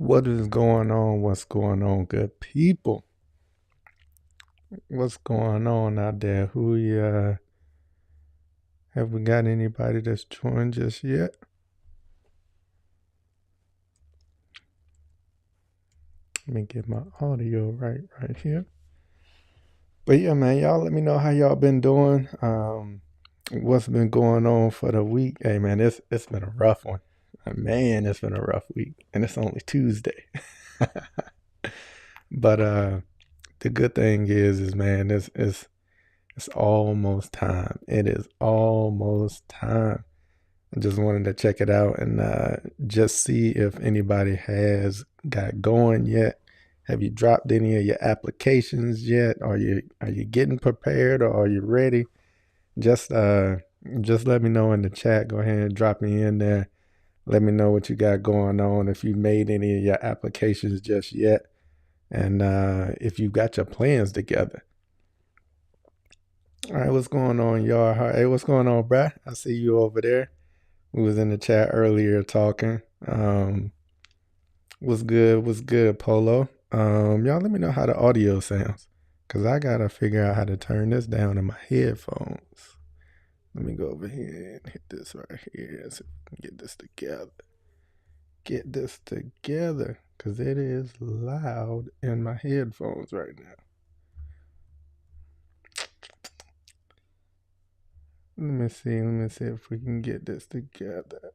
What is going on? What's going on, good people? What's going on out there? Have we got anybody that's joined just yet? Let me get my audio right here. But yeah, man, y'all let me know how y'all been doing. What's been going on for the week? Hey man, it's been a rough one. Man, it's been a rough week. And it's only Tuesday. But the good thing is man, it's almost time. It is almost time. I just wanted to check it out and just see if anybody has got going yet. Have you dropped any of your applications yet? Are you getting prepared or are you ready? Just uh just let me know in the chat. Go ahead and drop me in there. Let me know what you got going on. If you made any of your applications just yet, and if you got your plans together. All right, what's going on, y'all? Hey, what's going on, bruh? I see you over there. We was in the chat earlier talking. What's good? What's good, Polo? Y'all let me know how the audio sounds. Cause I gotta figure out how to turn this down in my headphones. Let me go over here and hit this right here so we can get this together. Get this together. Cause it is loud in my headphones right now. Let me see if we can get this together.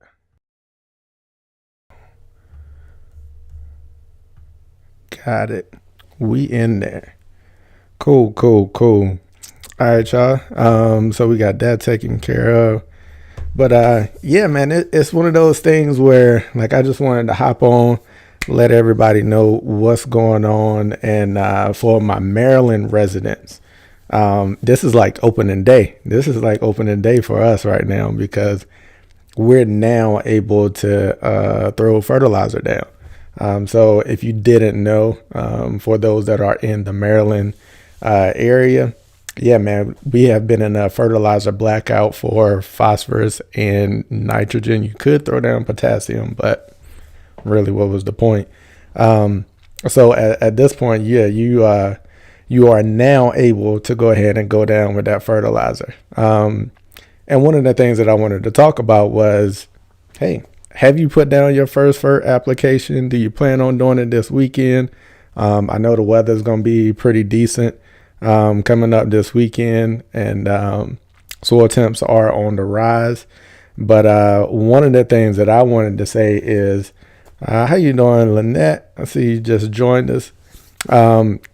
Got it. We in there. Cool. All right, y'all. So we got that taken care of. But yeah, man, it's one of those things where like I just wanted to hop on, let everybody know what's going on, and for my Maryland residents, this is like opening day. This is like opening day for us right now because we're now able to throw fertilizer down. So if you didn't know, for those that are in the Maryland area, yeah, man, we have been in a fertilizer blackout for phosphorus and nitrogen. You could throw down potassium, but really, what was the point? So at this point, yeah, you are now able to go ahead and go down with that fertilizer. And one of the things that I wanted to talk about was, hey, have you put down your first FERT application? Do you plan on doing it this weekend? I know the weather's going to be pretty decent coming up this weekend, and soil temps are on the rise. But one of the things that I wanted to say is, how you doing, Lynette? I see you just joined us.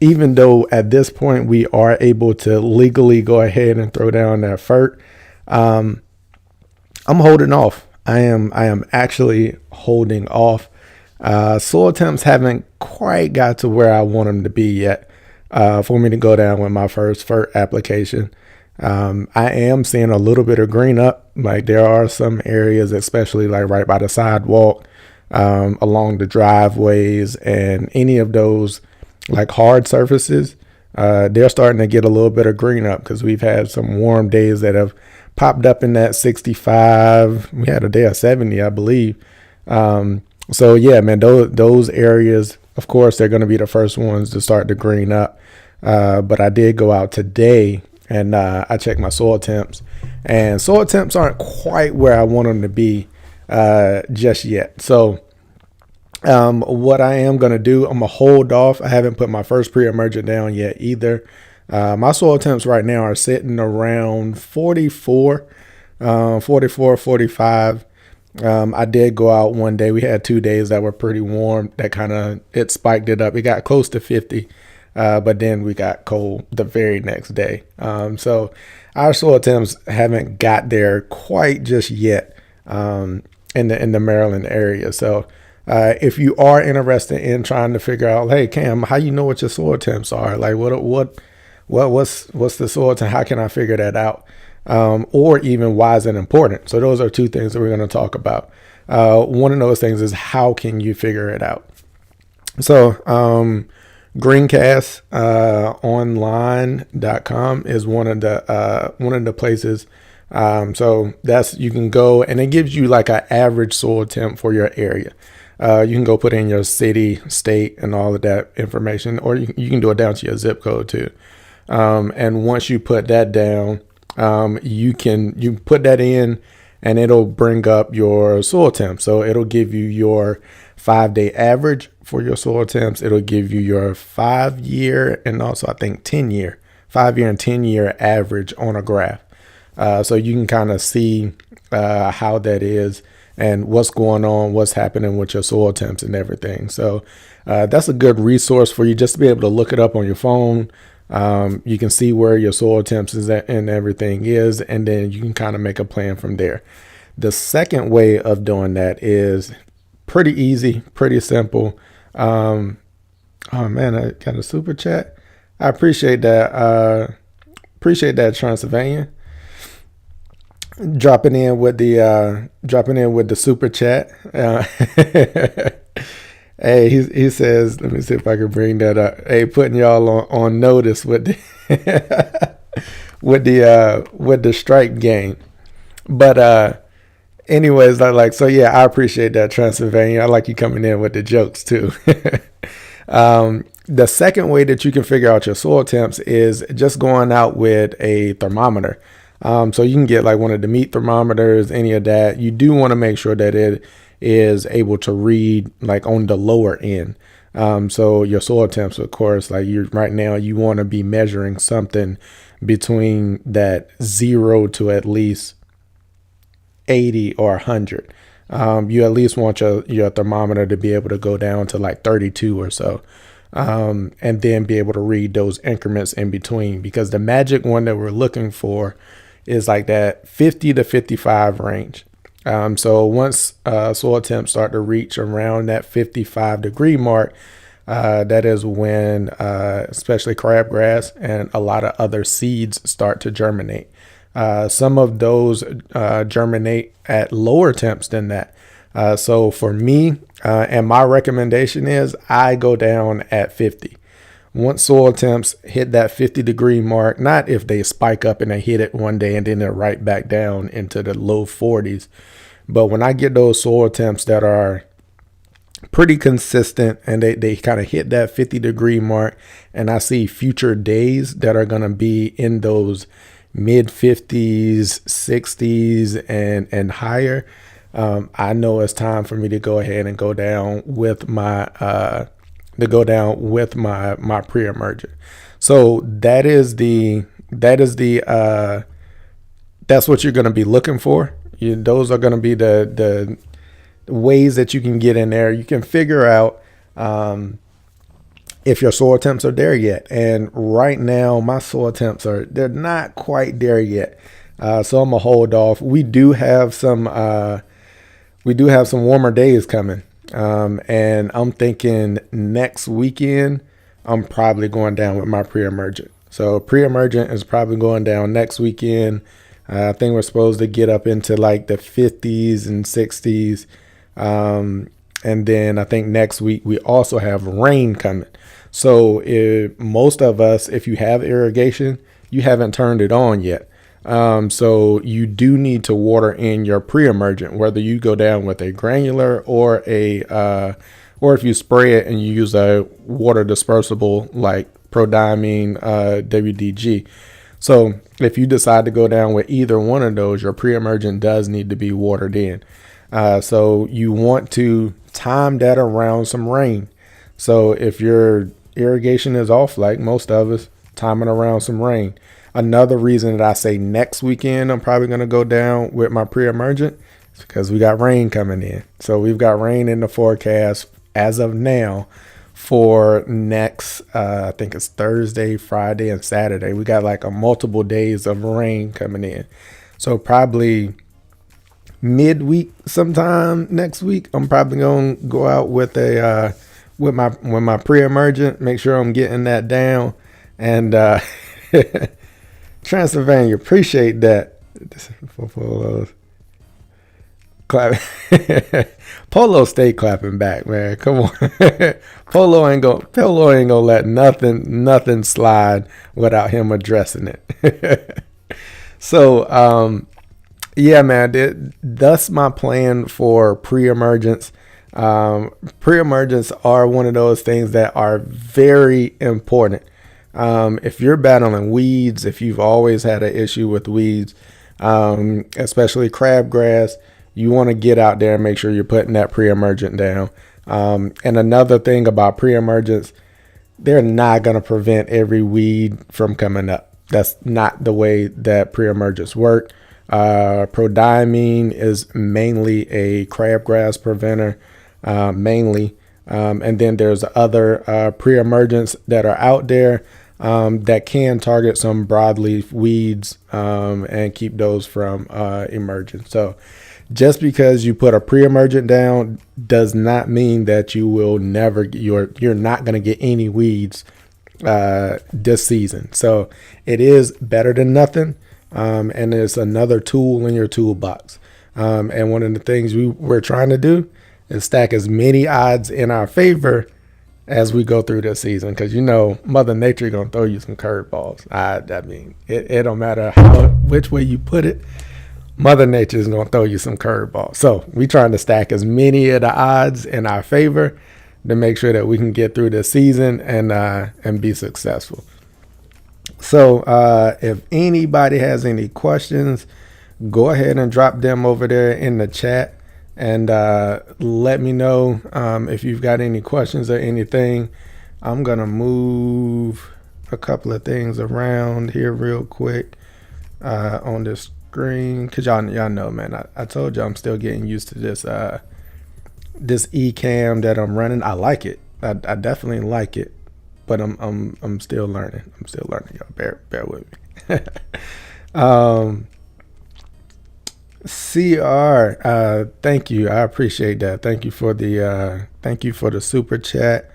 Even though at this point we are able to legally go ahead and throw down that FERT, I'm holding off. I am actually holding off. Soil temps haven't quite got to where I want them to be yet for me to go down with my first FERT application. I am seeing a little bit of green up. Like there are some areas, especially like right by the sidewalk, along the driveways and any of those like hard surfaces. They're starting to get a little bit of green up because we've had some warm days that have popped up in that 65. We had a day of 70, I believe. So yeah, man, those areas, of course, they're going to be the first ones to start to green up. But I did go out today and I checked my soil temps, and soil temps aren't quite where I want them to be just yet. So what I am going to do, I'm going to hold off. I haven't put my first pre-emergent down yet either. My soil temps right now are sitting around 44, 45. I did go out one day. We had 2 days that were pretty warm. That it spiked it up. It got close to 50, but then we got cold the very next day. So our soil temps haven't got there quite just yet in the Maryland area. So if you are interested in trying to figure out, hey Cam, how you know what your soil temps are? Like what's the soil temp? How can I figure that out? Or even why is it important? So those are two things that we're going to talk about. One of those things is how can you figure it out? So Greencast online.com is one of the places. So you can go and it gives you like an average soil temp for your area. You can go put in your city, state, and all of that information, or you can do it down to your zip code too. And once you put that down, you put that in, and it'll bring up your soil temps. So it'll give you your 5-day average for your soil temps. It'll give you your 5-year and also I think 10-year, 5-year and 10-year average on a graph. So you can kind of see how that is and what's going on, what's happening with your soil temps and everything. So that's a good resource for you just to be able to look it up on your phone. You can see where your soil temps is at and everything is, and then you can kind of make a plan from there. The second way of doing that is pretty easy, pretty simple. Oh man, I got a super chat. I appreciate that. Appreciate that, Transylvania. Dropping in with the super chat. Hey, he says, let me see if I can bring that up. Hey, putting y'all on notice with the with the strike game. But anyways, so yeah, I appreciate that, Transylvania. I like you coming in with the jokes too. The second way that you can figure out your soil temps is just going out with a thermometer. So you can get like one of the meat thermometers, any of that. You do want to make sure that it is able to read like on the lower end. So your soil temps, of course, like right now, you want to be measuring something between that 0 to at least 80 or 100. You at least want your thermometer to be able to go down to like 32 or so. And then be able to read those increments in between, because the magic one that we're looking for is like that 50 to 55 range. So once soil temps start to reach around that 55 degree mark, that is when especially crabgrass and a lot of other seeds start to germinate. Some of those germinate at lower temps than that. So for me, and my recommendation is I go down at 50. Once soil temps hit that 50 degree mark, not if they spike up and they hit it one day and then they're right back down into the low 40s. But when I get those soil temps that are pretty consistent and they kind of hit that 50 degree mark, and I see future days that are going to be in those mid 50s, 60s and higher, I know it's time for me to go ahead and go down with my my pre-emergent. So that's what you're going to be looking for. Those are going to be the ways that you can get in there. You can figure out if your soil temps are there yet. And right now, my soil temps they're not quite there yet. So I'm gonna hold off. We do have some warmer days coming. And I'm thinking next weekend, I'm probably going down with my pre-emergent. So pre-emergent is probably going down next weekend. I think we're supposed to get up into like the 50s and 60s. And then I think next week we also have rain coming. So most of us, if you have irrigation, you haven't turned it on yet. So you do need to water in your pre-emergent, whether you go down with a granular or or if you spray it and you use a water dispersible like Prodiamine, WDG. So if you decide to go down with either one of those, your pre-emergent does need to be watered in. So you want to time that around some rain. So if your irrigation is off, like most of us, time it around some rain. Another reason that I say next weekend I'm probably going to go down with my pre-emergent is because we got rain coming in. So we've got rain in the forecast as of now for next, I think it's Thursday, Friday, and Saturday. We got like a multiple days of rain coming in. So probably midweek sometime next week, I'm probably going to go out with with my pre-emergent, make sure I'm getting that down. And Transylvania, appreciate that. Clap. Polo stay clapping back, man. Come on. Polo ain't gonna let nothing slide without him addressing it. So yeah, man, that's my plan for pre-emergence. Pre-emergents are one of those things that are very important. If you're battling weeds, if you've always had an issue with weeds, especially crabgrass, you want to get out there and make sure you're putting that pre-emergent down. And another thing about pre-emergents, they're not going to prevent every weed from coming up. That's not the way that pre-emergents work. Prodiamine is mainly a crabgrass preventer, mainly. And then there's other pre-emergents that are out there that can target some broadleaf weeds and keep those from emerging. So just because you put a pre-emergent down does not mean that you will never, you're not going to get any weeds this season. So it is better than nothing. And it's another tool in your toolbox. And one of the things we're trying to do is stack as many odds in our favor as we go through this season. Because, Mother Nature going to throw you some curveballs. I mean, it don't matter which way you put it. Mother Nature is going to throw you some curveballs. So we trying to stack as many of the odds in our favor to make sure that we can get through this season and be successful. So if anybody has any questions, go ahead and drop them over there in the chat and let me know if you've got any questions or anything. I'm going to move a couple of things around here real quick on this screen because y'all know, man, I told you I'm still getting used to this eCam that I'm running. I like it. I definitely like it. But I'm still learning. Y'all. Bear with me. CR, thank you. I appreciate that. Thank you for the super chat.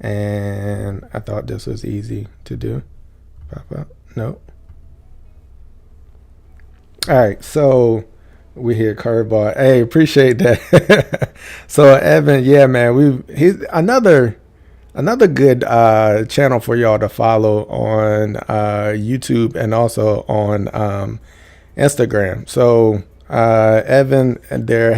And I thought this was easy to do. Pop up. Nope. All right, so we hear curveball. Hey, appreciate that. So Evan, yeah, man, he's another good channel for y'all to follow on YouTube and also on Instagram. So Evan there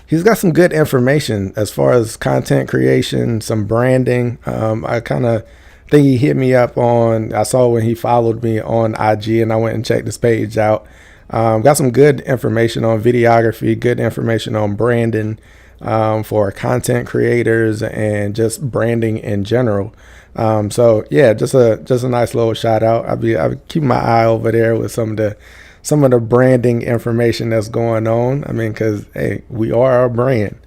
he's got some good information as far as content creation, some branding. I kind of think he hit me up I saw when he followed me on IG and I went and checked his page out. Got some good information on videography, good information on branding. For content creators and just branding in general. So yeah, just a nice little shout out. I'll be keeping my eye over there with some of the branding information that's going on. I mean, cause hey, we are a brand.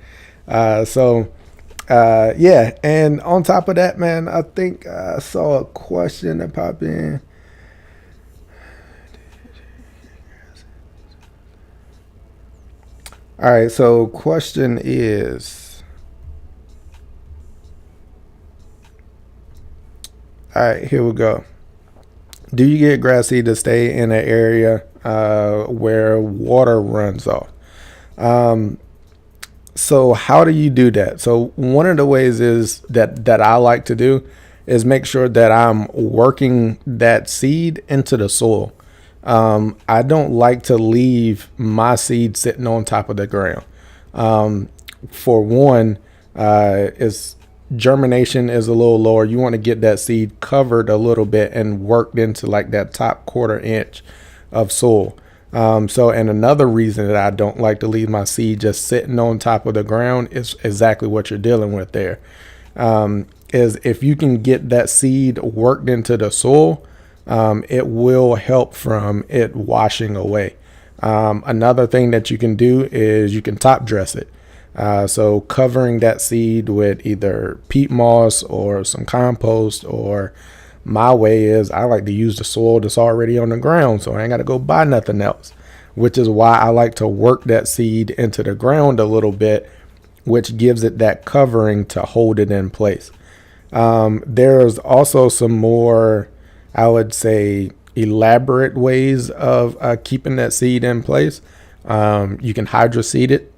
Yeah. And on top of that, man, I think I saw a question that popped in. All right, so question is, all right, here we go. Do you get grass seed to stay in an area where water runs off? So how do you do that? So one of the ways is that I like to do is make sure that I'm working that seed into the soil. I don't like to leave my seed sitting on top of the ground. For one, germination is a little lower. You want to get that seed covered a little bit and worked into like that top 1/4 inch of soil. And another reason that I don't like to leave my seed just sitting on top of the ground is exactly what you're dealing with there. Is if you can get that seed worked into the soil, it will help from it washing away. Another thing that you can do is you can top dress it. So covering that seed with either peat moss or some compost, or my way is I like to use the soil that's already on the ground, so I ain't got to go buy nothing else, which is why I like to work that seed into the ground a little bit, which gives it that covering to hold it in place. There's also some more, I would say, elaborate ways of keeping that seed in place. You can hydroseed it,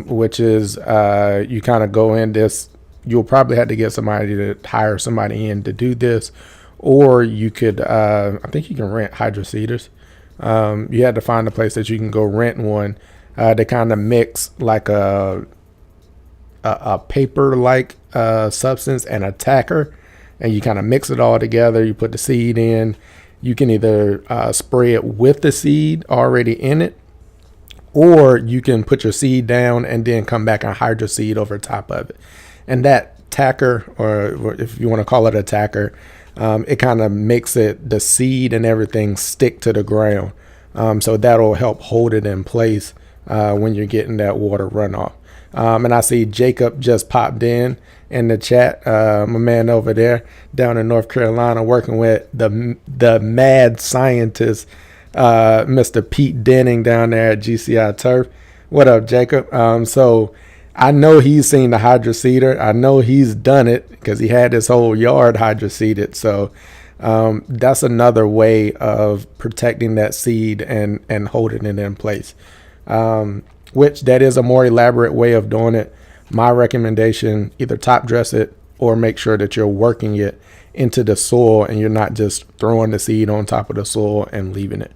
which is you kind of go in this. You'll probably have to get somebody to hire somebody in to do this, or you could, I think you can rent hydroseeders. You have to find a place that you can go rent one to kind of mix like a a paper-like substance and a tacker, and you kind of mix it all together. You put the seed in. You can either spray it with the seed already in it, or you can put your seed down and then come back and hide your seed over top of it. And that tacker, or if you want to call it a tacker, it kind of makes the seed and everything stick to the ground. So that'll help hold it in place when you're getting that water runoff. And I see Jacob just popped in the chat, my man over there down in North Carolina, working with the mad scientist, Mr. Pete Denning down there at GCI Turf. What up, Jacob? So I know he's seen the hydroseeder. I know he's done it because he had his whole yard hydroseeded. So that's another way of protecting that seed and holding it in place, which that is a more elaborate way of doing it. My recommendation, either top dress it or make sure that you're working it into the soil and you're not just throwing the seed on top of the soil and leaving it.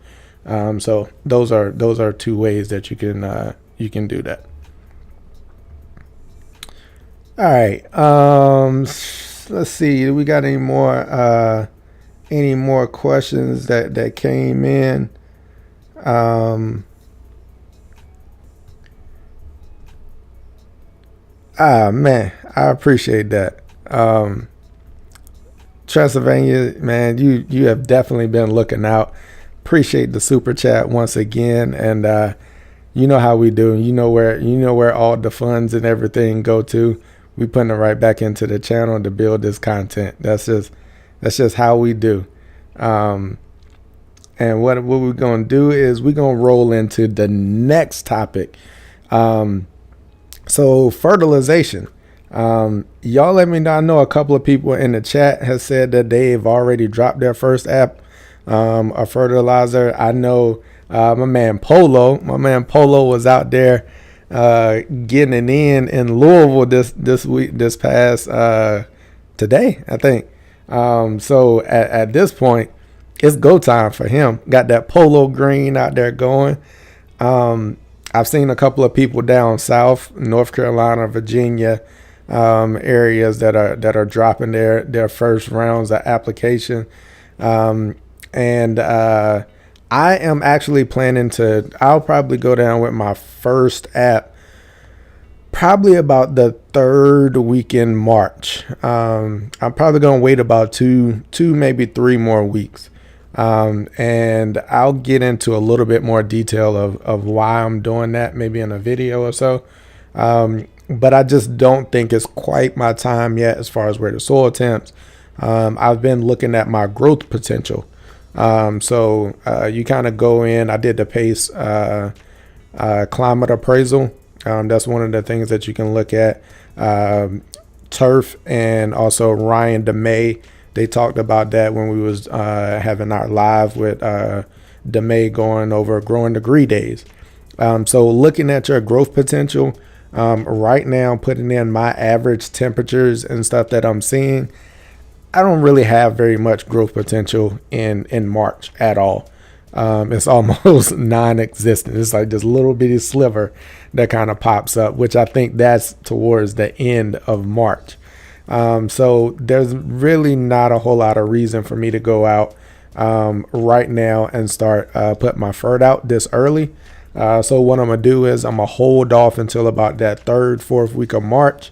So those are two ways that you can do that. All right. Let's see. Do we got any more questions that came in? Man, I appreciate that. Transylvania, man, you have definitely been looking out. Appreciate the super chat once again, and you know how we do. You know where all the funds and everything go to. We putting it right back into the channel to build this content. That's just how we do. And what we're gonna do is we're gonna roll into the next topic. So fertilization. Y'all let me know. I know a couple of people in the chat has said that they've already dropped their first app, a fertilizer. I know my man Polo was out there getting it in Louisville this past today, I think. So at this point, it's go time for him. Got that Polo green out there going. I've seen a couple of people down south, North Carolina, Virginia, areas that are dropping their first rounds of application. And I am actually planning I'll probably go down with my first app probably about the third week in March. I'm probably going to wait about two, maybe 3 more weeks. And I'll get into a little bit more detail of why I'm doing that, maybe in a video or so. But I just don't think it's quite my time yet as far as where the soil temps. I've been looking at my growth potential. So you kind of go in. I did the PACE climate appraisal. That's one of the things that you can look at. Turf and also Ryan DeMay, they talked about that when we was having our live with DeMay going over growing degree days. So looking at your growth potential, right now, putting in my average temperatures and stuff that I'm seeing, I don't really have very much growth potential in March at all. It's almost non-existent. It's like this little bitty sliver that kind of pops up, which I think that's towards the end of March. So there's really not a whole lot of reason for me to go out right now and start putting my fert out this early. So what I'm gonna do is I'm gonna hold off until about that 3rd, 4th week of March,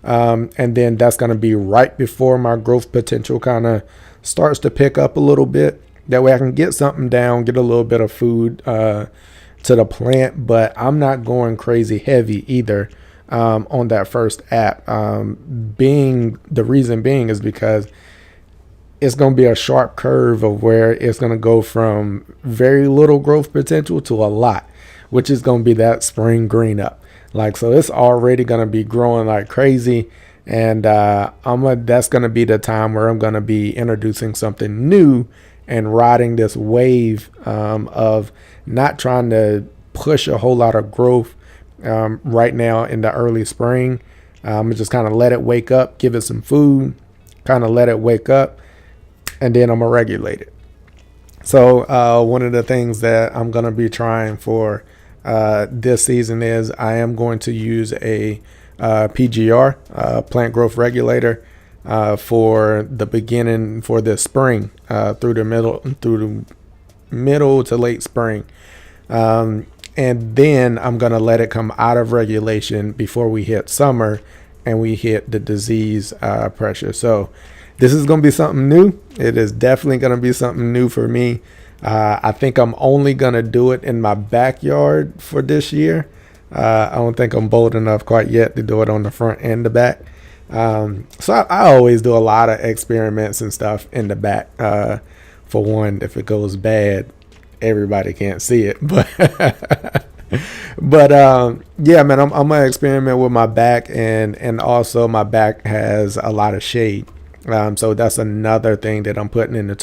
and then that's gonna be right before my growth potential kind of starts to pick up a little bit. That way I can get something down, get a little bit of food to the plant, but I'm not going crazy heavy either. On that first app, the reason being is because it's going to be a sharp curve of where it's going to go from very little growth potential to a lot, which is going to be that spring green up. So it's already going to be growing like crazy. And that's going to be the time where I'm going to be introducing something new and riding this wave of not trying to push a whole lot of growth right now in the early spring. Just kind of let it wake up, give it some food, kind of let it wake up, and then I'm gonna regulate it. So one of the things that I'm gonna be trying for this season is I am going to use a PGR, plant growth regulator, for the beginning for the spring, through the middle to late spring. And then I'm going to let it come out of regulation before we hit summer and we hit the disease pressure. So this is going to be something new. It is definitely going to be something new for me. I think I'm only going to do it in my backyard for this year. I don't think I'm bold enough quite yet to do it on the front and the back. So I always do a lot of experiments and stuff in the back. For one, if it goes bad, everybody can't see it. But yeah, man, I'm gonna experiment with my back, and also my back has a lot of shade. So that's another thing that I'm putting in the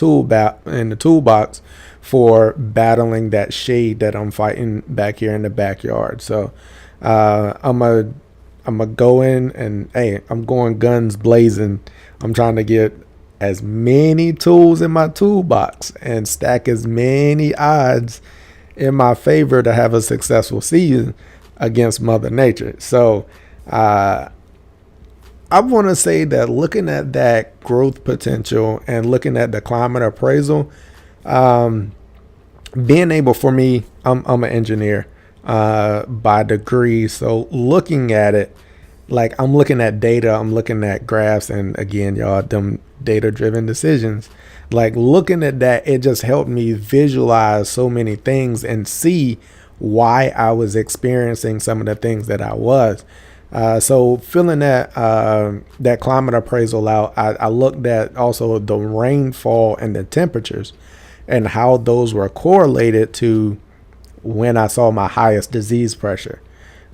toolbox for battling that shade that I'm fighting back here in the backyard. So I'm gonna go in and, hey, I'm going guns blazing. I'm trying to get as many tools in my toolbox and stack as many odds in my favor to have a successful season against Mother Nature. So I want to say that looking at that growth potential and looking at the climate appraisal, being able, for me, I'm an engineer by degree. So looking at it, like, I'm looking at data, I'm looking at graphs, and again, y'all, them data-driven decisions. Like, looking at that, it just helped me visualize so many things and see why I was experiencing some of the things that I was. So filling that climate appraisal out, I looked at also the rainfall and the temperatures and how those were correlated to when I saw my highest disease pressure.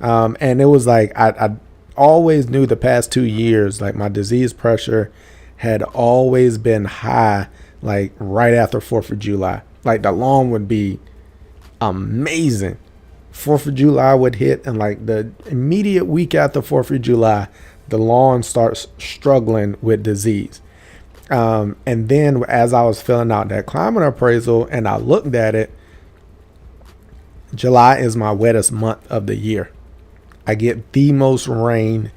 And it was like, I always knew the past 2 years, like, my disease pressure had always been high, like right after 4th of July. Like, the lawn would be amazing. 4th of July would hit, and like the immediate week after 4th of July, the lawn starts struggling with disease. And then as I was filling out that climate appraisal and I looked at it, July is my wettest month of the year. I get the most rain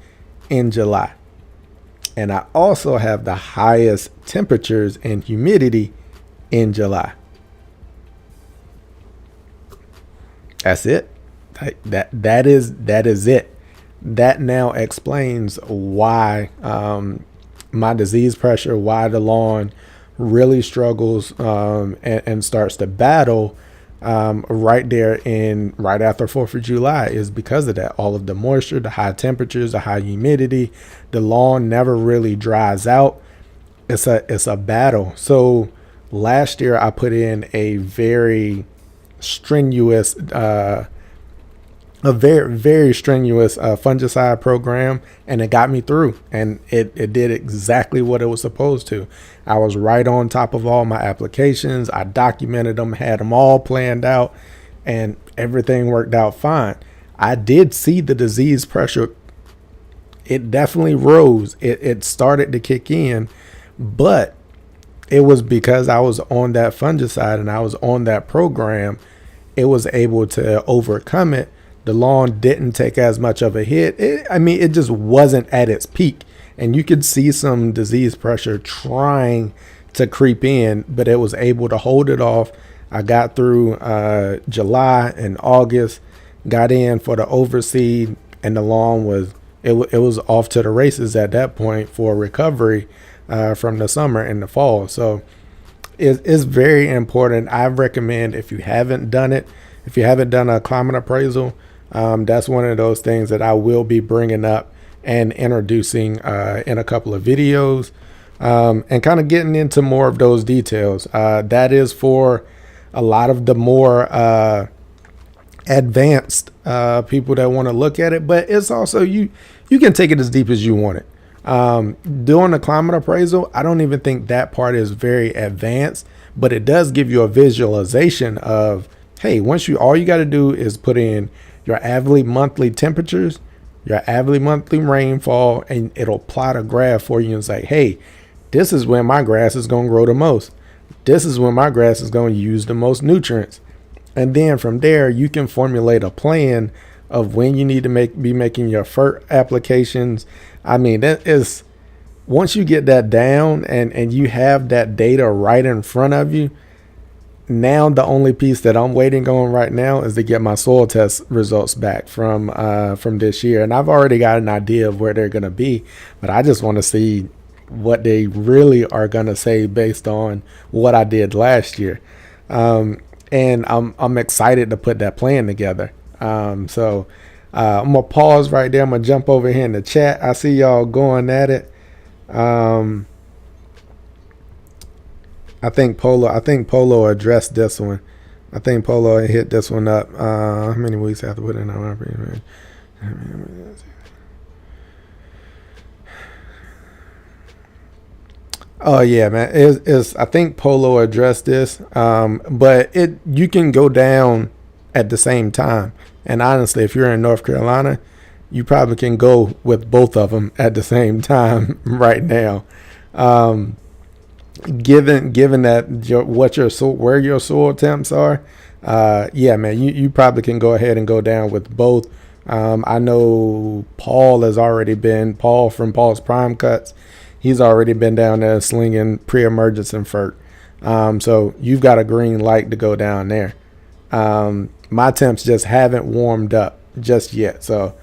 in July. And I also have the highest temperatures and humidity in July. That's it. That is it. That now explains why my disease pressure, why the lawn really struggles and starts to battle right after 4th of July, is because of that. All of the moisture, the high temperatures, the high humidity, the lawn never really dries out. It's a battle. So last year I put in a very strenuous, very strenuous fungicide program, and it got me through, and it did exactly what it was supposed to. I was right on top of all my applications. I documented them, had them all planned out, and everything worked out fine. I did see the disease pressure. It definitely rose. It started to kick in, but it was because I was on that fungicide and I was on that program. It was able to overcome it. The lawn didn't take as much of a hit. It just wasn't at its peak. And you could see some disease pressure trying to creep in, but it was able to hold it off. I got through July and August, got in for the overseed, and the lawn was off to the races at that point for recovery from the summer and the fall. So it's very important. I recommend, if you haven't done it, if you haven't done a climate appraisal, that's one of those things that I will be bringing up and introducing in a couple of videos, and kind of getting into more of those details. That is for a lot of the more advanced people that want to look at it, but it's also, you can take it as deep as you want it. Doing the climate appraisal, I don't even think that part is very advanced, but it does give you a visualization of, hey, all you got to do is put in your average monthly temperatures, your average monthly rainfall, and it'll plot a graph for you and say, hey, this is when my grass is going to grow the most. This is when my grass is going to use the most nutrients. And then from there, you can formulate a plan of when you need to be making your FERT applications. I mean, that is, once you get that down and you have that data right in front of you, now the only piece that I'm waiting on right now is to get my soil test results back from this year. And I've already got an idea of where they're going to be, but I just want to see what they really are going to say based on what I did last year. And I'm excited to put that plan together. So I'm going to pause right there. I'm going to jump over here in the chat. I see y'all going at it. I think Polo addressed this one. I think Polo hit this one up. How many weeks after putting in on? Oh yeah, man. Is I think Polo addressed this. But you can go down at the same time. And honestly, if you're in North Carolina, you probably can go with both of them at the same time right now. Given that where your soil temps are, yeah, man, you probably can go ahead and go down with both. I know Paul from Paul's Prime Cuts. He's already been down there slinging pre-emergence and FERT. So you've got a green light to go down there. My temps just haven't warmed up just yet. So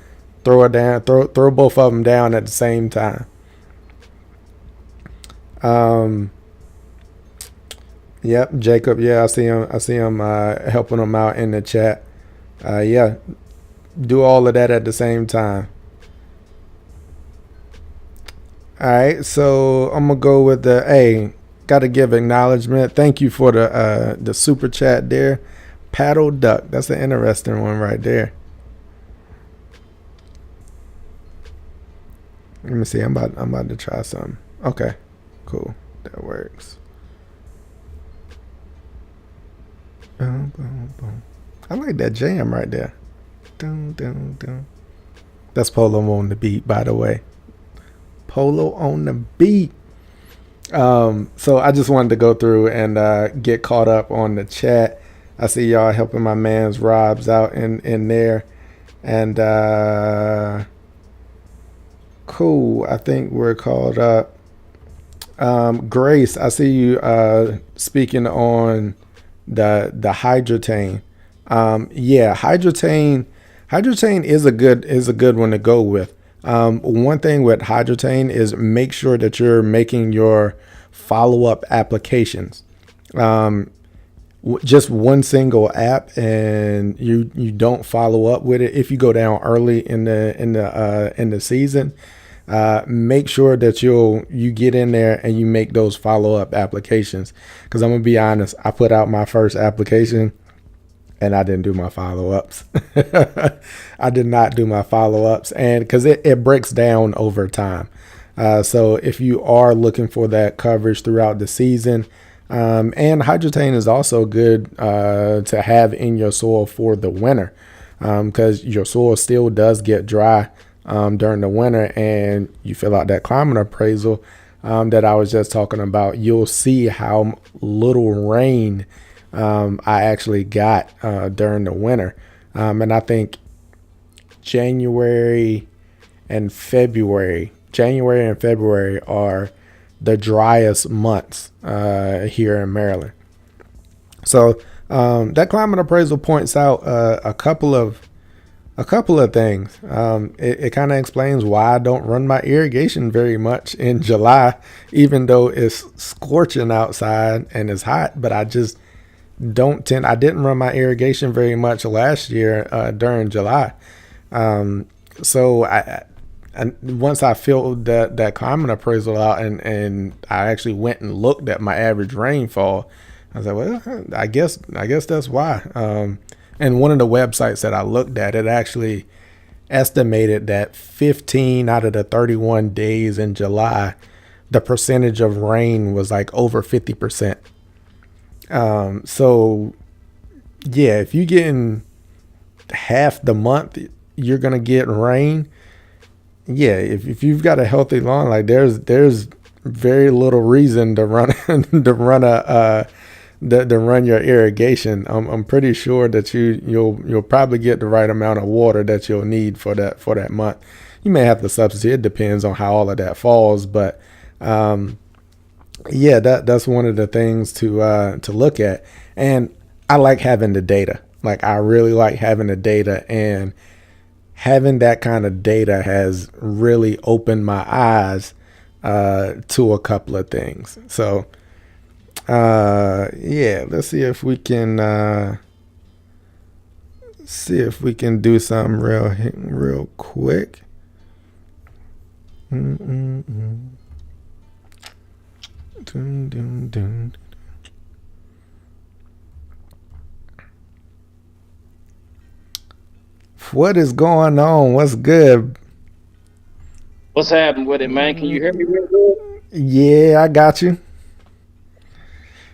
throw it down, throw both of them down at the same time. Yep, Jacob. Yeah, I see him helping him out in the chat. Yeah, do all of that at the same time. All right, so I'm gonna go with got to give acknowledgement. Thank you for the super chat there. Paddle duck. That's an interesting one right there. Let me see. I'm about to try something. Okay, cool. That works. Boom, boom, boom. I like that jam right there. Dun, dun, dun. That's Polo on the beat, by the way. Polo on the beat. So I just wanted to go through and get caught up on the chat. I see y'all helping my man's Robs out in there. And cool. I think we're caught up. Grace, I see you speaking on the hydrotane. Yeah, hydrotane is a good one to go with. One thing with hydrotane is make sure that you're making your follow-up applications. Just one single app and you don't follow up with it. If you go down early in the season, make sure that you get in there and you make those follow-up applications. Because I'm gonna be honest, I put out my first application and I didn't do my follow-ups. I did not do my follow-ups, and because it breaks down over time. So if you are looking for that coverage throughout the season, and hydrotane is also good to have in your soil for the winter, because your soil still does get dry during the winter, and you fill out that climate appraisal that I was just talking about. You'll see how little rain I actually got during the winter, and I think January and February are the driest months here in Maryland. So that climate appraisal points out a couple of things. It kind of explains why I don't run my irrigation very much in July, even though it's scorching outside and it's hot. But I just I didn't run my irrigation very much last year during July. So once I filled that climate appraisal out and I actually went and looked at my average rainfall, I was like, well, I guess that's why. And one of the websites that I looked at, it actually estimated that 15 out of the 31 days in July, the percentage of rain was like over 50%. So yeah, if you're getting half the month, you're going to get rain. Yeah. If you've got a healthy lawn, like there's very little reason to run, to run your irrigation. I'm pretty sure that you'll probably get the right amount of water that you'll need for that month. You may have to substitute. It depends on how all of that falls, but yeah, that's one of the things to look at. And I like having the data. Like I really like having the data, and having that kind of data has really opened my eyes to a couple of things. So yeah, let's see if we can do something real quick. Dun, dun, dun. What is going on? What's good? What's happening with it, man? Can you hear me real good? Yeah, I got you.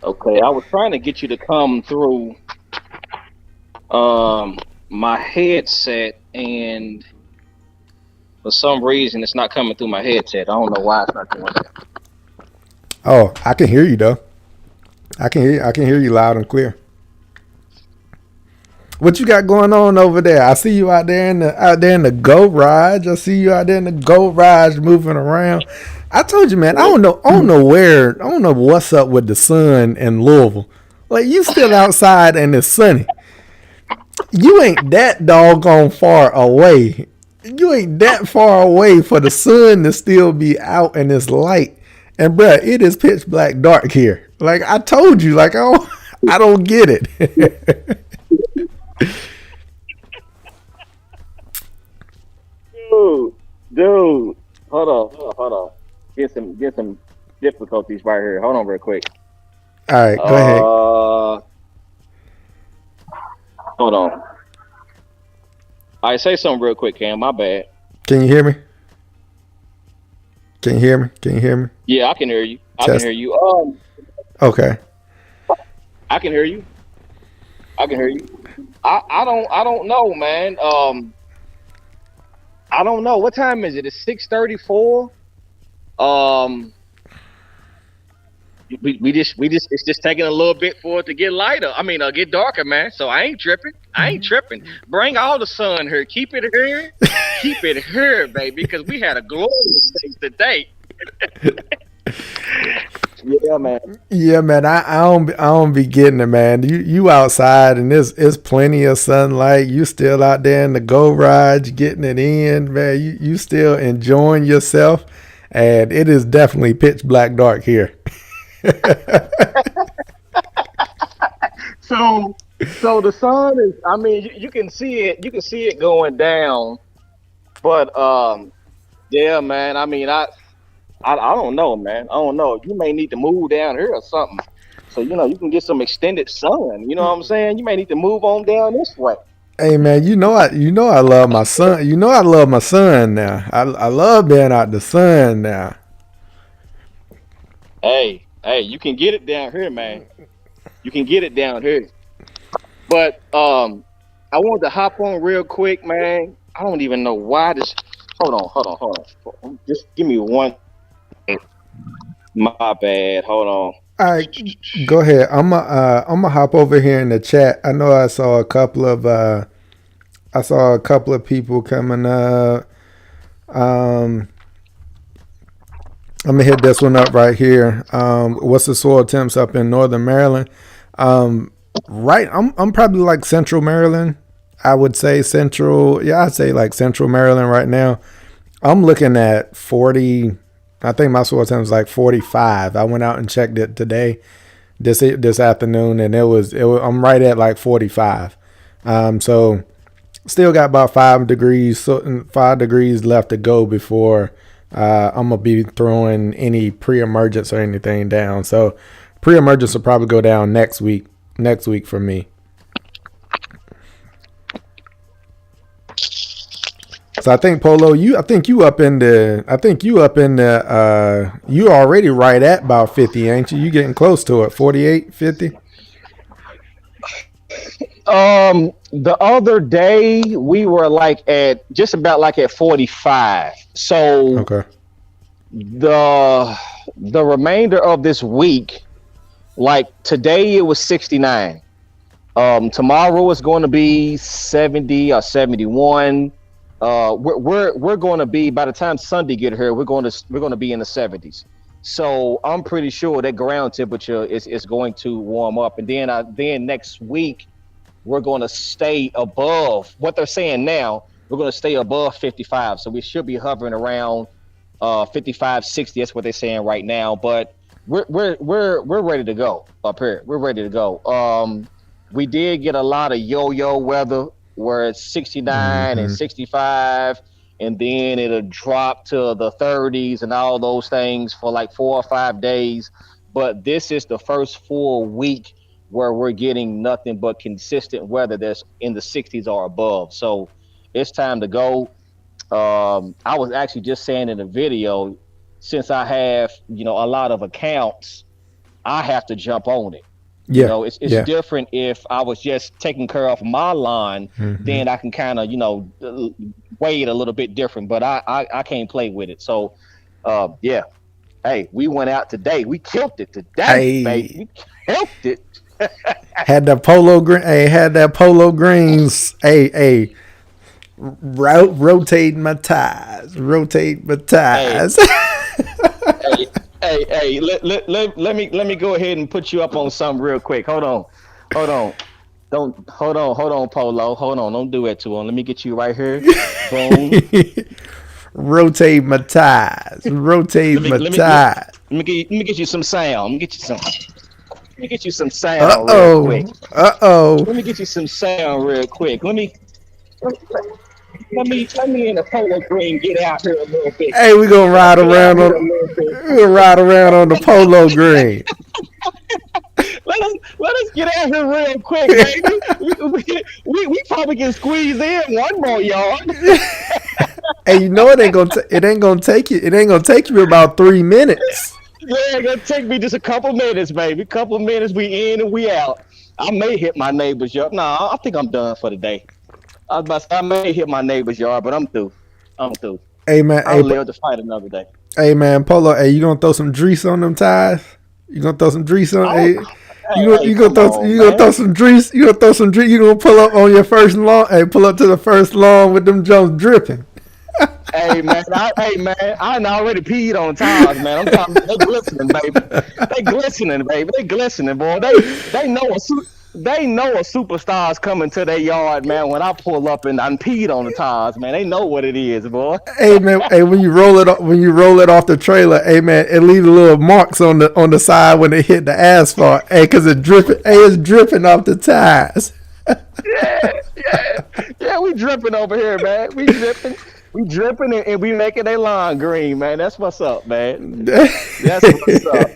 Okay, I was trying to get you to come through my headset, and for some reason it's not coming through my headset. I don't know why it's not doing that. Oh, I can hear you though. I can hear you loud and clear. What you got going on over there? I see you out there in the garage. I see you out there in the garage moving around. I told you, man. I don't know what's up with the sun in Louisville. Like you still outside and it's sunny. You ain't that doggone far away. You ain't that far away for the sun to still be out and it's light. And bruh, it is pitch black dark here. Like I told you, like I don't get it. Dude, hold on. Get some difficulties right here. Hold on, real quick. All right, go ahead. Hold on. All right, say something real quick, Cam. My bad. Can you hear me? Can you hear me? Can you hear me? Yeah, I can hear you. I Test. can hear you. Okay. I can hear you. I can hear you. I don't know, man. I don't know. What time is it? It's 6:34. Um, we just it's just taking a little bit for it to get lighter. I mean, get darker, man. So I ain't tripping. Bring all the sun here. Keep it here. Keep it here, baby, because we had a glorious day today. Yeah, man. Yeah, man. I don't be getting it, man. You outside and it's plenty of sunlight. You still out there in the garage getting it in, man. You still enjoying yourself, and it is definitely pitch black dark here. So the sun is. I mean, you can see it. You can see it going down, but yeah, man. I mean, I don't know, man. I don't know. You may need to move down here or something. So, you can get some extended sun. You know what I'm saying? You may need to move on down this way. Hey, man. I love my son. I love my son now. I love being out the sun now. Hey, you can get it down here, man. You can get it down here. But I wanted to hop on real quick, man. I don't even know why this. Hold on. Just give me one. My bad. Hold on. All right, go ahead. I'm gonna hop over here in the chat. I know I saw a couple of people coming up. I'm gonna hit this one up right here. What's the soil temps up in Northern Maryland? Right, I'm probably like Central Maryland. I would say Central. Yeah, I'd say like Central Maryland right now. I'm looking at 40. I think my soil temps is like 45. I went out and checked it today, this afternoon, and it was. I'm right at like 45. So still got about 5 degrees left to go before I'm gonna be throwing any pre-emergence or anything down. So pre-emergence will probably go down next week for me. So I think Polo, you already right at about 50, ain't you? You getting close to it, 48, 50? The other day we were like at just about like at 45. So okay, the remainder of this week Like today, it was 69. Tomorrow is going to be 70 or 71. We're going to be, by the time Sunday get here, we're going to be in the 70s. So I'm pretty sure that ground temperature is going to warm up, and then next week we're going to stay above what they're saying now. We're going to stay above 55. So we should be hovering around 55, 60. That's what they're saying right now. But we're ready to go up here. We're ready to go. We did get a lot of yo-yo weather where it's 69 and Mm-hmm. 65, and then it'll drop to the 30s and all those things for like 4 or 5 days. But this is the first full week where we're getting nothing but consistent weather that's in the 60s or above. So it's time to go. I was actually just saying in the video, since I have, a lot of accounts, I have to jump on it. Yeah. It's Yeah. different if I was just taking care of my lawn, Mm-hmm. then I can kind of, weigh it a little bit different, but I can't play with it. So, yeah. Hey, we went out today. We killed it today, baby. Hey, We killed it. had that polo green. Hey, had that polo greens. Hey, rotating my ties. Rotate my Hey, ties. hey. Let me go ahead and put you up on something real quick. Hold on. Don't hold on, Polo. Hold on. Don't do it to him. Let me get you right here. Boom. Rotate my ties. Rotate Let me my let me let, ties. let me get you some sound. Let me get you some Uh sound real quick. oh. Uh oh. Let me get you some sound real quick. Let me in the Polo Green get out here a little bit. Hey, we gonna ride Get out around here on. a little bit. We gonna ride around on the polo green. Let us get out here real quick, baby. We probably can squeeze in one more yard. Hey, you know it ain't gonna take you. It ain't gonna take you about 3 minutes. Yeah, it's gonna take me just a couple minutes, baby. Couple minutes, we in and we out. I may hit my neighbor's yard. Nah, I think I'm done for the day. I was about to say, I may hit my neighbor's yard, but I'm through. I'm through. Hey man, I'll live to fight another day. hey man, polo. Hey, you gonna throw some grease on them ties? You gonna throw some grease on? Oh, Hey, hey, come on, you gonna throw man. some grease? You gonna throw some grease? You gonna pull up on your first lawn? Hey, pull up to the first lawn with them Jones dripping. Hey man, I done already peed on tires, man. I'm talking, they glistening, baby. They glistening, baby. They glistening, boy. They know a superstar's coming to their yard, man. When I pull up and I peed on the tires, man, they know what it is, boy. Hey man, hey when you roll it off the trailer, hey man, it leave little marks on the side when it hit the asphalt. Hey, cause it dripping. Hey, it's dripping off the tires. Yeah. We dripping over here, man. We dripping and we making their lawn green, man. That's what's up, man. That's what's up.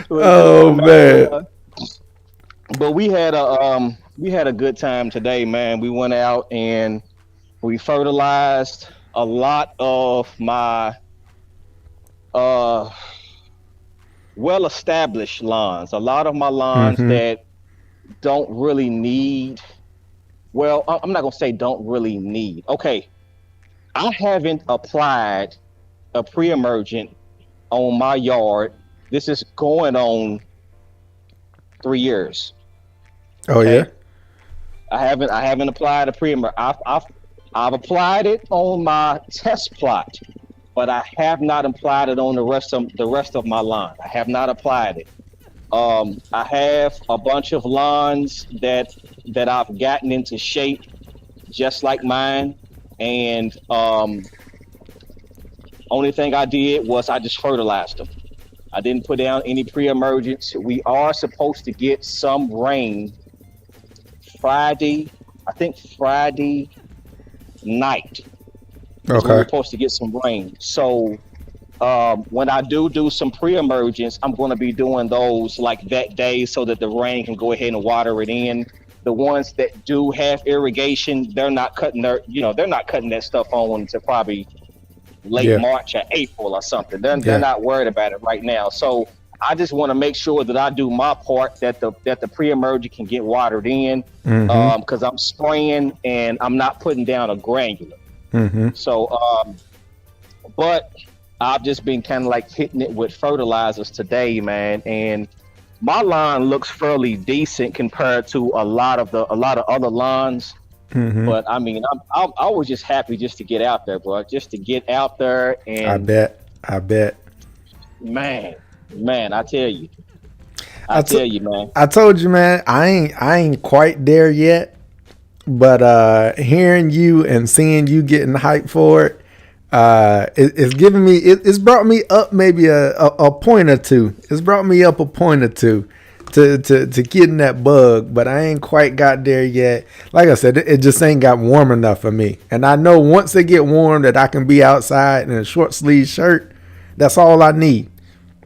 But yeah, Oh man. man. But we had a good time today, man. We went out and we fertilized a lot of my uh well established lawns. A lot of my lawns Mm-hmm. that don't really need, well, I'm not gonna say don't really need. Okay, I haven't applied a pre-emergent on my yard. This is going on 3 years. Oh yeah. Okay, I haven't applied a pre-emergent. I've applied it on my test plot, but I have not applied it on the rest of my lawn. I have not applied it. I have a bunch of lawns that I've gotten into shape just like mine, and only thing I did was I just fertilized them. I didn't put down any pre-emergence. We are supposed to get some rain Friday. I think Friday night is when we're Okay. supposed to get some rain. So when I do some pre-emergence, I'm going to be doing those like that day so that the rain can go ahead and water it in. The ones that do have irrigation, they're not cutting that stuff on until probably late Yeah. March or April or something. They're Yeah. not worried about it right now. So I just want to make sure that I do my part, that the pre-emergent can get watered in, Mm-hmm. because I'm spraying and I'm not putting down a granular. Mm-hmm. So, but I've just been kind of like hitting it with fertilizers today, man, and my line looks fairly decent compared to a lot of other lines. Mm-hmm. But I mean, I was just happy just to get out there, bro. Just to get out there, I and bet. I bet. man, man, I I, t- tell you, man. I told you, man, I ain't quite there yet. But hearing you and seeing you getting hyped for it, it's giving me it's brought me up maybe a point or two. It's brought me up a point or two to getting that bug, but I ain't quite got there yet. Like I said, it just ain't got warm enough for me. And I know once it get warm that I can be outside in a short sleeve shirt. That's all I need.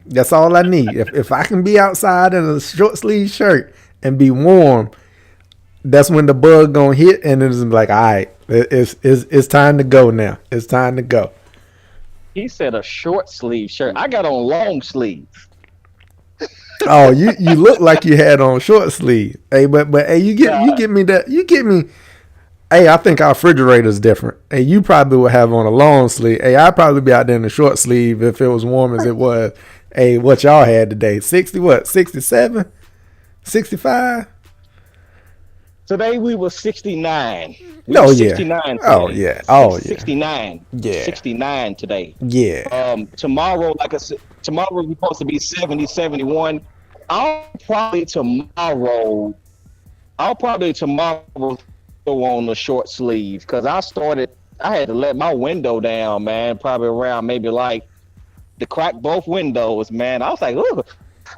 That's all I need. If I can be outside in a short sleeve shirt and be warm, that's when the bug gonna hit, and it's like, all right, it's time to go now. It's time to go. He said a short sleeve shirt. I got on long sleeve. Oh, you look like you had on short sleeve. Hey, but hey, you Nah, get me that you get me. Hey, I think our refrigerator's different. Hey, you probably would have on a long sleeve. Hey, I'd probably be out there in a short sleeve if it was warm as it was. Hey, what y'all had today? 60 what? 67? 65? today we were 69. We were No, yeah. 69 Oh today. yeah. Oh yeah. 69. Yeah. 69 today. Yeah. Tomorrow, like I said, tomorrow we're supposed to be 70, 71. I'll probably tomorrow, I'll probably tomorrow go on the short sleeve because I had to let my window down, man, probably around maybe like to crack both windows, man. I was like, ooh,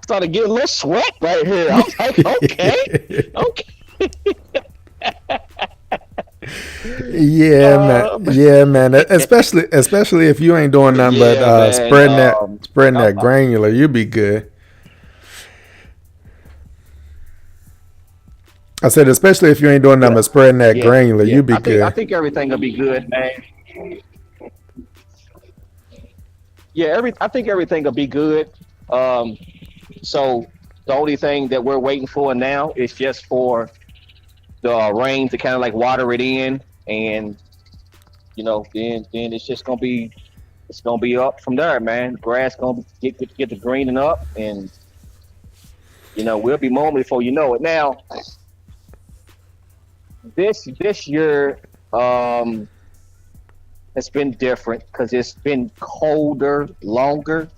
started getting a little sweat right here. I was like, okay, okay. Yeah, man. Um, Yeah, man. Especially if you ain't doing nothing but yeah, man. spreading I, that granular, you'll be good. I said, especially if you ain't doing nothing yeah, but spreading that yeah, granular, yeah. you'll be I good. think everything will be good, man. Yeah, I think everything will be good. Um, so the only thing that we're waiting for now is just for the rain to kind of like water it in, and then it's gonna be up from there, man. The grass gonna get the greening up, and we'll be mowing before you know it. Now this year um it's been different because it's been colder longer.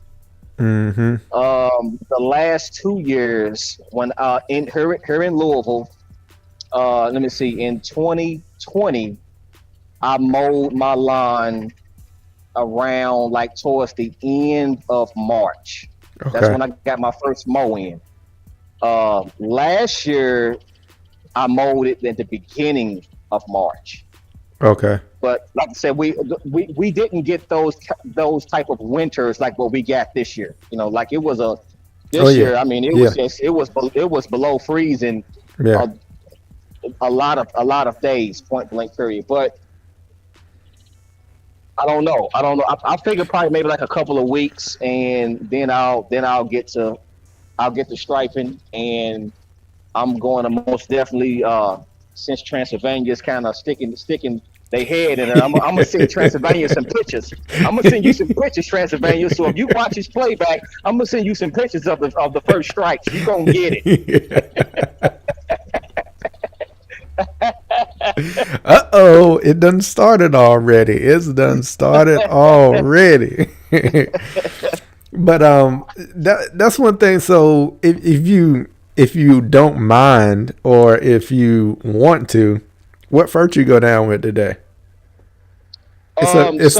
Mm-hmm. The last 2 years when in here in Louisville, let me see, in 2020, I mowed my lawn around like towards the end of March. That's Okay. when I got my first mow in. Last year, I mowed it at the beginning of March. Okay. But like I said, we didn't get those type of winters like what we got this year. Like it was a Oh this yeah. year. I mean, Yeah. it was below freezing Yeah. a, a lot of days, point blank period. But I don't know. I don't know. I figure probably maybe like a couple of weeks, and then I'll I'll get to striping, and I'm going to most definitely since Transylvania's kind of sticking their head in there. I'm gonna send Transylvania some pictures. I'm gonna send you some pictures, Transylvania. So if you watch his playback, I'm gonna send you some pictures of the first stripes. You gonna get it. Uh-oh, it done started already. It's done started already. But that's one thing. So if you don't mind or if you want to, what fert you go down with today? So It's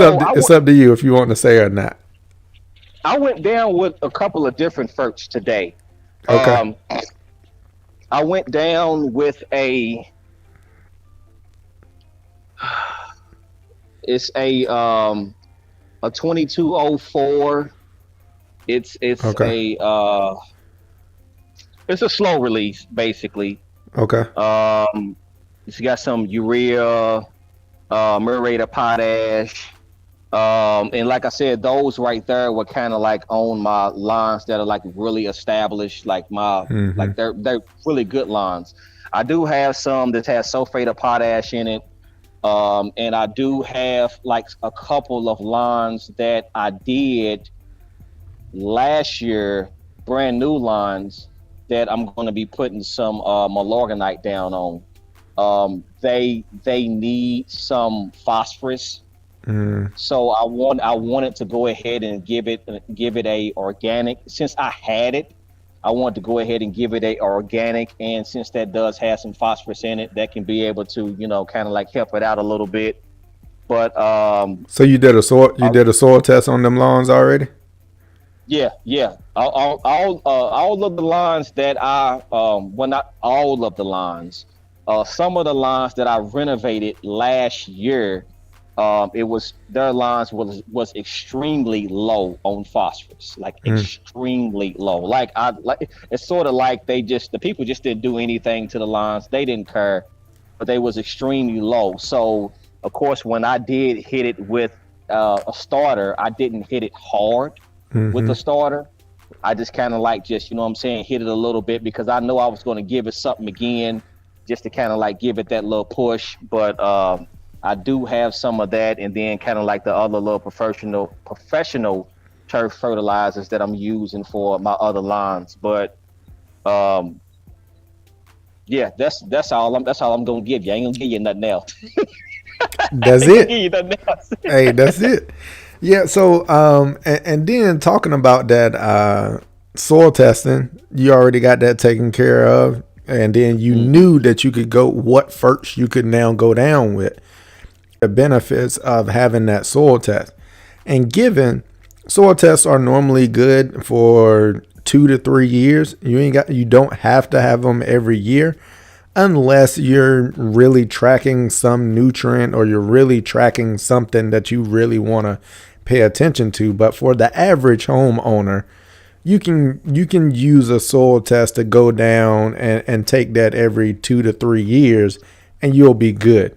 up to you if you want to say or not. I went down with a couple of different ferts today. Okay. Um, I went down with it's a 2204. It's Okay. it's a slow release basically. Okay. It's got some urea, muriate of potash. And like I said, those right there were kind of like on my lines that are like really established, Mm-hmm. like they're really good lines. I do have some that has sulfate of potash in it. And I do have like a couple of lines that I did last year, brand new lines that I'm going to be putting some malorganite down on. They need some phosphorus, Mm. so I wanted to go ahead and give it a organic. Since I had it, I wanted to go ahead and give it a organic, and since that does have some phosphorus in it, that can be able to, you know, kind of like help it out a little bit. But So you did a soil test on them lawns already? yeah, yeah. All of the lines that well, not all of the lines. Some of the lines that I renovated last year, it was their lines was extremely low on phosphorus, like Mm. extremely low. Like I like it's sort of like the people just didn't do anything to the lines. They didn't care, but they was extremely low. So of course, when I did hit it with a starter, I didn't hit it hard with Hmm. the starter. I just kind of like just, you know what I'm saying, hit it a little bit because I know I was going to give it something again just to kind of like give it that little push. But I do have some of that, and then kind of like the other little professional turf fertilizers that I'm using for my other lines. But um, yeah, that's all I'm gonna give you. I ain't gonna give you nothing else. I That's ain't gonna it. give you nothing else. Hey, that's it. Yeah. So, and then talking about that soil testing, you already got that taken care of, and then you Hmm. knew that you could go what first you could now go down with the benefits of having that soil test. And given soil tests are normally good for 2 to 3 years, you don't have to have them every year unless you're really tracking some nutrient or you're really tracking something that you really want to pay attention to. But for the average homeowner, you can use a soil test to go down and take that every 2 to 3 years and you'll be good.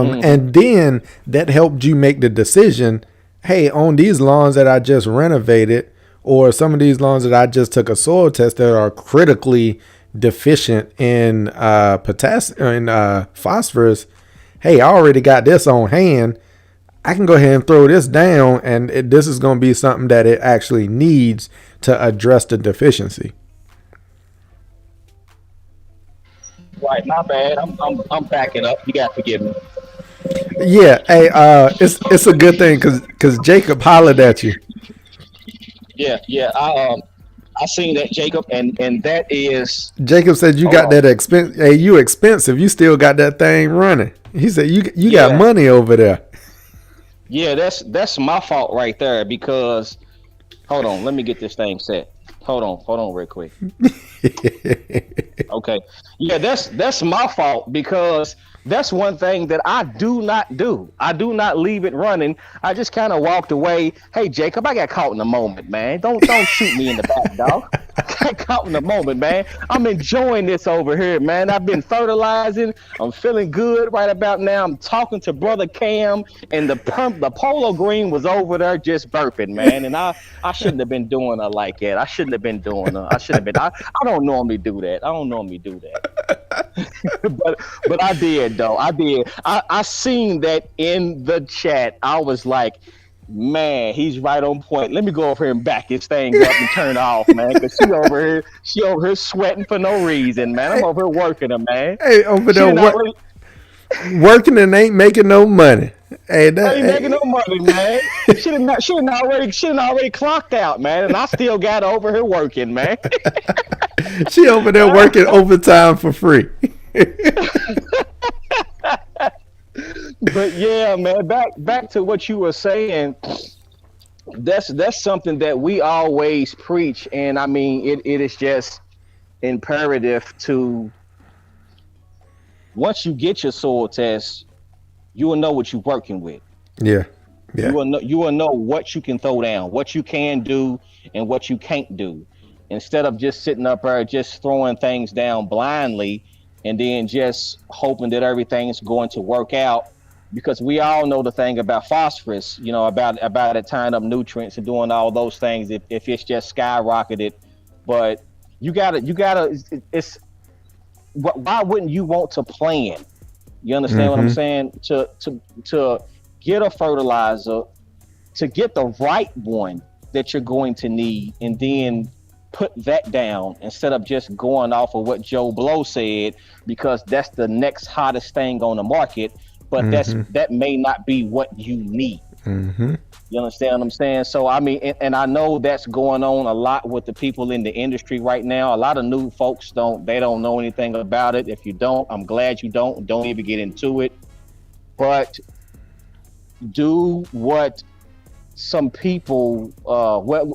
Hmm. And then that helped you make the decision, hey, on these lawns that I just renovated, or some of these lawns that I just took a soil test that are critically deficient in potassium and phosphorus. Hey, I already got this on hand. I can go ahead and throw this down, and this is going to be something that it actually needs to address the deficiency. Right, my bad. I'm backing up. You got to forgive me. Yeah, hey, it's a good thing because Jacob hollered at you. Yeah, yeah. I seen that, Jacob, and that is. Jacob said you Hold got on. that expense. Hey, you expensive. You still got that thing running. He said you got Yeah, money over there. yeah. That's my fault right there because hold on. Let me get this thing set. Hold on, real quick. Okay. Yeah, that's my fault because that's one thing that I do not do. I do not leave it running. I just kind of walked away. Hey, Jacob, I got caught in the moment, man. Don't shoot me in the back, dog. Got caught in the moment, man. I'm enjoying this over here, man. I've been fertilizing. I'm feeling good right about now. I'm talking to brother Cam, and the polo green was over there just burping, man. And I shouldn't have been doing her like that. I shouldn't have been doing her. I should have been. I don't normally do that. I don't normally do that. But I did though. I did. I seen that in the chat. I was like, man, he's right on point. Let me go over here and back his thing up and turn it off, man. Cause she over here sweating for no reason, man. I'm Hey, over here working her, man. hey, over She there didn't already working and ain't making no money. Hey, I that ain't making no hey, money, man. She didn't already clocked out, man, and I still got over here working, man. she over there working overtime for free. But yeah, man, back to what you were saying. That's something that we always preach, and I mean it is just imperative to once you get your soil test, you will know what you're working with. Yeah, yeah, You will know what you can throw down, what you can do, and what you can't do. Instead of just sitting up there just throwing things down blindly and then just hoping that everything's going to work out. Because we all know the thing about phosphorus, you know, about it tying up nutrients and doing all those things if it's just skyrocketed. But you gotta it's why wouldn't you want to plan? You understand what I'm Mm-hmm. saying? To get a fertilizer, to get the right one that you're going to need, and then put that down instead of just going off of what Joe Blow said, because that's the next hottest thing on the market, but Mm-hmm. that may not be what you need. Mm-hmm. You understand what I'm saying? So I mean, and I know that's going on a lot with the people in the industry right now. A lot of new folks don't know anything about it. If you don't, I'm glad you don't. Don't even get into it. But do what some people.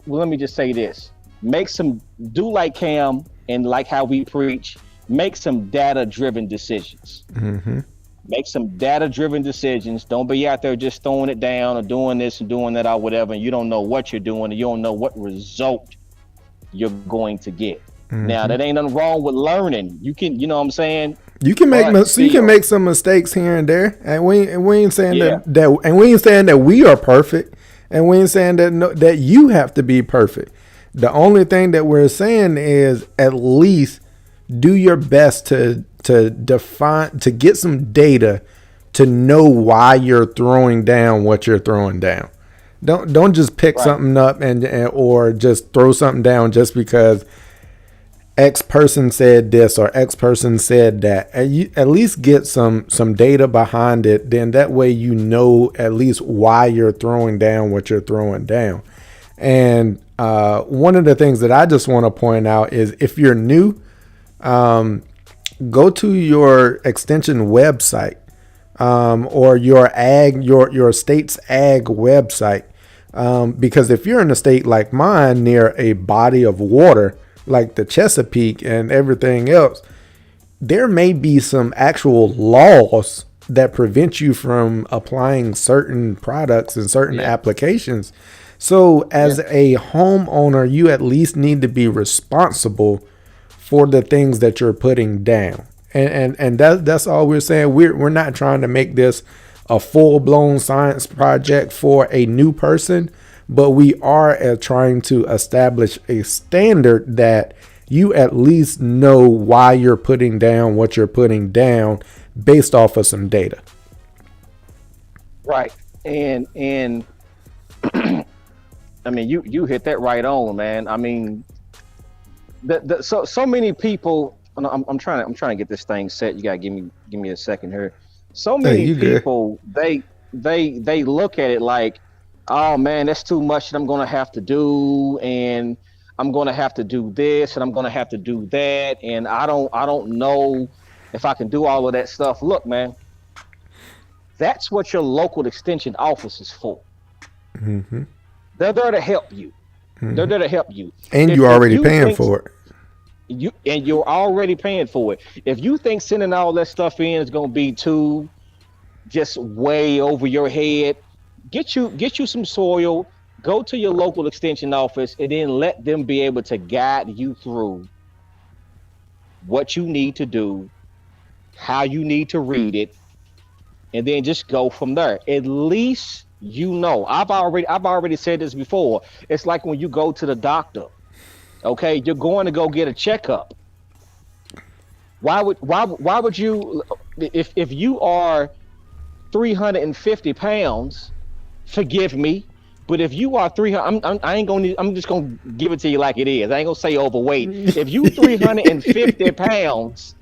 Let me just say this: make some do like Cam and like how we preach. Make some data driven decisions. Mm-hmm. Make some data driven decisions. Don't be out there just throwing it down or doing this and doing that or whatever, and you don't know what you're doing and you don't know what result you're going to get. Now, Mm-hmm. that ain't nothing wrong with learning. You can, you know what I'm saying? You can make But you can still, make some mistakes here and there, and we ain't saying yeah, we ain't saying that we are perfect, and we ain't saying that that you have to be perfect. The only thing that we're saying is at least do your best to define to get some data to know why you're throwing down what you're throwing down. Don't just pick right. something up and or just throw something down just because X person said this or X person said that. And you at least get some data behind it. Then that way you know at least why you're throwing down what you're throwing down. And one of the things that I just want to point out is if you're new, go to your extension website or your state's ag website. Because if you're in a state like mine near a body of water, like the Chesapeake and everything else, there may be some actual laws that prevent you from applying certain products and certain Yeah, applications. So, yeah, as a homeowner, you at least need to be responsible for the things that you're putting down. And that's all we're saying. We're not trying to make this a full blown science project for a new person, but we are trying to establish a standard that you at least know why you're putting down what you're putting down based off of some data. right. And I mean, you hit that right on, man. I mean, so many people. And I'm trying to get this thing set. You gotta give me a second here. So Hey, many you good? people they look at it like, oh man, that's too much that I'm gonna have to do, and I'm gonna have to do this, and I'm gonna have to do that, and I don't know if I can do all of that stuff. Look, man, that's what your local extension office is for. Mm-hmm. They're there to help you. They're Mm-hmm. there to help you. And If you're if already you paying think for it. you're already paying for it. If you think sending all that stuff in is gonna be too just way over your head, get you some soil, go to your local extension office, and then let them be able to guide you through what you need to do, how you need to read it, and then just go from there. At least you know. I've already said this before. It's like when you go to the doctor. Okay, you're going to go get a checkup. Why would you, if you are 350 pounds, forgive me, but if you are 300, I ain't gonna, I'm just gonna give it to you like it is. I ain't gonna say overweight. If you 350 pounds,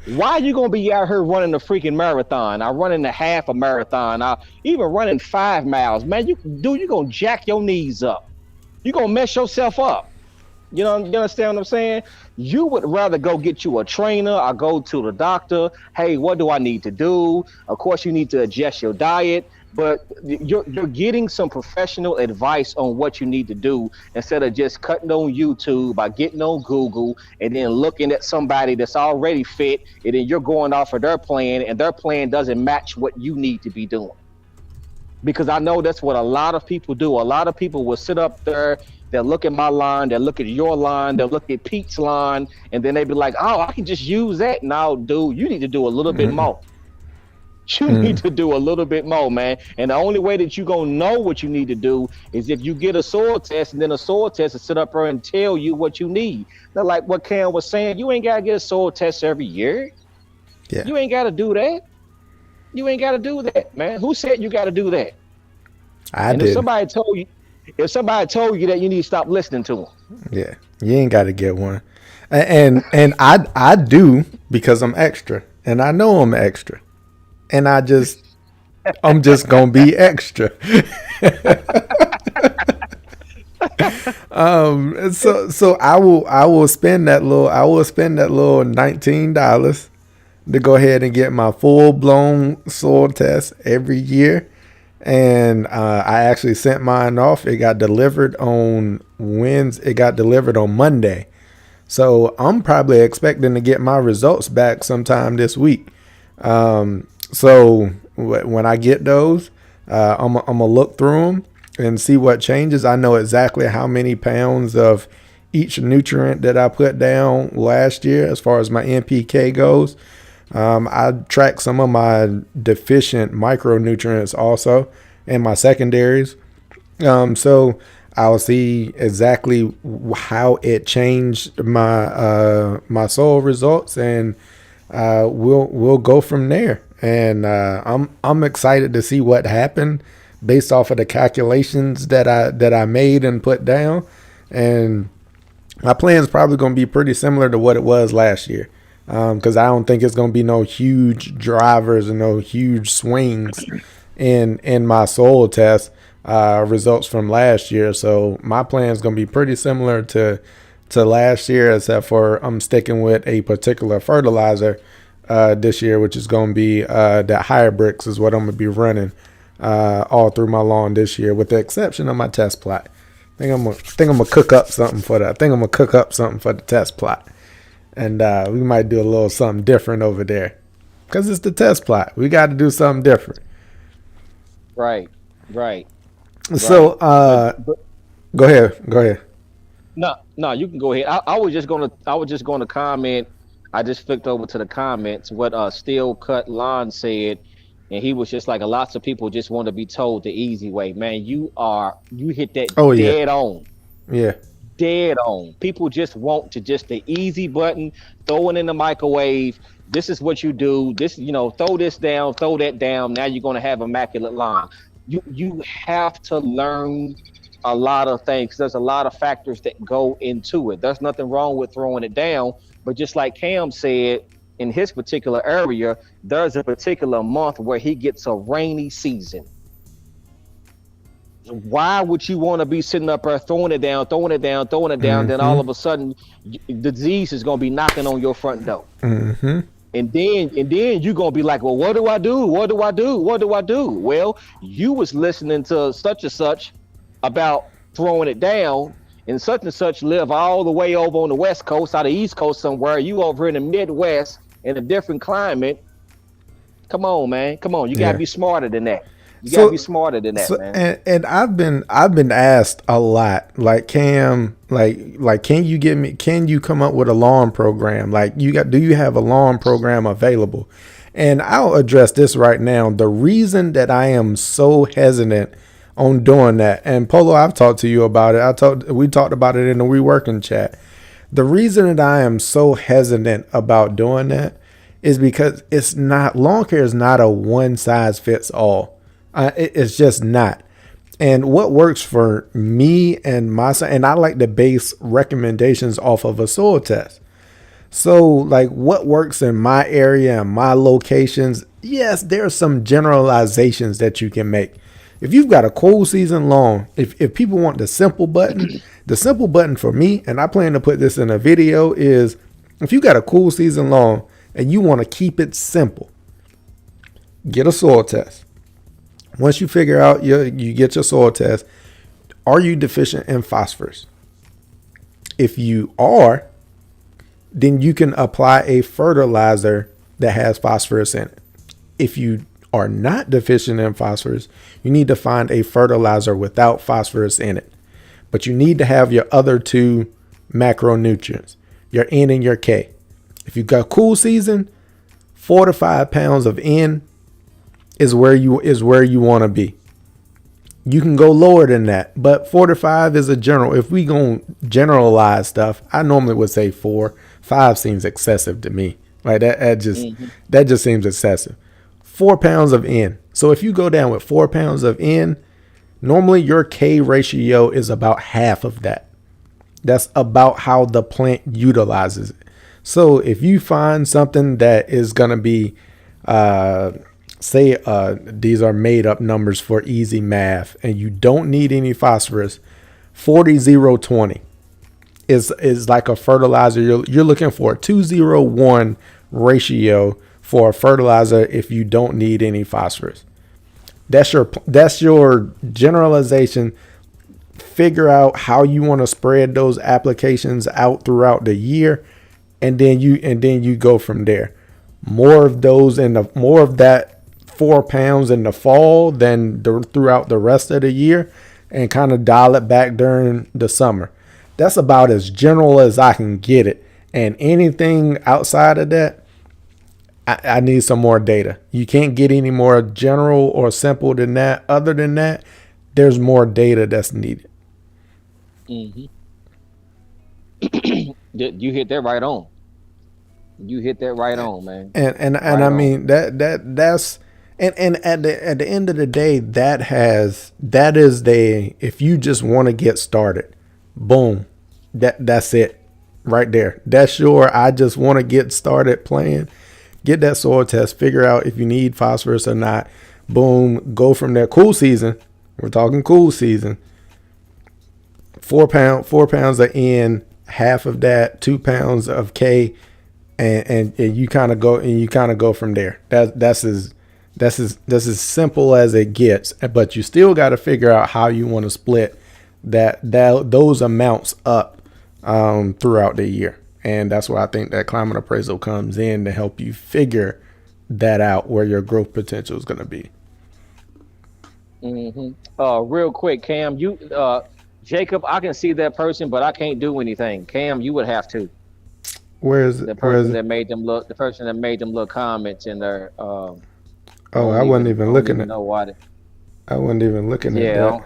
why are you gonna be out here running a freaking marathon? I running a half a marathon. I even running 5 miles. Man, you gonna jack your knees up. You gonna mess yourself up. You understand what I'm saying? You would rather go get you a trainer or go to the doctor. Hey, what do I need to do? Of course, you need to adjust your diet, but you're getting some professional advice on what you need to do instead of just cutting on YouTube by getting on Google and then looking at somebody that's already fit, and then you're going off of their plan, and their plan doesn't match what you need to be doing, because I know that's what a lot of people do. A lot of people will sit up there, they'll look at my line, they'll look at your line, they'll look at Pete's line, and then they be like, oh, I can just use that. Now, dude, you need to do a little bit Mm-mm. more. You need to do a little bit more, man. And the only way that you're going to know what you need to do is if you get a soil test, and then a soil test will sit up there and tell you what you need. Now, like what Cam was saying, you ain't got to get a soil test every year. Yeah. You ain't got to do that. You ain't got to do that, man. Who said you got to do that? I And if didn't. somebody told you, if somebody told you that, you need to stop listening to them. Yeah, you ain't got to get one. And I do because I'm extra, and I know I'm extra, and I'm just gonna be extra. So I will spend that little $19 to go ahead and get my full blown soil test every year. And I actually sent mine off. It got delivered on Wednesday. It got delivered on Monday. So I'm probably expecting to get my results back sometime this week. So when I get those, I'm gonna look through them and see what changes. I know exactly how many pounds of each nutrient that I put down last year as far as my NPK goes. I track some of my deficient micronutrients also and my secondaries. So I'll see exactly how it changed my soil results, and we'll go from there. And I'm excited to see what happened based off of the calculations that I made and put down. And my plan is probably going to be pretty similar to what it was last year, because I don't think it's going to be no huge drivers and no huge swings in my soil test results from last year. So my plan is going to be pretty similar to last year, except for I'm sticking with a particular fertilizer this year, which is going to be that higher bricks is what I'm going to be running all through my lawn this year, with the exception of my test plot. I think I'm gonna cook up something for that. I think I'm gonna cook up something for the test plot, and we might do a little something different over there, cause it's the test plot. We got to do something different. Right, right, So right. But go ahead, go ahead. no, no, you can go ahead. I was just gonna comment. I just flicked over to the comments what Steel Cut Lon said, and he was just like, lots of people just want to be told the easy way. Man, you hit that Oh yeah, dead on. yeah. Dead on. People just want to just the easy button, throw it in the microwave. This is what you do. This, throw this down, throw that down. Now you're gonna have immaculate lawn. You have to learn a lot of things. There's a lot of factors that go into it. There's nothing wrong with throwing it down, but just like Cam said, in his particular area, there's a particular month where he gets a rainy season. Why would you want to be sitting up there throwing it down, throwing it down, throwing it down? Then all Mm-hmm. of a sudden, the disease is going to be knocking on your front door, Mm-hmm. and then you're going to be like, well, what do I do? What do I do? What do I do? Well, you was listening to such and such about throwing it down, and such live all the way over on the west coast, out of the east coast somewhere. You over in the Midwest in a different climate. Come on, man. Come on. You got to Yeah. be smarter than that. You got to be So smarter than that, so man. and I've been asked a lot, like, Cam, like can you come up with a lawn program, like, do you have a lawn program available? And I'll address this right now. The reason that I am so hesitant on doing that, and Polo, I've talked to you about it. We talked about it in the We Working chat. The reason that I am so hesitant about doing that is because lawn care is not a one size fits all. It's just not. And what works for me and my son, and I like to base recommendations off of a soil test. So, like, what works in my area and my locations? Yes, there are some generalizations that you can make. If you've got a cool season long, if people want the simple button for me, and I plan to put this in a video, is if you got a cool season long and you want to keep it simple, get a soil test. Once you figure out you get your soil test, are you deficient in phosphorus? If you are, then you can apply a fertilizer that has phosphorus in it. If you are not deficient in phosphorus, you need to find a fertilizer without phosphorus in it. But you need to have your other two macronutrients, your N and your K. If you've got cool season, 4 to 5 pounds of N is where you want to be. You can go lower than that, but 4 to 5 is a general. If we gonna generalize stuff, I normally would say 4. 5 seems excessive to me. Like that just Hmm. that just seems excessive. 4 pounds of N. So if you go down with 4 pounds of N, normally your K ratio is about half of that. That's about how the plant utilizes it. So if you find something that is going to be, say, these are made up numbers for easy math, and you don't need any phosphorus, 40-0-20 is like a fertilizer. You're looking for a 2-0-1 ratio for a fertilizer if you don't need any phosphorus. That's your generalization. Figure out how you want to spread those applications out throughout the year, and then you go from there. More of those in the more of that 4 pounds in the fall than throughout the rest of the year, and kind of dial it back during the summer. That's about as general as I can get it. And anything outside of that, I need some more data. You can't get any more general or simple than that. Other than that, there's more data that's needed. Hmm. You hit that right on. You hit that right on, man. And Right I on. mean that's and at the end of the day, that is the if you just want to get started, boom, that's it right there. That's your I just want to get started playing. Get that soil test, figure out if you need phosphorus or not. Boom, go from there. Cool season. We're talking cool season. 4 pounds of N, half of that, 2 pounds of K, and you kind of go from there. That's as simple as it gets. But you still got to figure out how you want to split those amounts up throughout the year. And that's why I think that climate appraisal comes in to help you figure that out, where your growth potential is going to be. Hmm. Real quick, Cam, Jacob, I can see that person, but I can't do anything. Cam, you would have to. Where is it? The Where is person it? that made them look, the person that made them little comments in there. Oh, I wasn't I even don't looking even at. know why. I wasn't even looking at Yeah, that.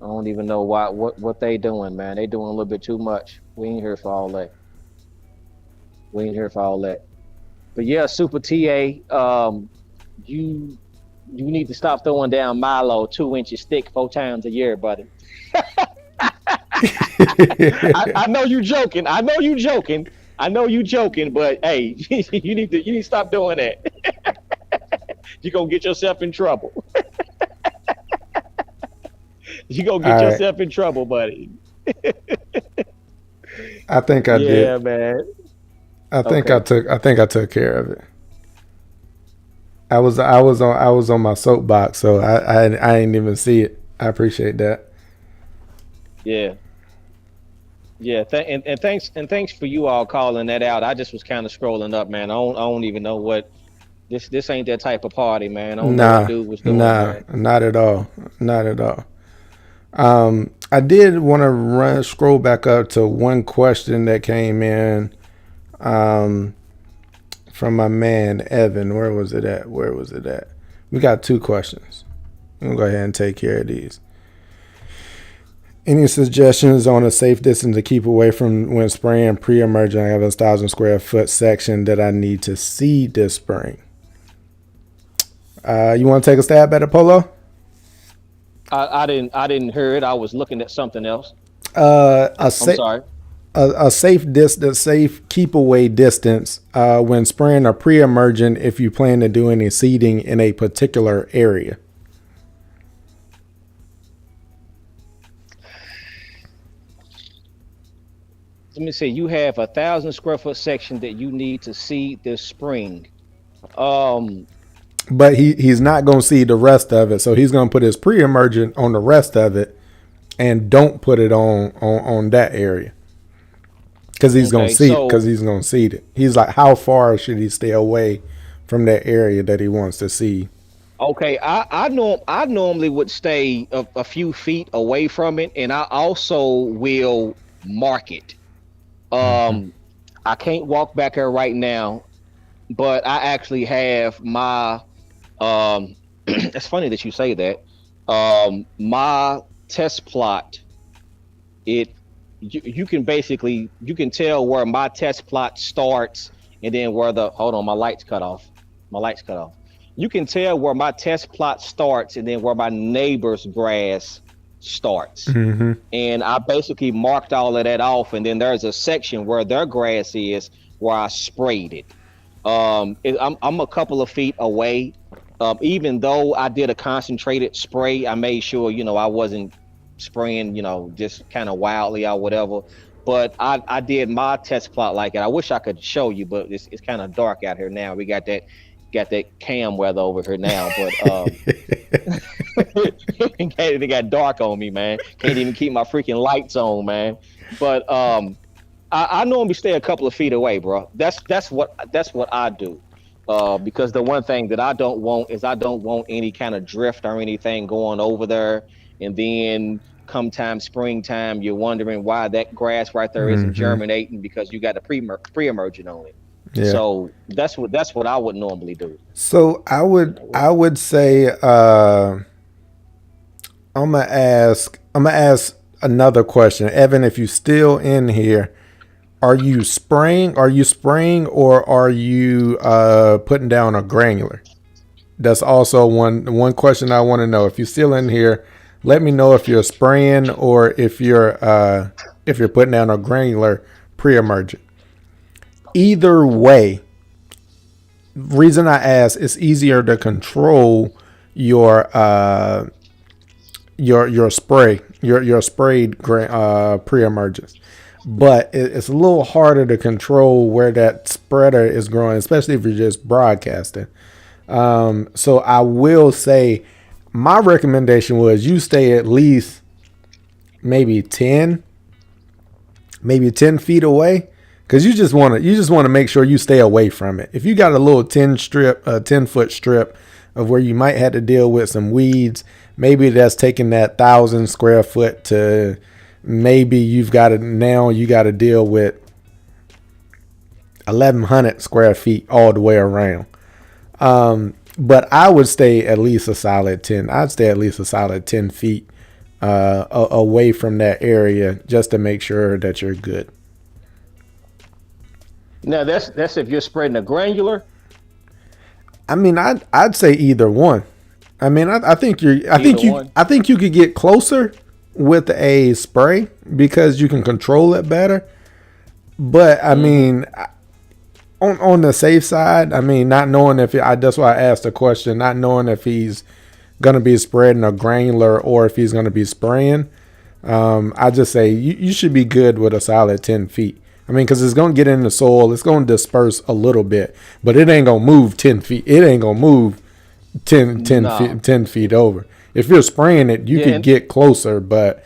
I don't even know why. What they doing, man? They doing a little bit too much. We ain't here for all that. We ain't here for all that. But yeah, Super TA, you you need to stop throwing down Milo 2 inches thick 4 times a year, buddy. I know you joking. I know you joking. I know you joking, but hey, you need to stop doing that. You're gonna get yourself in trouble. You're gonna get All right. yourself in trouble, buddy. I think I did. Yeah, man. I think I Okay. took. I think I took care of it. I was on my soapbox, so I didn't even see it. I appreciate that. Yeah. Yeah, and thanks for you all calling that out. I just was kind of scrolling up, man. I don't even know what this ain't that type of party, man. I don't know what Nah, dude was doing, nah, man. not at all. Not at all. I did want to run scroll back up to one question that came in um, from my man Evan. Where was it at? Where was it at? We got two questions. I'm gonna go ahead and take care of these. Any suggestions on a safe distance to keep away from when spraying pre-emergent? I have a 1,000 square foot section that I need to seed this spring. You want to take a stab at it, Polo? I didn't hear it. I was looking at something else. A, I'm sa- sorry. a safe distance, safe keep away distance when spraying a pre-emergent if you plan to do any seeding in a particular area. Let me see. You have 1,000 square foot section that you need to seed this spring. Um, But he's not going to seed the rest of it, so he's going to put his pre-emergent on the rest of it, and don't put it on that area because okay, so he's going to seed it. He's like, how far should he stay away from that area that he wants to seed? okay, I normally would stay a few feet away from it, and I also will mark it. Um, I can't walk back there right now, but I actually have my it's funny that you say that. My test plot, it you can basically you can tell where my test plot starts and then where the hold on, my lights cut off. My lights cut off. you can tell where my test plot starts and then where my neighbor's grass starts. Mm-hmm. And I basically marked all of that off. And then there's a section where their grass is where I sprayed it. I'm a couple of feet away. Even though I did a concentrated spray, I made sure, I wasn't spraying, just kind of wildly or whatever. But I did my test plot like it. I wish I could show you, but it's kind of dark out here now. We got that cam weather over here now, but it got dark on me, man. Can't even keep my freaking lights on, man. But I normally stay a couple of feet away, bro. That's what I do. Because the one thing that I don't want is I don't want any kind of drift or anything going over there, and then come time springtime, you're wondering why that grass right there isn't Mm-hmm. germinating because you got a pre-emergent on it. Yeah. So that's what I would normally do. So I would say I'm gonna ask another question. Evan, if you still in here, are you spraying? Are you spraying or are you putting down a granular? That's also one question I want to know. If you're still in here, let me know if you're spraying or if you're putting down a granular pre-emergent. Either way, reason I ask, it's easier to control your your spray, your sprayed pre-emergence. But it's a little harder to control where that spreader is growing, especially if you're just broadcasting. So I will say my recommendation was you stay at least maybe 10, maybe 10 feet away. Cause you just want to make sure you stay away from it. If you got a little 10-foot strip of where you might have to deal with some weeds, maybe that's taking that 1,000 square foot to maybe you got to deal with 1,100 square feet all the way around. But I would stay at least a solid 10. I'd stay at least a solid 10 feet away from that area just to make sure that you're good. Now that's if you're spreading a granular, I mean, I'd say either one. I mean, I think you're. either one. I think you could get closer with a spray because you can control it better. But I Hmm. mean, on the safe side, I mean, not knowing if that's why I asked the question, not knowing if he's gonna be spreading a granular or if he's gonna be spraying. I just say you should be good with a solid 10 feet. I mean, because it's gonna get in the soil, it's gonna disperse a little bit, but it ain't gonna move 10 feet. It ain't gonna move 10 feet, No. 10 feet over. If you're spraying it, you Yeah, could and get closer, but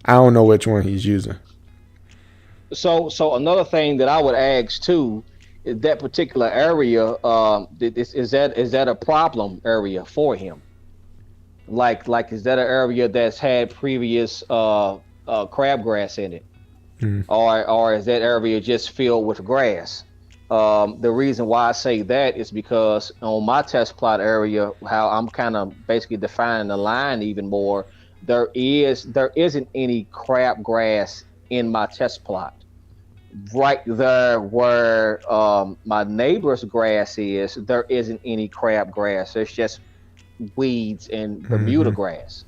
I don't know which one he's using. so another thing that I would ask too is that particular area. Is that a problem area for him? Like is that an area that's had previous crabgrass in it, Mm. or is that area just filled with grass? The reason why I say that is because on my test plot area, how I'm kind of basically defining the line even more, there isn't any crabgrass in my test plot. Right there where my neighbor's grass is, there isn't any crabgrass. There's just weeds and Bermuda Mm-hmm. grass.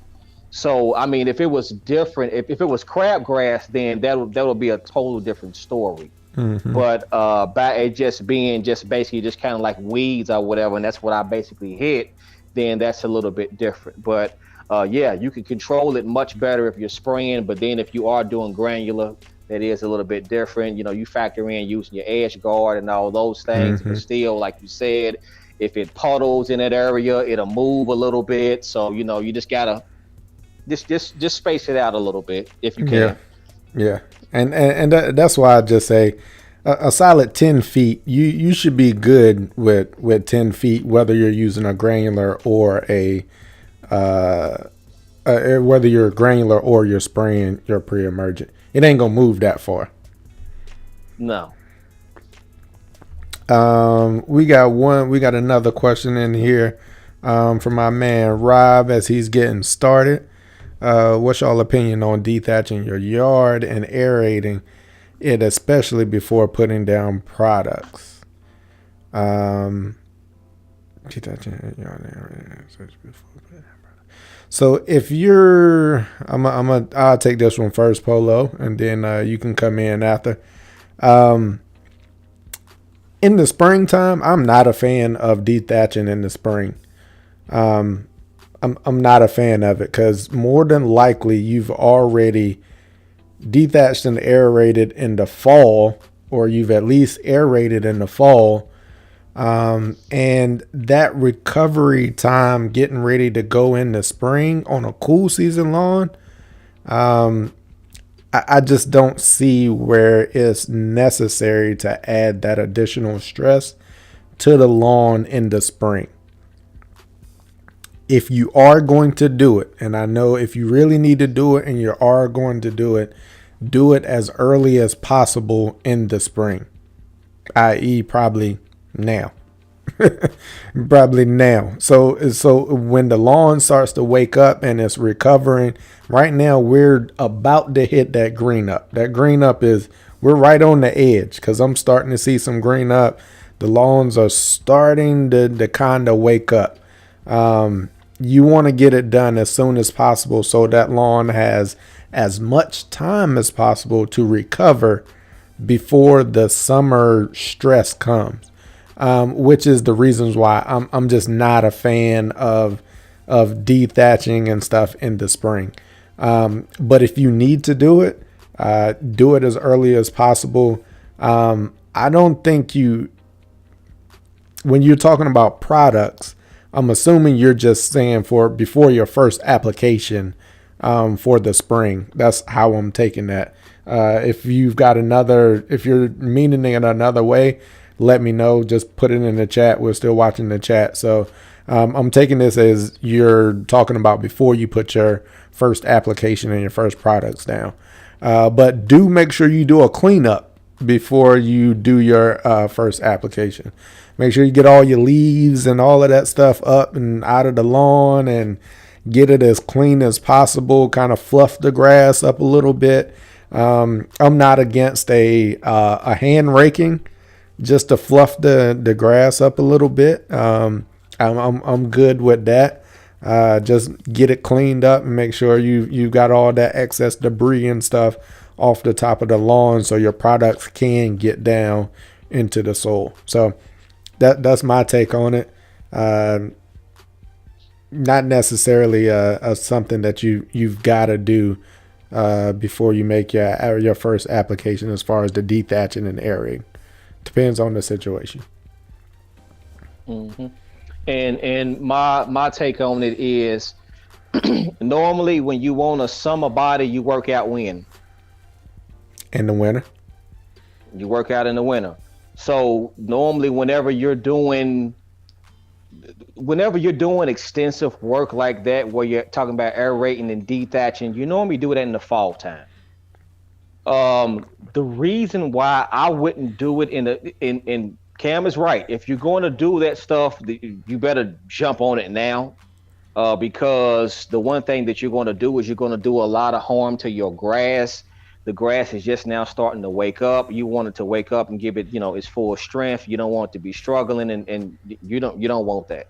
So I mean, if it was different, if it was crabgrass, then that would be a total different story. Mm-hmm. But by it just being just basically just kind of like weeds or whatever, and that's what I basically hit, then that's a little bit different. But yeah, you can control it much better if you're spraying. But then if you are doing granular, that is a little bit different. You factor in using your edge guard and all those things. But Mm-hmm. still, like you said, if it puddles in that area, it'll move a little bit. So you just gotta just space it out a little bit if you Yeah. can. Yeah. And that's why I just say a solid 10 feet. You should be good with 10 feet, whether you're using a granular or uh, whether you're granular or you're spraying your pre-emergent. It ain't gonna move that far. No. We got another question in here from my man Rob as he's getting started. What's y'all opinion on detaching your yard and aerating it, especially before putting down products? Um, Detaching. So if you're, I'll take this one first, Polo, and then you can come in after. Um, in the springtime, I'm not a fan of dethatching in the spring. Um, I'm not a fan of it because more than likely you've already dethatched and aerated in the fall, or you've at least aerated in the fall. And that recovery time getting ready to go in the spring on a cool season lawn, um, I just don't see where it's necessary to add that additional stress to the lawn in the spring. If you are going to do it, and I know if you really need to do it and you are going to do it as early as possible in the spring, i.e., probably now. Probably now. So when the lawn starts to wake up and it's recovering, right now we're about to hit that green up. That green up is we're right on the edge because I'm starting to see some green up. The lawns are starting to kind of wake up. You want to get it done as soon as possible so that lawn has as much time as possible to recover before the summer stress comes, which is the reasons why I'm just not a fan of dethatching and stuff in the spring. But if you need to do it as early as possible. I don't think you, when you're talking about products, I'm assuming you're just saying for before your first application for the spring. That's how I'm taking that. If you've got another, if you're meaning it another way, let me know. Just put it in the chat. We're still watching the chat. So I'm taking this as you're talking about before you put your first application and your first products down. But do make sure you do a cleanup before you do your first application. Make sure you get all your leaves and all of that stuff up and out of the lawn and get it as clean as possible. Kind of fluff the grass up a little bit. I'm not against a hand raking just to fluff the grass up a little bit. I'm good with that. Just get it cleaned up and make sure you've got all that excess debris and stuff off the top of the lawn so your products can get down into the soil. So that's my take on it. Not necessarily a something that you've got to do before you make your first application as far as the dethatching and aerating. Depends on the situation. Hmm. And my take on it is normally when you want a summer body, you work out when In the winter. you work out in the winter. So normally whenever you're doing extensive work like that, where you're talking about aerating and dethatching, you normally do that in the fall time. The reason why I wouldn't do it in Cam is right. If you're going to do that stuff, you better jump on it now. Because the one thing that you're going to do is you're going to do a lot of harm to your grass. The grass is just now starting to wake up. You want it to wake up and give it, its full strength. You don't want it to be struggling, and you don't want that.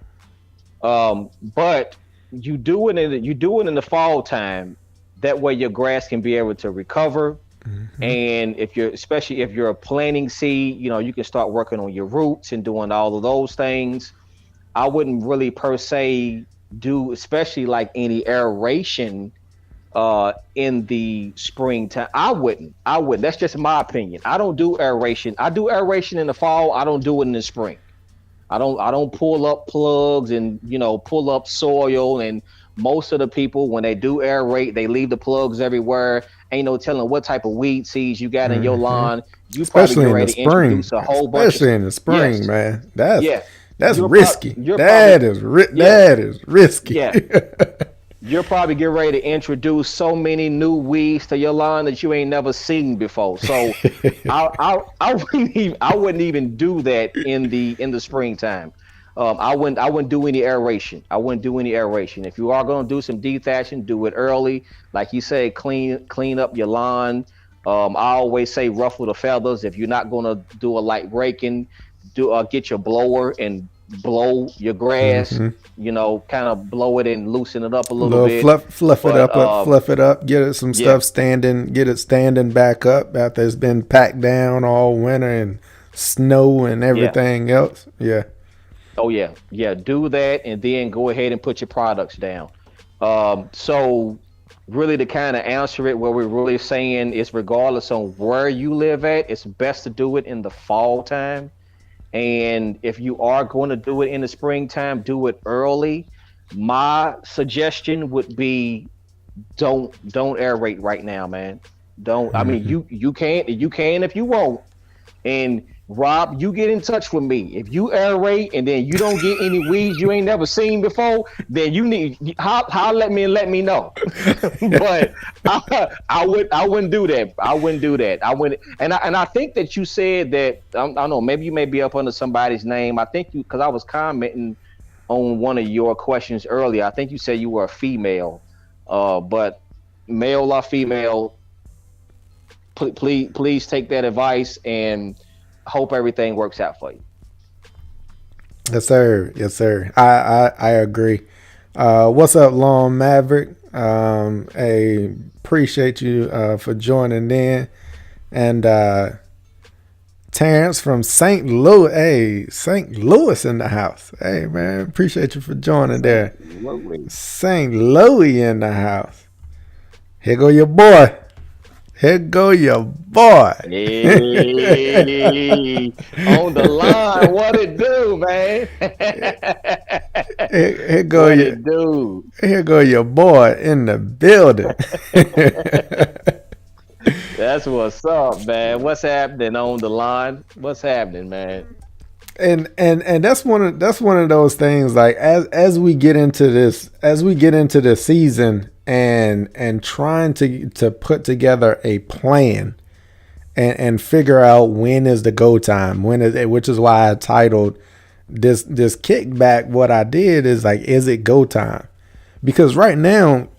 But you do it in the fall time. That way your grass can be able to recover. Mm-hmm. And especially if you're planting seed, you can start working on your roots and doing all of those things. I wouldn't really per se do, especially like any aeration in the springtime. I wouldn't. That's just my opinion. I don't do aeration. I do aeration in the fall. I don't do it in the spring. I don't pull up plugs and pull up soil. And most of the people, when they do aerate, they leave the plugs everywhere. Ain't no telling what type of weed seeds you got in your Mm-hmm. lawn. You probably Especially get in the ready to spring. introduce a whole bunch of Especially in the spring, yes, man. That's you're probably risky. you're probably yes, That is risky. yeah. You're probably getting ready to introduce so many new weeds to your line that you ain't never seen before. So I wouldn't even do that in the springtime. I wouldn't do any aeration. I wouldn't do any aeration. If you are gonna do some dethatching, do it early. Like you say, clean up your lawn. I always say ruffle the feathers. If you're not gonna do a light raking, do get your blower and blow your grass, Mm-hmm. kind of blow it and loosen it up a little Little bit. fluff it But up, fluff it up. Get it some yeah, stuff standing. Get it standing back up after it's been packed down all winter and snow and yeah. everything else. Yeah. Oh yeah, yeah. Do that, and then go ahead and put your products down. So really, to kind of answer it, what we're really saying is, regardless on where you live at, it's best to do it in the fall time. And if you are going to do it in the springtime, do it early. My suggestion would be don't aerate right now, man. Don't. I mean, Mm-hmm. you can if you want. And Rob, you get in touch with me. If you aerate and then you don't get any weeds you ain't never seen before, then you need how let me know. But I wouldn't do that. I wouldn't do that. I wouldn't. And I think that you said that I don't know. Maybe you may be up under somebody's name. I think you, because I was commenting on one of your questions earlier. I think you said you were a female, but male or female, please take that advice and hope everything works out for you. Yes, sir. Yes, sir. I agree. What's up, Long Maverick? Hey, appreciate you for joining in. And Terrence from St. Louis. Hey, St. Louis in the house. Hey, man, appreciate you for joining there. Absolutely. St. Louis in the house. Here go your boy. Here go your boy. Hey, on the line, what it do, man? Here go What your it do? here go your boy in the building. That's what's up, man. What's happening on the line? What's happening, man? And that's one of those things, like as we get into the season and trying to put together a plan and figure out when is the go time, when is it, which is why I titled this kickback. What I did is, like, is it go time? Because right now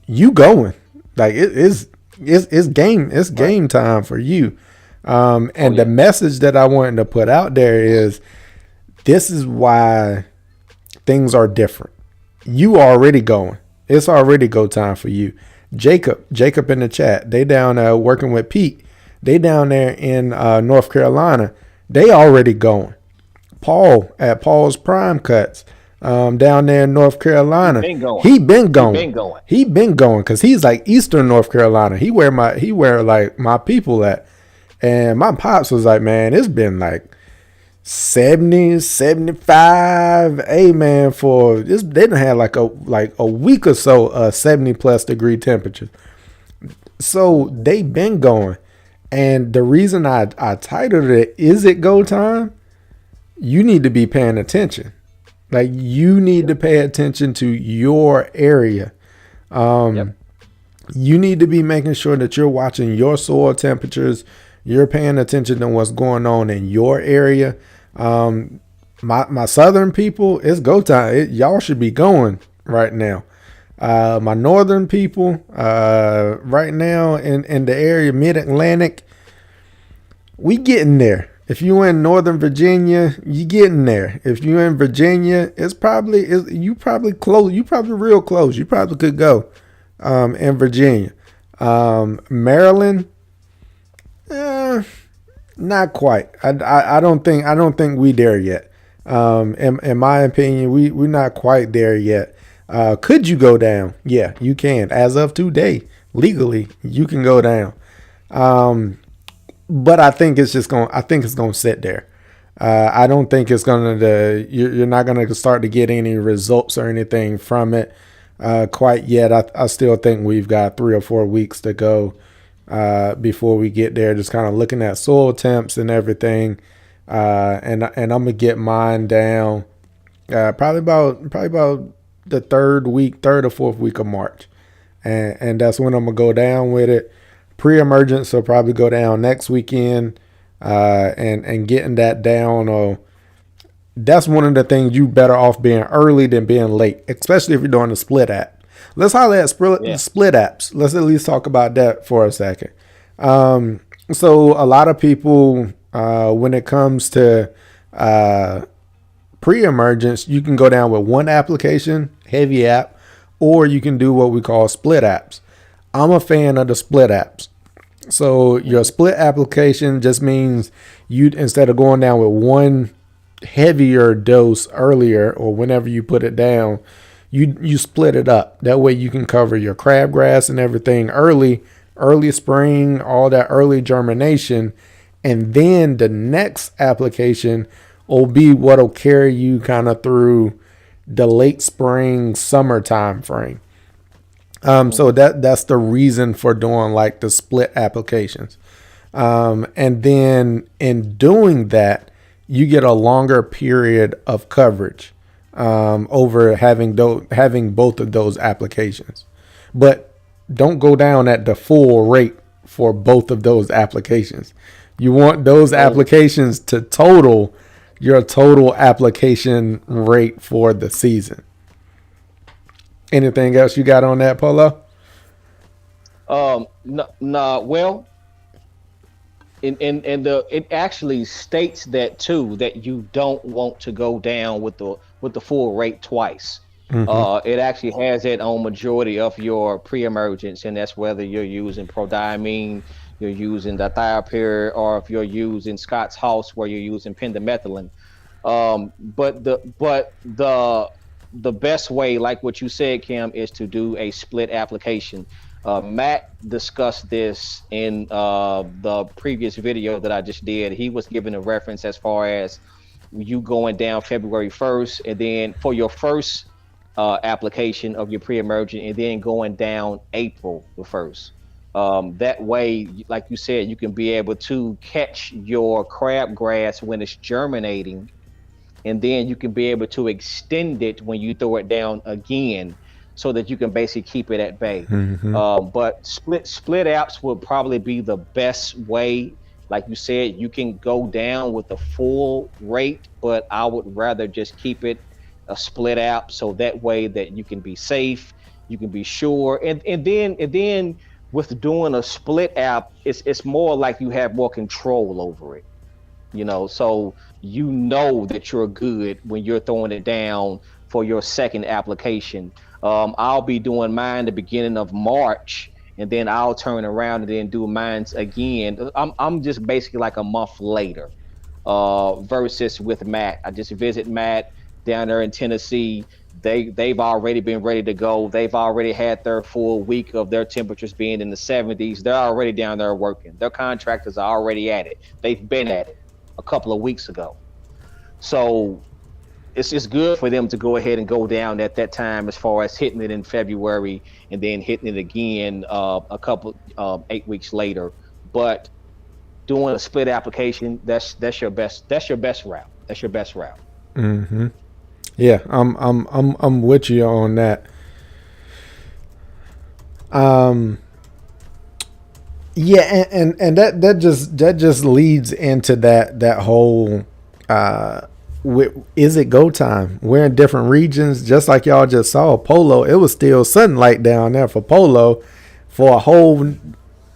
you going, like, it's Right. game time for you. Oh And the yeah. message that I wanted to put out there is, this is why things are different. You already going. It's already go time for you. Jacob in the chat. They down working with Pete. They down there in North Carolina. They already going. Paul at Paul's Prime Cuts, down there in North He Carolina. been going. He been He going. been going. He been going because he's like Eastern North Carolina. He where like my people at. And my pops was like, man, it's been like 70, 75. Hey, man, for this, they done had like a week or so 70 plus degree temperatures. So they been going. And the reason I titled it, Is It Go Time? You need to be paying attention. Like, you need to Yep. pay attention to your area. Yep. You need to be making sure that you're watching your soil temperatures. You're paying attention to what's going on in your area. My southern people, it's go time. Y'all should be going right now. My northern people, right now in the area mid Atlantic, we getting there. If you in Northern Virginia, you getting there. If you in Virginia, you probably close. You probably real close. You probably could go in Virginia. Maryland, eh, not quite. I don't think we there yet. In my opinion, we're not quite there yet. Could you go down? Yeah, you can. As of today, legally, you can go down. But I think it's just going. I think it's going to sit there. I don't think it's going to. You're not going to start to get any results or anything from it quite yet. I still think we've got 3 or 4 weeks to go before we get there. Just kind of looking at soil temps and everything, and I'm gonna get mine down probably about the third or fourth week of March, and that's when I'm gonna go down with it. Pre-emergent, so probably go down next weekend, and getting that down. Or that's one of the things you better off being early than being late, especially if you're doing a split app. Let's holler at Yeah. split apps. Let's at least talk about that for a second. So a lot of people, when it comes to pre-emergence, you can go down with one application, heavy app, or you can do what we call split apps. I'm a fan of the split apps. So your split application just means you, instead of going down with one heavier dose earlier or whenever you put it down, you split it up. That way you can cover your crabgrass and everything early spring, all that early germination, and then the next application will be what'll carry you kind of through the late spring summer time frame. So that's the reason for doing like the split applications. And then in doing that, you get a longer period of coverage over having both of those applications. But don't go down at the full rate for both of those applications. You want those applications to total your total application rate for the season. Anything else you got on that, Polo? No, nah, well, and the it actually states that too, that you don't want to go down with the full rate twice. Mm-hmm. It actually has it on majority of your pre-emergence, and that's whether you're using prodiamine, you're using the thiopyr, or if you're using Scott's House, where you're using pendimethalin. But the best way, like what you said, Kim, is to do a split application. Matt discussed this in the previous video that I just did. He was giving a reference as far as you going down February 1st, and then for your first application of your pre-emergent, and then going down April the 1st. That way, like you said, you can be able to catch your crabgrass when it's germinating, and then you can be able to extend it when you throw it down again, so that you can basically keep it at bay. Mm-hmm. But split apps would probably be the best way. Like you said, you can go down with the full rate, but I would rather just keep it a split app, so that way that you can be safe, you can be sure, and then with doing a split app, it's more like you have more control over it. So you know that you're good when you're throwing it down for your second application. I'll be doing mine the beginning of March, and then I'll turn around and then do mine again. I'm just basically like a month later, versus with Matt. I just visit Matt down there in Tennessee. They've already been ready to go. They've already had their full week of their temperatures being in the 70s. They're already down there working. Their contractors are already at it. They've been at it a couple of weeks ago. So it's good for them to go ahead and go down at that time, as far as hitting it in February and then hitting it again a couple 8 weeks later. But doing a split application, that's your best route. That's your best route. Mm-hmm. Yeah, I'm with you on that. Yeah, and that just leads into that whole is it go time? We're in different regions, just like y'all just saw. Polo, it was still sunlight down there for Polo for a whole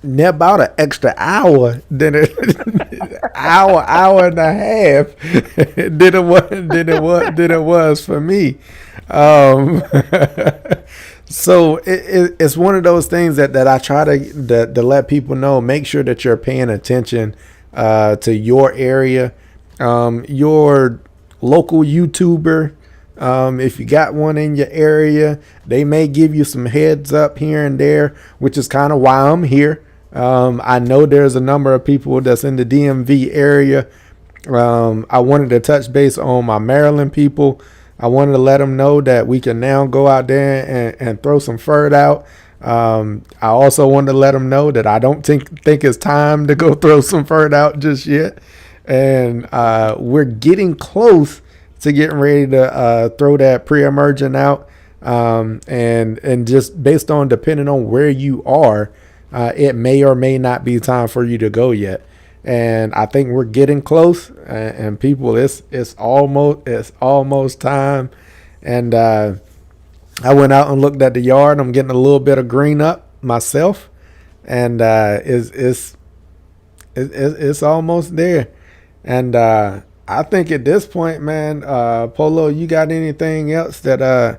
about an extra hour than it hour and a half than it was for me. Um, so it's one of those things that I try to let people know. Make sure that you're paying attention to your area, your local YouTuber. If you got one in your area, they may give you some heads up here and there, which is kind of why I'm here. I know there's a number of people that's in the DMV area. I wanted to touch base on my Maryland people. I wanted to let them know that we can now go out there and throw some fert out. I also wanted to let them know that I don't think it's time to go throw some fert out just yet. And we're getting close to getting ready to throw that pre-emergent out. And just based on, depending on where you are, it may or may not be time for you to go yet. And I think we're getting close, and people, it's almost time. And I went out and looked at the yard. I'm getting a little bit of green up myself, and it's almost there. And I think at this point, man, Polo, you got anything else that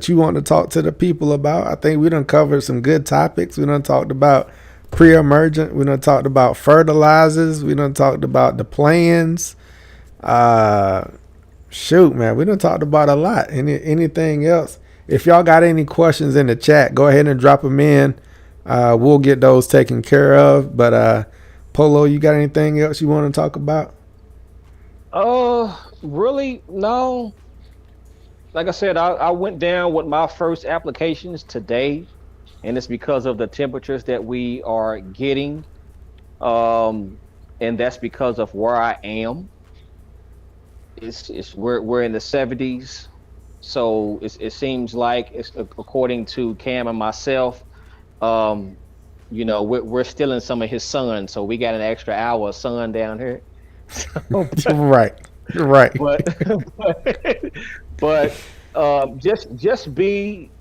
you want to talk to the people about? I think we done covered some good topics. We done talked about pre-emergent. We done talked about fertilizers. We done talked about the plans. Uh, Shoot, man, we done talked about a lot. Anything else? If y'all got any questions in the chat, go ahead and drop them in. We'll get those taken care of. But Polo, you got anything else you want to talk about? Really? No. Like I said, I went down with my first applications today, and it's because of the temperatures that we are getting. Um, and that's because of where I am. It's we're in the 70s, so it seems like it's according to Cam and myself. Um, we're still in some of his sun, so we got an extra hour of sun down here. So, Right, right. but but just be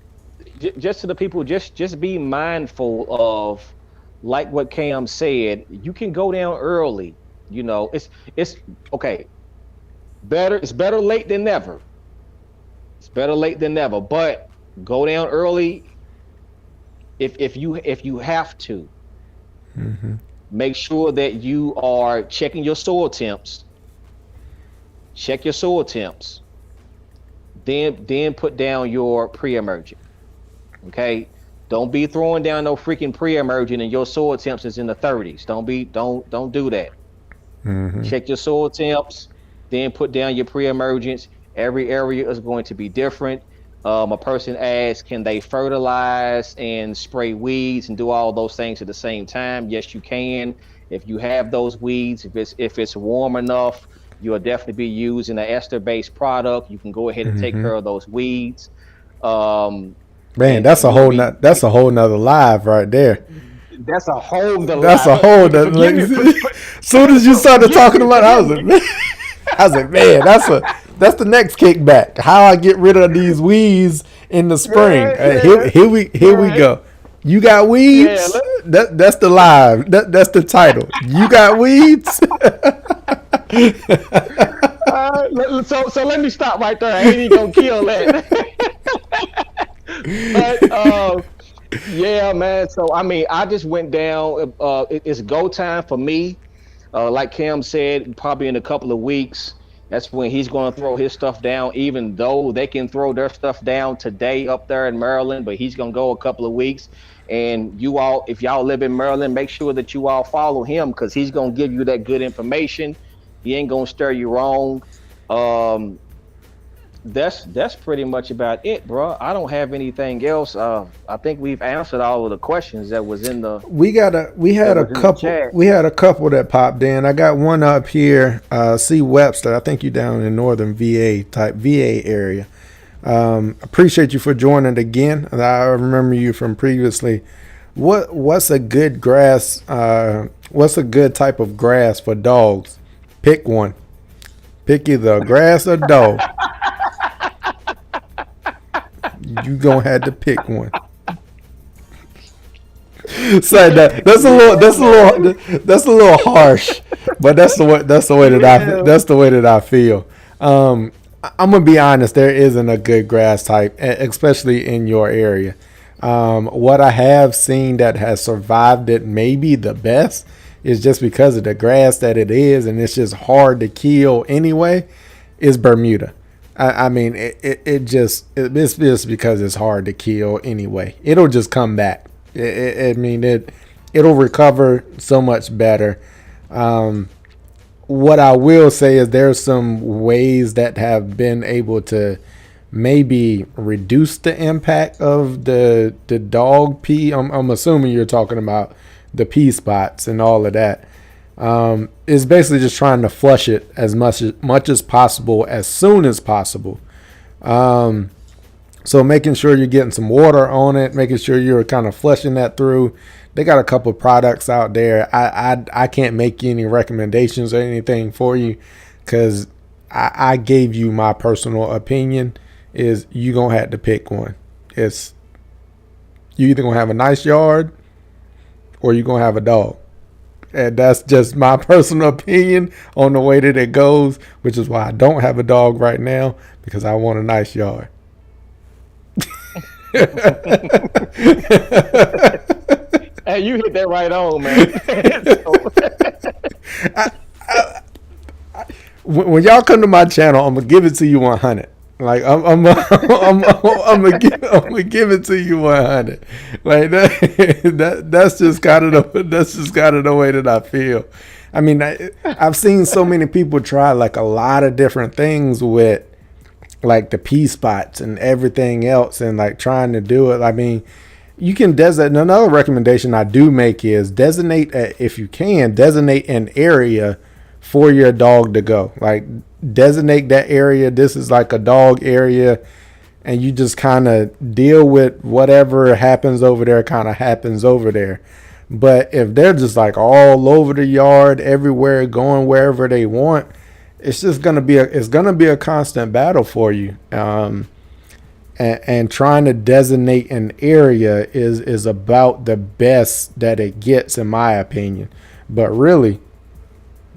just to the people, just be mindful of, like what Cam said. You can go down early. It's okay. It's better late than never. It's better late than never. But go down early if you have to. Mm-hmm. Make sure that you are checking your soil temps. Check your soil temps. Then put down your pre-emergent. Okay. Don't be throwing down no freaking pre-emergent and your soil temps is in the 30s. Don't do that. Mm-hmm. Check your soil temps, then put down your pre-emergence. Every area is going to be different. A person asks, can they fertilize and spray weeds and do all those things at the same time? Yes, you can. If you have those weeds, if it's warm enough, you'll definitely be using an ester-based product. You can go ahead and take Mm-hmm. care of those weeds. Um, Man, and you'll be that's a whole nother live right there. that's a whole nother That's lie. a Look, whole nother. forgive Like, me. soon as you started Forgive talking me. about it, Forgive me. I was like, man, that's the next kickback. How I get rid of these weeds in the spring. Yeah, yeah, Here we yeah, go. You got yeah. weeds? That's the live. That's the title. You got weeds? So let me stop right there. I ain't even gonna kill that. But yeah, man. So I mean, I just went down. It's go time for me. Like Cam said, probably in a couple of weeks, that's when he's going to throw his stuff down. Even though they can throw their stuff down today up there in Maryland, but he's going to go a couple of weeks. And you all, if y'all live in Maryland, make sure that you all follow him because he's going to give you that good information. He ain't going to stir you wrong. Um, that's pretty much about it, bro. I don't have anything else. I think we've answered all of the questions that was in the chat. We had a couple that popped in. I got one up here. C Webster. I think you down in northern VA area. Appreciate you for joining again. I remember you from previously. What's a good grass? What's a good type of grass for dogs? Pick one. Pick either a grass or dog. You gonna have to pick one. So that's a little harsh, but Yeah. that's the way that I feel. I'm gonna be honest. There isn't a good grass type, especially in your area. What I have seen that has survived it maybe the best is just because of the grass that it is, and it's just hard to kill anyway. Is Bermuda. I mean, it's just because it's hard to kill anyway. It'll just come back. It'll recover so much better. What I will say is there's some ways that have been able to maybe reduce the impact of the dog pee. I'm assuming you're talking about the pee spots and all of that. Is basically just trying to flush it as much as possible as soon as possible. So making sure you're getting some water on it, making sure you're kind of flushing that through. They got a couple of products out there. I can't make any recommendations or anything for you because I gave you my personal opinion. Is you gonna have to pick one. It's you either gonna have a nice yard or you gonna have a dog. And that's just my personal opinion on the way that it goes, which is why I don't have a dog right now because I want a nice yard. Hey, you hit that right on, man. So, When y'all come to my channel, I'm gonna give it to you 100. Like I'm gonna give it to you 100. Like that's just kind of the way that I feel. I mean, I've seen so many people try like a lot of different things with like the P spots and everything else, and like trying to do it. I mean, you can designate. Another recommendation I do make is designate, if you can, designate an area for your dog to go. Like designate that area. This is like a dog area, and you just kind of deal with whatever happens over there. Kind of happens over there. But if they're just like all over the yard, everywhere, going wherever they want, it's just gonna be a constant battle for you. And trying to designate an area is about the best that it gets, in my opinion. But really,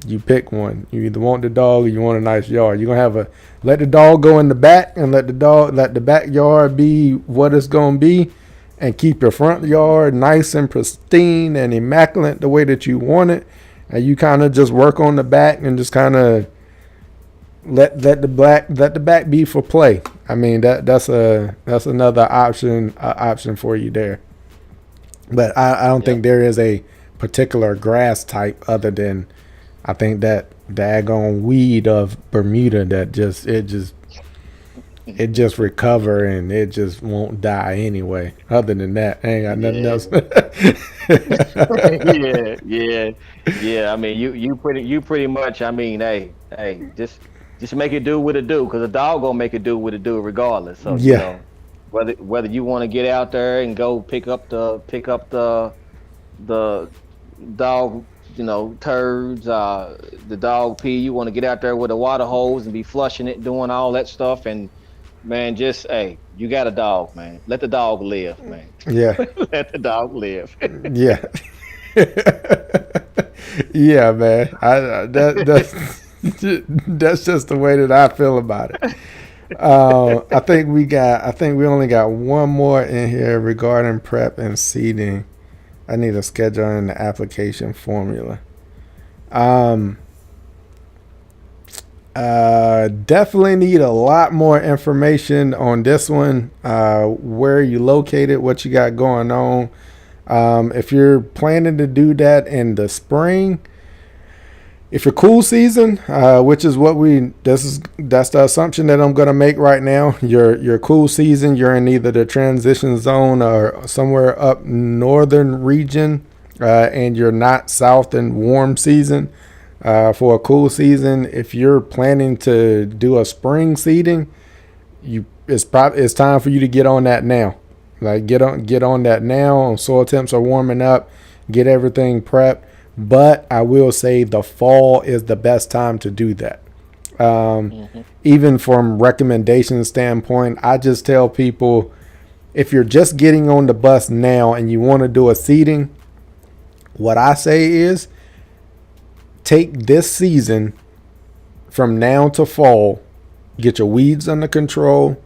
you pick one. You either want the dog or you want a nice yard. You're gonna have a let the dog go in the back and let the backyard be what it's gonna be, and keep your front yard nice and pristine and immaculate the way that you want it. And you kind of just work on the back and just kind of let the back be for play. I mean that's another option for you there. But I don't yeah, think there is a particular grass type other than I think that daggone weed of Bermuda that it just recover and it just won't die anyway. Other than that, I ain't got nothing yeah, else. yeah, yeah, yeah. I mean, you pretty much. I mean, hey, just make it do what it do, because a dog gonna make it do what it do regardless. So Yeah, whether you want to get out there and go pick up the dog, turds, the dog pee. You want to get out there with a water hose and be flushing it, doing all that stuff, and man, just hey, you got a dog, man. Let the dog live, man. yeah, Let the dog live. yeah, yeah, man. That's just the way that I feel about it. I think we only got one more in here regarding prep and seeding. I need a schedule and the application formula. Um, Definitely need a lot more information on this one. Where you located, what you got going on. If you're planning to do that in the spring, if your cool season, which is that's the assumption that I'm gonna make right now. Your cool season, you're in either the transition zone or somewhere up northern region, and you're not south and warm season. For a cool season, if you're planning to do a spring seeding, it's time for you to get on that now. Like get on that now. Soil temps are warming up. Get everything prepped. But I will say the fall is the best time to do that. Hmm. Even from recommendation standpoint, I just tell people if you're just getting on the bus now and you want to do a seeding, what I say is take this season from now to fall, get your weeds under control,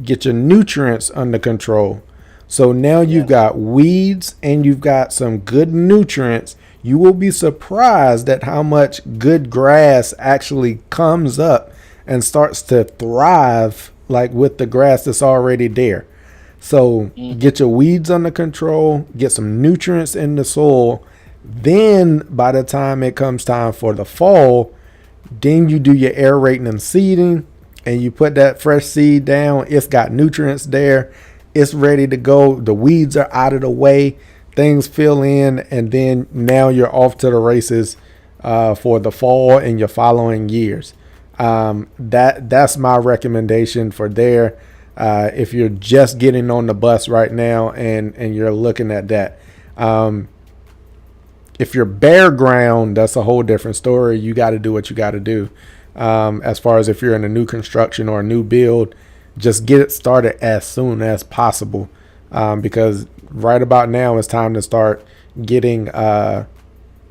get your nutrients under control. So now you've Yes. got weeds and you've got some good nutrients. You will be surprised at how much good grass actually comes up and starts to thrive like with the grass that's already there. So Hmm. get your weeds under control, get some nutrients in the soil. Then by the time it comes time for the fall, then you do your aerating and seeding, and you put that fresh seed down. It's got nutrients there. It's ready to go. The weeds are out of the way. Things fill in, and then now you're off to the races for the fall and your following years. That's my recommendation for there. If you're just getting on the bus right now and you're looking at that. If you're bare ground, that's a whole different story. You got to do what you got to do. As far as if you're in a new construction or a new build, just get it started as soon as possible, because right about now it's time to start getting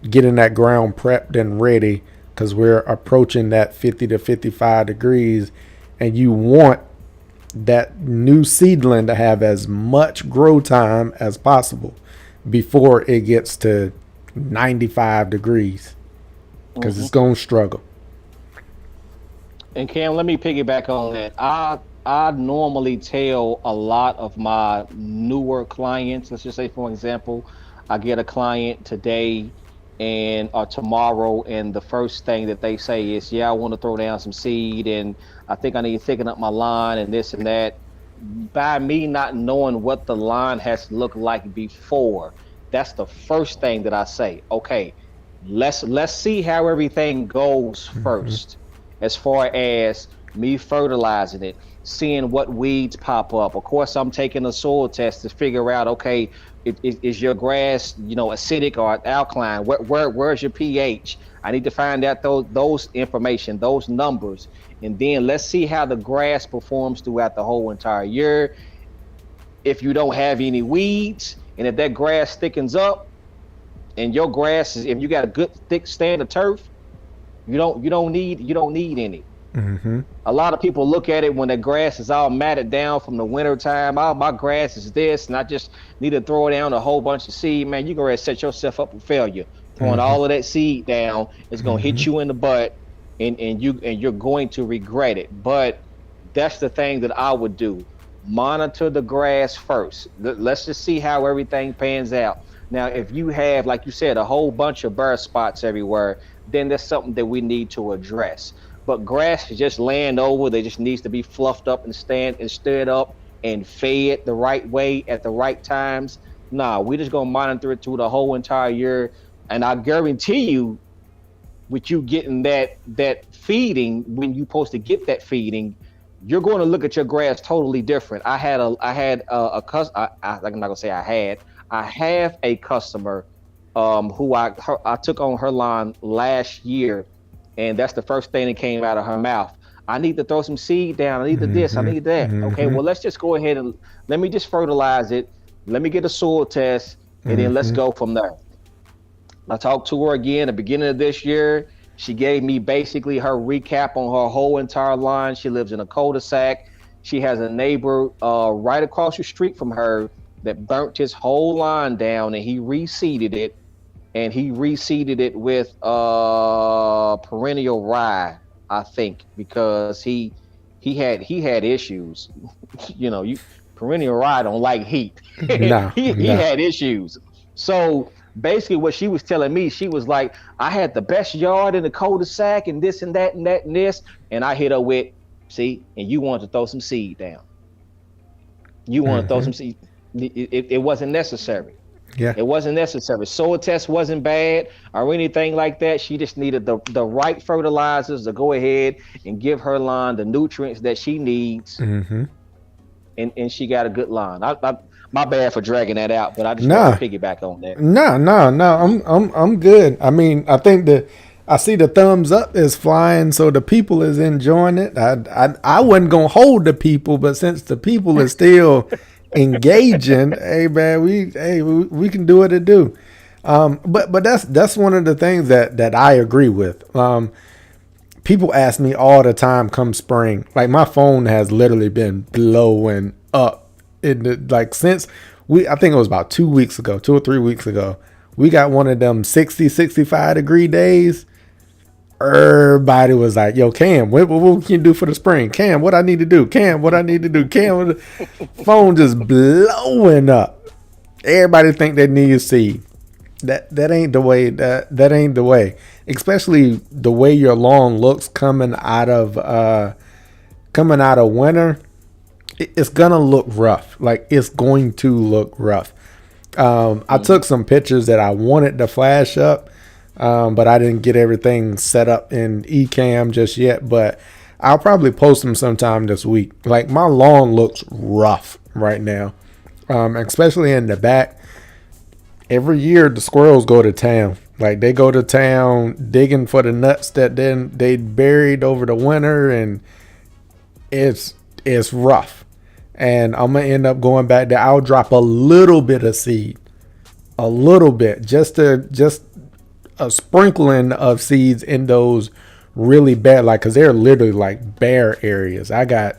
getting that ground prepped and ready because we're approaching that 50 to 55 degrees, and you want that new seedling to have as much grow time as possible before it gets to 95 degrees because Hmm. it's going to struggle. And Cam, let me piggyback on that. I normally tell a lot of my newer clients, let's just say for example, I get a client today and or tomorrow, and the first thing that they say is, "Yeah, I want to throw down some seed, and I think I need to thicken up my line and this and that." By me not knowing what the line has looked like before, that's the first thing that I say. Okay, let's see how everything goes first as far as me fertilizing it, seeing what weeds pop up. Of course, I'm taking a soil test to figure out, okay, is your grass, acidic or alkaline? Where's your pH? I need to find out those information, those numbers, and then let's see how the grass performs throughout the whole entire year. If you don't have any weeds, and if that grass thickens up, and your grass is, if you got a good thick stand of turf, you don't need any. Mm-hmm. A lot of people look at it when the grass is all matted down from the winter time. Oh, my grass is this, and I just need to throw down a whole bunch of seed. Man, you gonna set yourself up for failure. Throwing Mm-hmm. all of that seed down is gonna hit Mm-hmm. you in the butt, and you're going to regret it. But that's the thing that I would do. Monitor the grass first. Let's just see how everything pans out. Now, if you have, like you said, a whole bunch of bare spots everywhere, then that's something that we need to address. But grass is just laying over. They just needs to be fluffed up and stand and stirred up and fed the right way at the right times. Nah, we just gonna monitor it through the whole entire year. And I guarantee you, with you getting that feeding, when you supposed to get that feeding, you're going to look at your grass totally different. I had a customer. I'm not gonna say I have a customer who I took on her line last year, and that's the first thing that came out of her mouth. I need to throw some seed down. I need to this. I Mm-hmm. need that. Okay, Mm-hmm. well, let's just go ahead and let me just fertilize it. Let me get a soil test, and then let's Mm-hmm. go from there. I talked to her again at the beginning of this year. She gave me basically her recap on her whole entire line. She lives in a cul-de-sac. She has a neighbor right across the street from her that burnt his whole line down, and he reseeded it, and he reseeded it with perennial rye, I think, because he had issues. You perennial rye don't like heat. No, he no. had issues. So basically, what she was telling me, she was like, I had the best yard in the cul-de-sac, and this and that and that and this, and I hit her with, see, and you want to throw some seed down. You want to throw Mm-hmm. some seed. It wasn't necessary. Yeah. It wasn't necessary. Soil test wasn't bad or anything like that. She just needed the right fertilizers to go ahead and give her lawn the nutrients that she needs, Mm-hmm. and she got a good lawn. My bad for dragging that out, but I just wanted Nah. to piggyback on that. No, no, no. I'm good. I mean, I think that I see the thumbs up is flying, so the people is enjoying it. I wasn't gonna hold the people, but since the people is still engaging, hey man, we can do what it do. But that's one of the things that I agree with. People ask me all the time come spring. Like my phone has literally been blowing up in like since I think it was about 2 weeks ago, 2 or 3 weeks ago. We got one of them 60, 65 degree days. Everybody was like, yo, Cam, what can you do for the spring? Cam, what I need to do? Cam, what I need to do? Cam, phone just blowing up. Everybody think they need a seed. That ain't the way. That ain't the way. Especially the way your lawn looks coming out of winter. It's gonna look rough. Like it's going to look rough. I Hmm. took some pictures that I wanted to flash up, but I didn't get everything set up in Ecamm just yet. But I'll probably post them sometime this week. Like my lawn looks rough right now, especially in the back. Every year the squirrels go to town. Like they go to town digging for the nuts that then they buried over the winter, and it's it's rough. And I'm gonna end up going back there. I'll drop a little bit of seed, a little bit, just a sprinkling of seeds in those really bad, like, because they're literally like bare areas. I got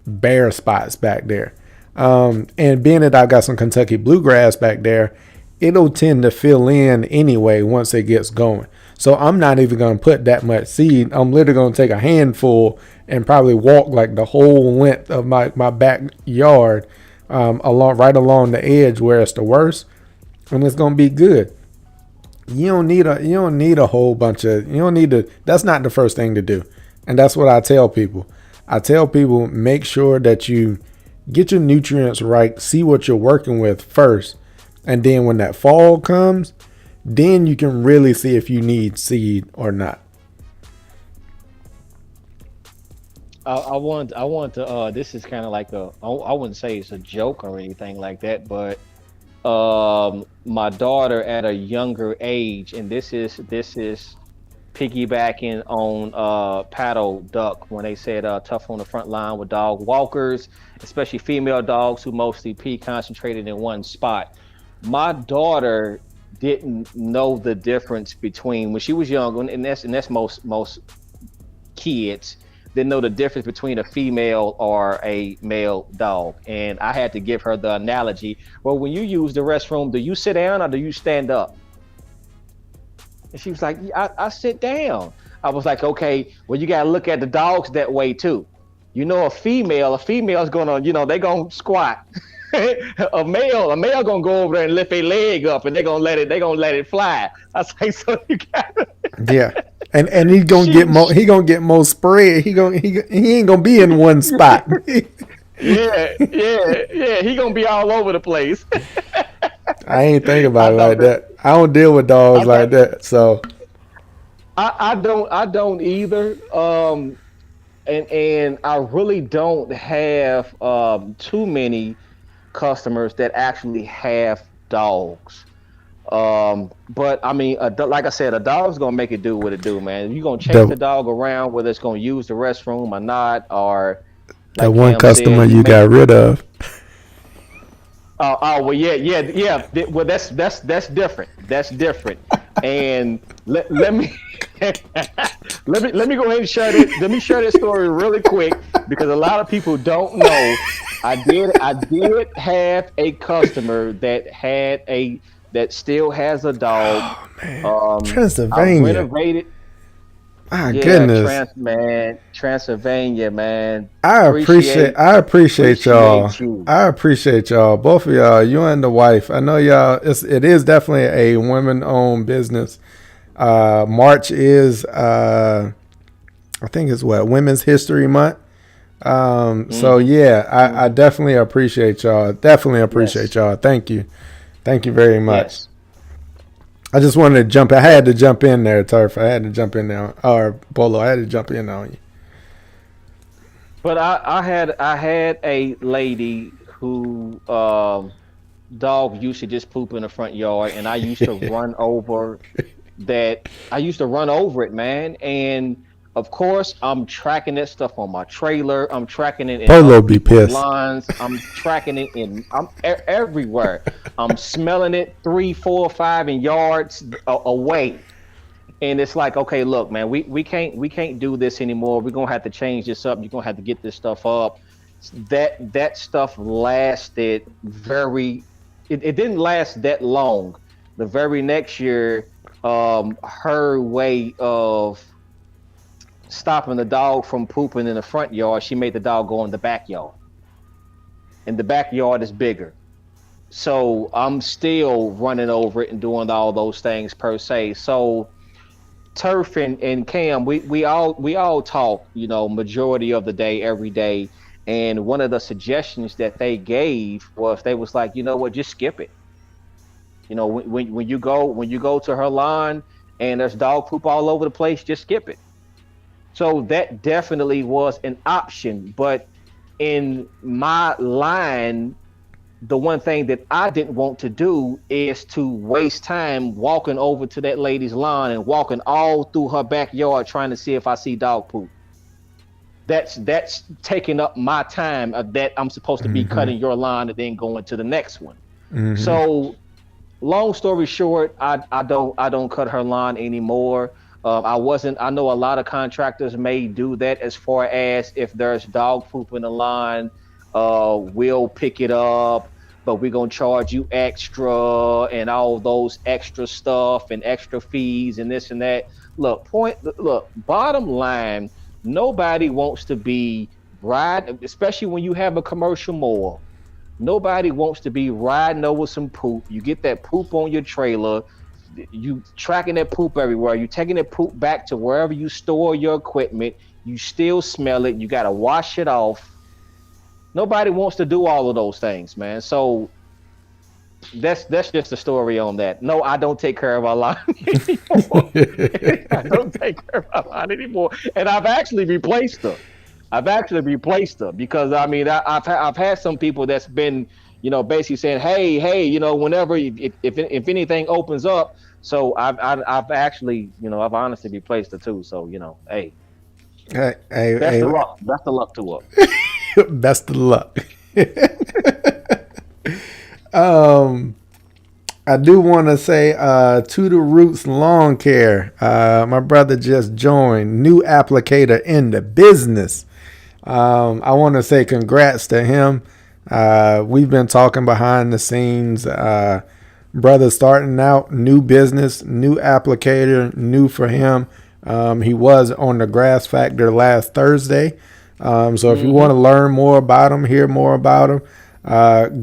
bare spots back there. And being that I got some Kentucky bluegrass back there, it'll tend to fill in anyway once it gets going. So I'm not even going to put that much seed. I'm literally going to take a handful and probably walk like the whole length of my backyard, along the edge where it's the worst, and it's going to be good. You don't need a whole bunch of, you don't need to, that's not the first thing to do. And that's what I tell people. I tell people, make sure that you get your nutrients right, see what you're working with first, and then when that fall comes, then you can really see if you need seed or not. I want to. This is kind of like I wouldn't say it's a joke or anything like that, but my daughter at a younger age, and this is piggybacking on paddle duck when they said tough on the front line with dog walkers, especially female dogs who mostly pee concentrated in one spot. My daughter didn't know the difference between when she was young, and that's most kids didn't know the difference between a female or a male dog. And I had to give her the analogy. Well, when you use the restroom, do you sit down or do you stand up? And she was like, "Yeah, I sit down." I was like, okay, well, you got to look at the dogs that way too. A female's gonna, they gonna squat. A male gonna go over there and lift a leg up, and they gonna let it fly. I was like, so you got Yeah. And he's gonna get she, more. He gonna get more spread. He ain't gonna be in one spot. yeah, yeah, yeah. He gonna be all over the place. I ain't think I about it thought like that. that. I don't deal with dogs I like thought that. So I don't either. And I really don't have too many customers that actually have dogs. But I mean, like I said, a dog's gonna make it do what it do, man. You're gonna chase the the dog around, whether it's gonna use the restroom or not, or the like one Cam customer said, you you may. got rid of, Oh, well, yeah, yeah, yeah. Well, that's different. That's different. And let me let me go ahead and share that. Let me share that story really quick because a lot of people don't know. I did have a customer that still has a dog. man, I Transylvania. renovated. My Yeah, goodness, Transylvania, man. I appreciate Appreciate I appreciate y'all. appreciate you. I appreciate y'all, both of y'all, you and the wife. I know y'all. It is definitely a women-owned business. March is I think it's what, Women's History Month. So Hmm. yeah, I Hmm. definitely appreciate y'all. Definitely appreciate Yes, y'all. Thank you very much. yes. I just wanted to jump. I had But to jump in there, Turf. I had to jump in there, or Polo. I had to jump in on you. But I had a lady who dog used to just poop in the front yard, and I used to run over it, man. And of course, I'm tracking that stuff on my trailer. I'm tracking it in Polo other be people's pissed. lines. I'm tracking it everywhere. I'm smelling it 3, 4, 5 in yards away. And it's like, okay, look, man, we can't do this anymore. We're gonna have to change this up. You're gonna have to get this stuff up. That stuff lasted very. It didn't last that long. The very next year, her way of stopping the dog from pooping in the front yard, she made the dog go in the backyard, and the backyard is bigger. So I'm still running over it and doing all those things per se. So Turf and Cam, we all talk, majority of the day, every day. And one of the suggestions that they gave was they was like, you know what, just skip it. When you go to her lawn and there's dog poop all over the place, just skip it. So that definitely was an option. But in my line, the one thing that I didn't want to do is to waste time walking over to that lady's lawn and walking all through her backyard trying to see if I see dog poop. That's taking up my time that I'm supposed to be Mm-hmm. cutting your lawn and then going to the next one. Mm-hmm. So long story short, I don't cut her lawn anymore. I wasn't. I know a lot of contractors may do that as far as if there's dog poop in the lawn, we'll pick it up, but we're gonna charge you extra and all those extra stuff and extra fees and this and that. Look, bottom line, nobody wants to be right, especially when you have a commercial mower. Nobody wants to be riding over some poop. You get that poop on your trailer. You tracking that poop everywhere. You taking that poop back to wherever you store your equipment. You still smell it. You got to wash it off. Nobody wants to do all of those things, man. So that's just the story on that. No, I don't take care of my lawn anymore. I don't take care of my lawn anymore, and I've actually replaced her. I've actually replaced her because I mean I've had some people that's been basically saying hey whenever if anything opens up, so I've actually I've honestly replaced her too. So hey, Hey, hey, best of luck to her. best of luck. um, I do want to say to the Roots Lawn Care. My brother just joined, new applicator in the business. I want to say congrats to him. We've been talking behind the scenes. Brother starting out, new business, new applicator, new for him. He was on the Grass Factor last Thursday. So if you want to Hmm. learn more about him, hear more about him,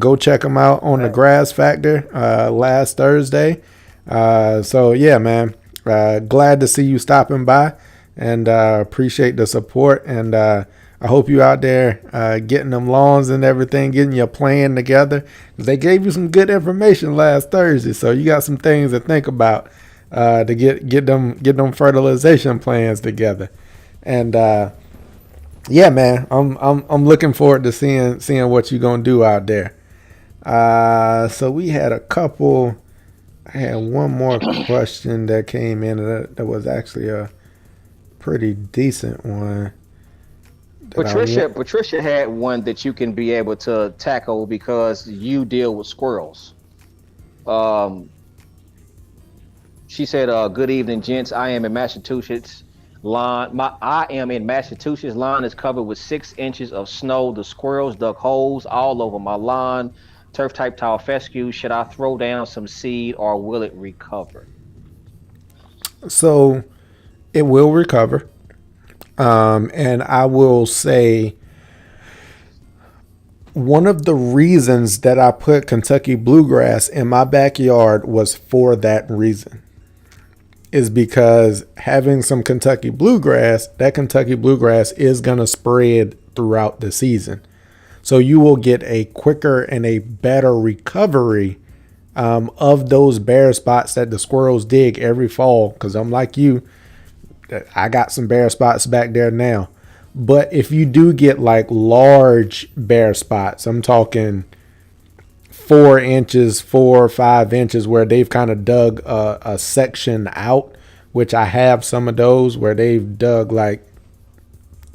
go check him out on the Grass Factor last Thursday. So yeah, man, glad to see you stopping by, and appreciate the support. And I hope you out there getting them lawns and everything, getting your plan together. They gave you some good information last Thursday, so you got some things to think about to get them fertilization plans together. And yeah, man, I'm looking forward to seeing what you're gonna do out there. So we had a couple. I had one more question that came in that was actually a pretty decent one that I want. Patricia had one that you can be able to tackle because you deal with squirrels. Um, She said, "Good evening, gents. I am in Massachusetts. I am in Massachusetts. Lawn is covered with 6 inches of snow. The squirrels dug holes all over my lawn. Turf type tile fescue. Should I throw down some seed or will it recover?" So it will recover. And I will say one of the reasons that I put Kentucky bluegrass in my backyard was for that reason. Is because having some Kentucky bluegrass, that Kentucky bluegrass is going to spread throughout the season. So you will get a quicker and a better recovery of those bare spots that the squirrels dig every fall. Because I'm like you, I got some bare spots back there now. But if you do get like large bare spots, I'm talking 4 inches, 4 or 5 inches, where they've kind of dug a section out, which I have some of those where they've dug like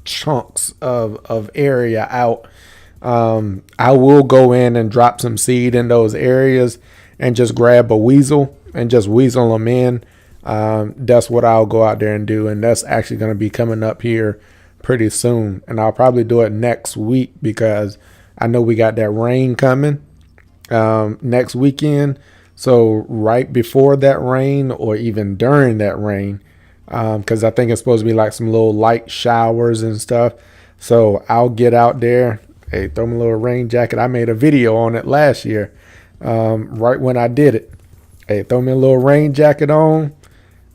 chunks of area out. I will go in and drop some seed in those areas and just grab a weasel and just weasel them in. That's what I'll go out there and do. And that's actually going to be coming up here pretty soon. And I'll probably do it next week because I know we got that rain coming next weekend. So right before that rain or even during that rain, because I think it's supposed to be like some little light showers and stuff. So I'll get out there. Hey, throw me a little rain jacket. I made a video on it last year, right when I did it. Hey, throw me a little rain jacket on,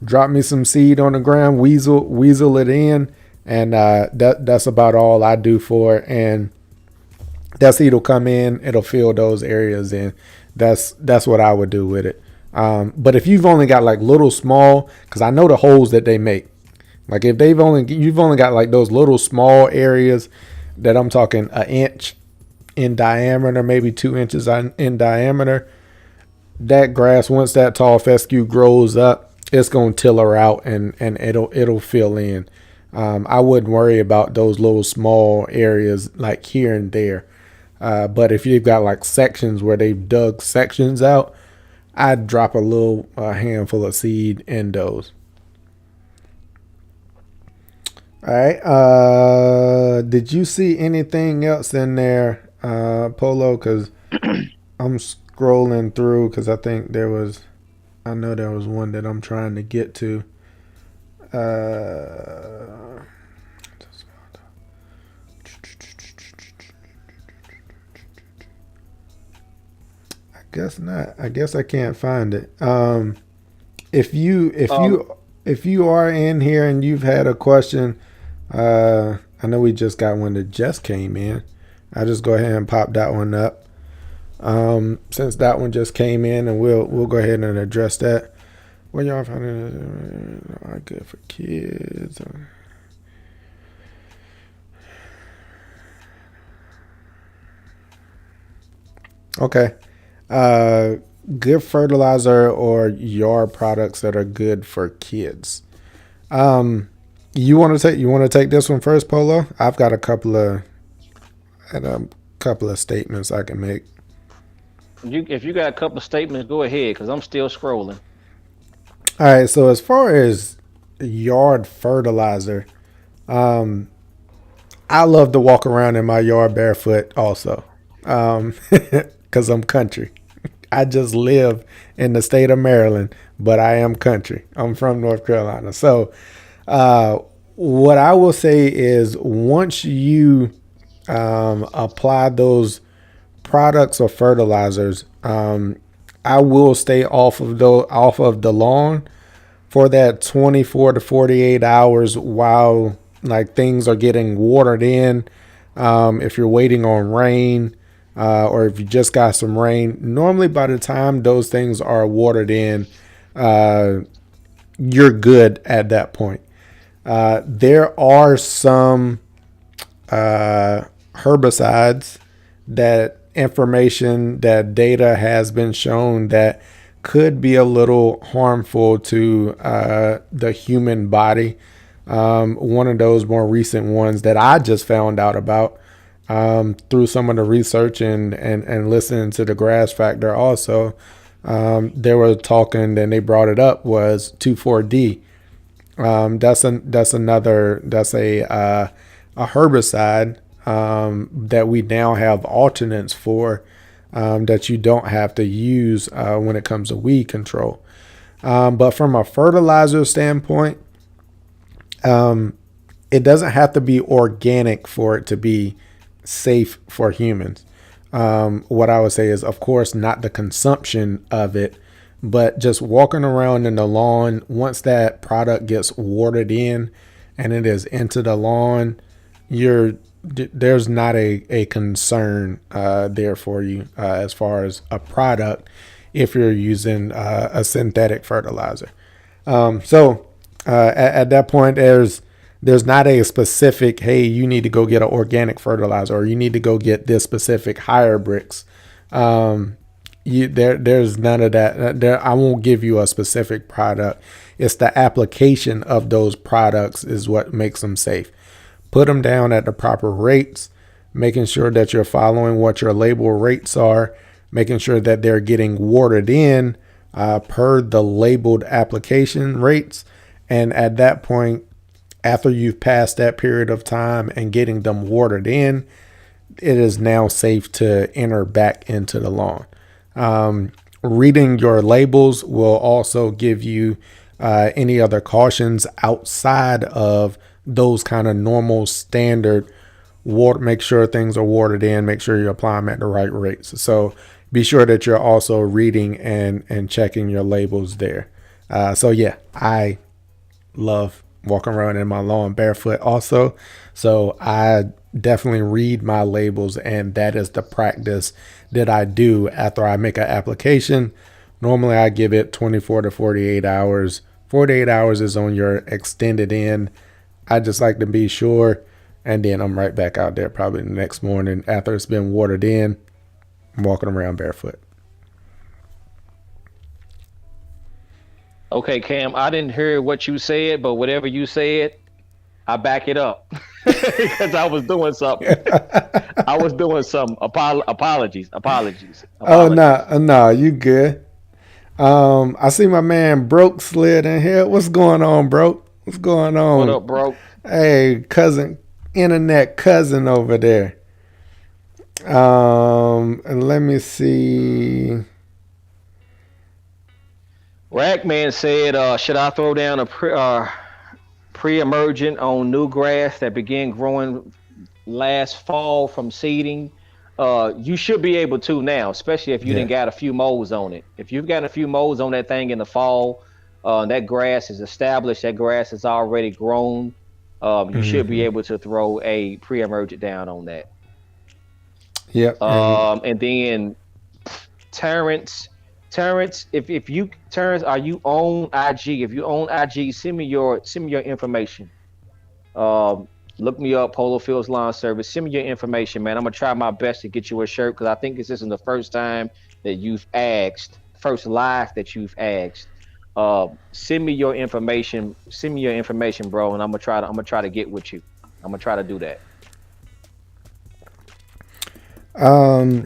drop me some seed on the ground, weasel it in, and that's about all I do for it. And that seed will come in, it'll fill those areas in. That's what I would do with it. But if you've only got like little small, because I know the holes that they make. Like if you've only got like those little small areas that I'm talking an inch in diameter, maybe 2 inches in diameter. That grass, once that tall fescue grows up, it's gonna tiller out and it'll fill in. I wouldn't worry about those little small areas like here and there. But if you've got like sections where they've dug sections out, I'd drop a little handful of seed in those. All right. Did you see anything else in there, Polo? Because I'm scrolling through because I think there was. I know there was one that I'm trying to get to. Uh, I guess not. I guess I can't find it. If you if Um, you if you are in here and you've had a question, I know we just got one that just came in. I'll just go ahead and pop that one up. Since that one just came in, and we'll go ahead and address that. What y'all finding are good for kids? Okay. Uh, Good fertilizer or yard products that are good for kids. Um, you want to take this one first, Polo? I've got a couple of statements I can make. if you got a couple of statements, go ahead, because I'm still scrolling. All right. So as far as yard fertilizer, um, I love to walk around in my yard barefoot also, because I'm country. I just live in the state of Maryland, but I am country. I'm from North Carolina. So, uh, what I will say is once you apply those products or fertilizers, I will stay off of the lawn for that 24 to 48 hours while like things are getting watered in. If you're waiting on rain, or if you just got some rain, normally by the time those things are watered in, uh, you're good at that point. There are some herbicides that information that data has been shown that could be a little harmful to the human body. One of those more recent ones that I just found out about through some of the research and listening to the grass factor also, they were talking and they brought it up was 2,4-D. That's a herbicide that we now have alternates for, that you don't have to use when it comes to weed control. But from a fertilizer standpoint, it doesn't have to be organic for it to be safe for humans. What I would say is, of course, not the consumption of it, but just walking around in the lawn. Once that product gets watered in and it is into the lawn, you're there's not a concern there for you as far as a product if you're using a synthetic fertilizer. At that point, there's not a specific, hey, you need to go get an organic fertilizer or you need to go get this specific higher bricks. There's none of that. I won't give you a specific product. It's the application of those products is what makes them safe. Put them down at the proper rates, making sure that you're following what your label rates are, making sure that they're getting watered in per the labeled application rates. And at that point, after you've passed that period of time and getting them watered in, it is now safe to enter back into the lawn. Reading your labels will also give you any other cautions outside of those kind of normal standard water. Make sure things are watered in, make sure you apply them at the right rates. So be sure that you're also reading and checking your labels there. So yeah, I love walking around in my lawn barefoot also. So I definitely read my labels, and that is the practice that I do after I make an application. Normally I give it 24 to 48 hours. 48 hours is on your extended end. I just like to be sure, and then I'm right back out there probably the next morning after it's been watered in. I'm walking around barefoot. Okay, Cam, I didn't hear what you said, but whatever you said, I back it up because I was doing something. I was doing some apologies, Oh no, apologies. no, you good. I see my man Broke slid in here. What's going on, Broke? What's going What on? up, bro? Hey, cousin, internet cousin over there. And let me see. Rackman said, should I throw down a pre-emergent on new grass that began growing last fall from seeding? You should be able to now, especially if you Yeah. didn't got a few moles on it. If you've got a few moles on that thing in the fall, that grass is established, that grass is already grown. You should be Mm-hmm. able to throw a pre-emergent down on that. Yep. And And then Terrence, if you Terrence, are you on IG? If you own IG, send me your information. Um, Look me up, Polo Fields Lawn Service. Send me your information, man. I'm gonna try my best to get you a shirt because I think this isn't the first time that you've asked, first live that you've asked. Send me your information. Send me your information, bro, and I'm gonna try to get with you. I'm gonna try to do that. all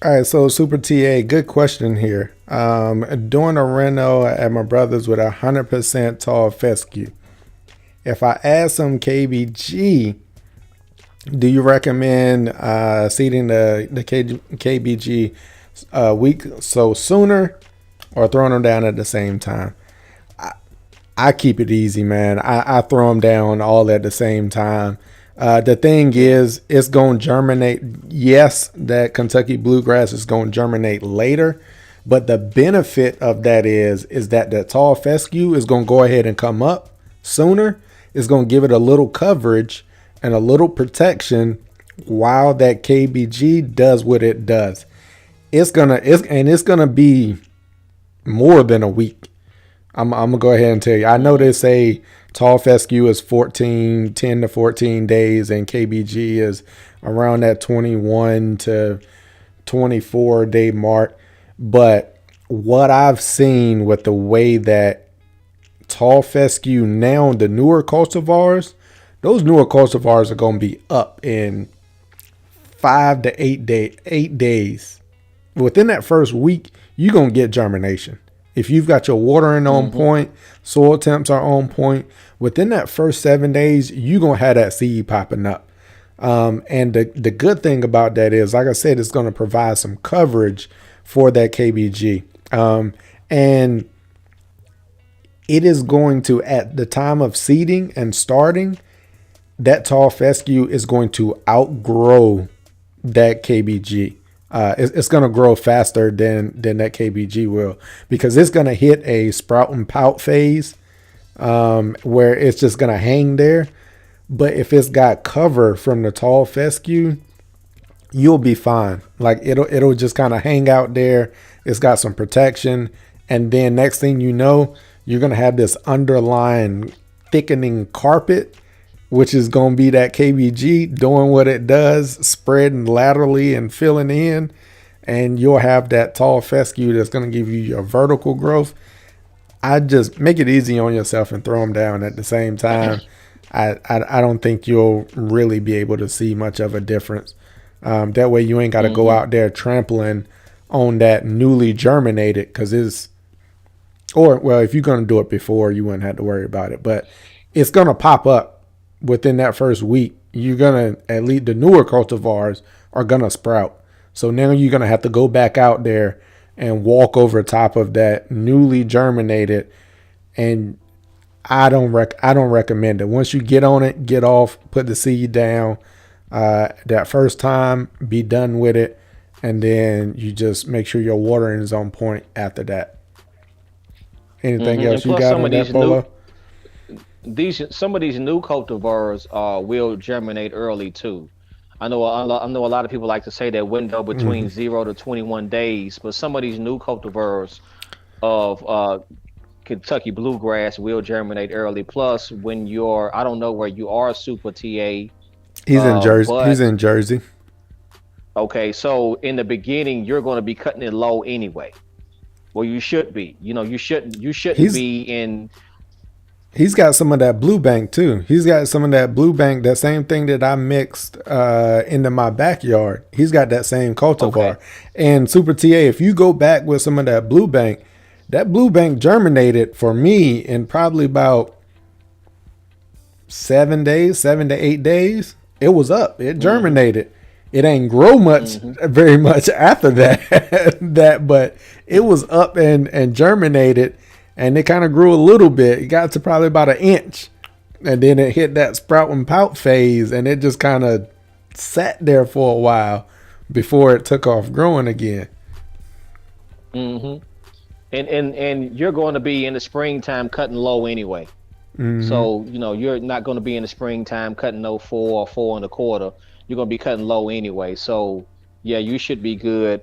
right, so Super TA, good question here. Doing a reno at my brother's with 100% tall fescue. If I add some KBG, do you recommend seeding the KBG week so sooner or throwing them down at the same time? I keep it easy, man. I throw them down all at the same time. The thing Yeah. is, it's going to germinate. Yes, that Kentucky bluegrass is going to germinate later, but the benefit of that is that the tall fescue is going to go ahead and come up sooner. It's going to give it a little coverage and a little protection while that KBG does what it does. It's gonna be more than a week. I'm gonna go ahead and tell you. I know Mm-hmm. they say tall fescue is 10 to 14 days, and KBG is around that 21 to 24-day mark. But what I've seen with the way that tall fescue now, the newer cultivars, those newer cultivars are gonna be up in 8 days. Within that first week, you're gonna get germination. If you've got your watering on Mm-hmm. point, soil temps are on point, within that first 7 days, you're gonna have that seed popping up. And the good thing about that is, like I said, it's gonna provide some coverage for that KBG. And it is going to, at the time of seeding and starting, that tall fescue is going to outgrow that KBG. It's going to grow faster than that KBG will, because it's going to hit a sprout and pout phase, where it's just going to hang there. But if it's got cover from the tall fescue, you'll be fine. Like it'll just kind of hang out there. It's got some protection, and then next thing you know, you're gonna have this underlying thickening carpet, which is gonna be that KBG doing what it does, spreading laterally and filling in, and you'll have that tall fescue that's gonna give you your vertical growth. I just make it easy on yourself and throw them down at the same time. I don't think you'll really be able to see much of a difference. That way you ain't got to go Mm-hmm. out there trampling on that newly germinated, because it's, or well, if you're going to do it before, you wouldn't have to worry about it, but it's going to pop up within that first week. You're going to, at least the newer cultivars are going to sprout. So now you're going to have to go back out there and walk over top of that newly germinated, and I don't recommend it. Once you get on it, get off, put the seed down. That first time, be done with it, and then you just make sure your watering is on point after that. Anything Mm-hmm. And else you plus, got on that, Polo? some of these new cultivars will germinate early too. I know a lot of people like to say that window between 0 to 21 days, but some of these new cultivars of Kentucky bluegrass will germinate early. Plus, when you're, I don't know where you are, Super TA, He's in Jersey. He's but in Jersey. okay, so in the beginning, you're going to be cutting it low anyway. Well, you should be. You shouldn't He's be in. he's got some of that blue bank too. He's got some of that blue bank, that same thing that I mixed into my backyard. He's got that same cultivar. Okay. And Super TA, if you go back with some of that blue bank, That blue bank germinated for me in probably about 7 days, 7 to 8 days. It was up. It Mm-hmm. germinated. It ain't grow much, Mm-hmm. very much after that. But it was up and germinated, and it kind of grew a little bit. It got to probably about an inch, and then it hit that sprout and pout phase, and it just kind of sat there for a while before it took off growing again. Mm-hmm. And you're going to be in the springtime cutting low anyway. Mm-hmm. So, you're not going to be in the springtime cutting no 4 or 4 1/4. You're going to be cutting low anyway. So, yeah, you should be good.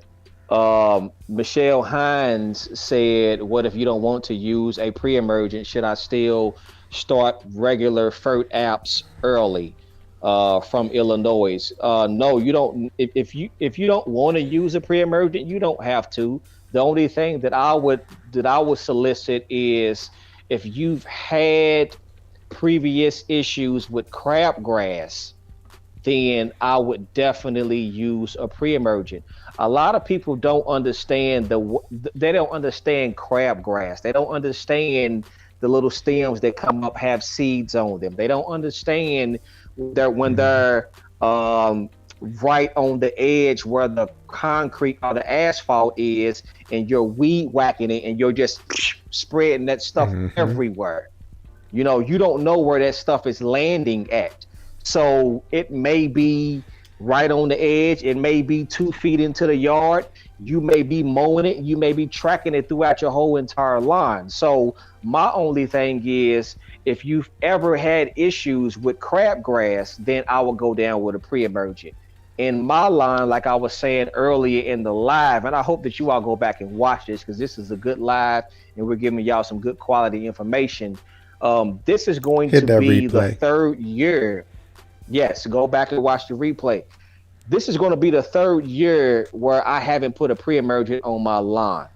Michelle Hines said, "What if you don't want to use a pre-emergent? Should I still start regular FERT apps early?" From Illinois. No, you don't. If you don't want to use a pre-emergent, you don't have to. The only thing that I would solicit is if you've had previous issues with crabgrass, then I would definitely use a pre-emergent. A lot of people don't understand they don't understand crabgrass. They don't understand the little stems that come up have seeds on them. They don't understand that when they're um, right on the edge where the concrete or the asphalt is, and you're weed whacking it, and you're just spreading that stuff Mm-hmm. everywhere. You don't know where that stuff is landing at. So it may be right on the edge. It may be 2 feet into the yard. You may be mowing it. You may be tracking it throughout your whole entire line. So my only thing is, if you've ever had issues with crabgrass, then I will go down with a pre-emergent. In my line, like I was saying earlier in the live, and I hope that you all go back and watch this because this is a good live and we're giving y'all some good quality information. This is going Hit to that be the replay. third year. Yes, go back and watch the replay. This is going to be the third year where I haven't put a pre-emergent on my line,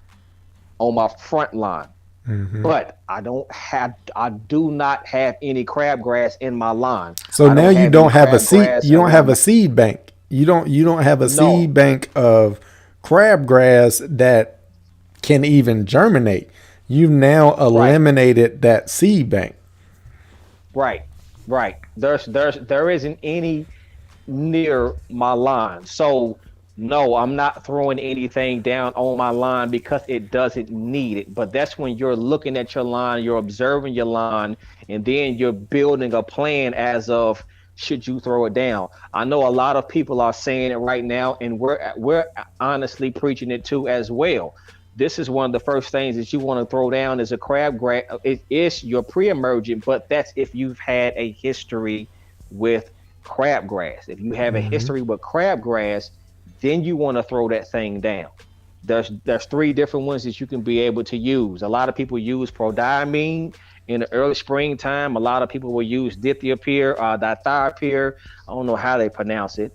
on my front line. Mm-hmm. But I do not have any crabgrass in my line. So I now don't you have any don't have a seed. crabgrass You don't have around a my. seed bank. You don't have a seed No, bank of crabgrass that can even germinate. You've now right. eliminated that seed bank. Right, right. There isn't any near my line. So no, I'm not throwing anything down on my line because it doesn't need it. But that's when you're looking at your line, you're observing your line, and then you're building a plan as of should you throw it down. I know a lot of people are saying it right now, and we're honestly preaching it too as well. This is one of the first things that you want to throw down is a crabgrass. It is your pre-emergent, but that's if you've had a history with crabgrass. If you have a Mm-hmm. history with crabgrass, then you want to throw that thing down. There's three different ones that you can be able to use. A lot of people use prodiamine in the early springtime. A lot of people will use dithiopyr, dithiopyr. I don't know how they pronounce it,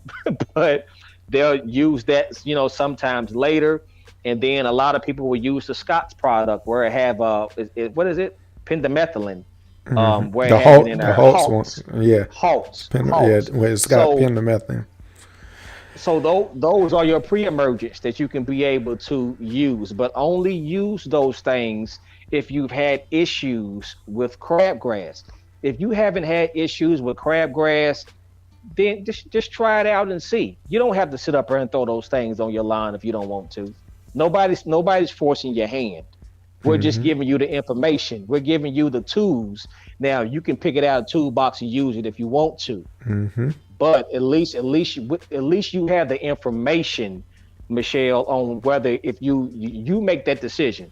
but they'll use that, sometimes later. And then a lot of people will use the Scott's product where it have what is it? Pendimethalin, Mm-hmm. where it The has it halt, in the there. halts one, Halts, yeah, halts, yeah, halts. where it's got So pendimethalin. those are your pre-emergents that you can be able to use, but only use those things if you've had issues with crabgrass. If you haven't had issues with crabgrass, then just try it out and see. You don't have to sit up there and throw those things on your line if you don't want to. Nobody's forcing your hand. We're just Mm-hmm. giving you the information. We're giving you the tools. Now you can pick it out of the toolbox and use it if you want to. Mm-hmm. But at least you have the information, Michelle, on whether if you make that decision.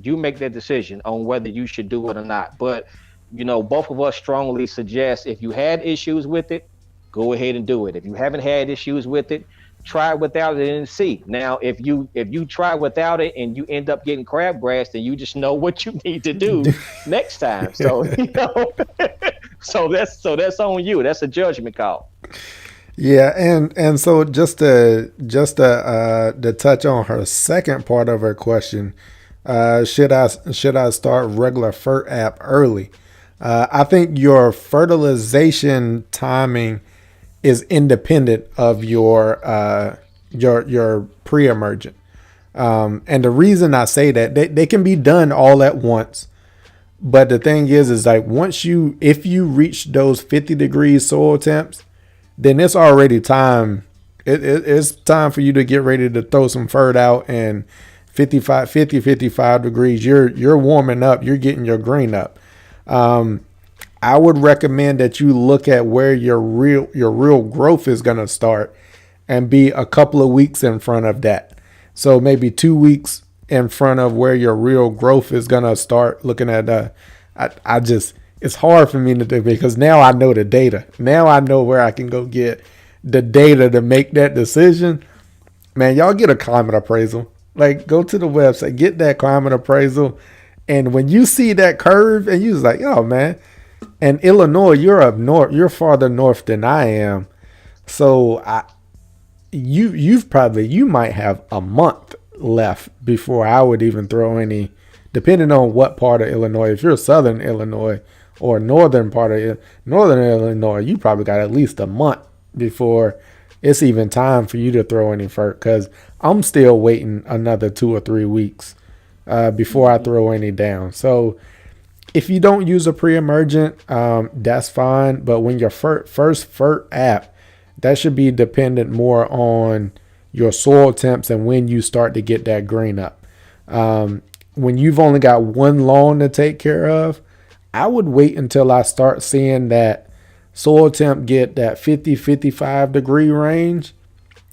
You make that decision on whether you should do it or not. But both of us strongly suggest if you had issues with it, go ahead and do it. If you haven't had issues with it, try it without it and see. Now, if you try without it and you end up getting crabgrass, then you just know what you need to do next time. So so that's on you. That's a judgment call. Yeah, and so just to touch on her second part of her question, should I start regular FERT app early? I think your fertilization timing is independent of your pre-emergent. And the reason I say that, they can be done all at once. But the thing is like if you reach those 50 degrees soil temps, then it's already time. It's time for you to get ready to throw some fert out, and 55 degrees, you're warming up, you're getting your green up. I would recommend that you look at where your real growth is going to start and be a couple of weeks in front of that. So maybe 2 weeks in front of where your real growth is going to start. Looking at I just, it's hard for me to do because now I know the data. Now I know where I can go get the data to make that decision. Man, y'all get a climate appraisal. Like, go to the website, get that climate appraisal. And when you see that curve and you're like, oh man, and Illinois, you're up north, you're farther north than I am. So you might have a month left before I would even throw any, depending on what part of Illinois. If you're southern Illinois or northern part of northern Illinois, you probably got at least a month before it's even time for you to throw any fert, because I'm still waiting another 2 or 3 weeks before I throw any down. So if you don't use a pre-emergent, that's fine. But when your first fert app, that should be dependent more on your soil temps and when you start to get that green up. When you've only got one lawn to take care of, I would wait until I start seeing that soil temp get that 50-55 degree range,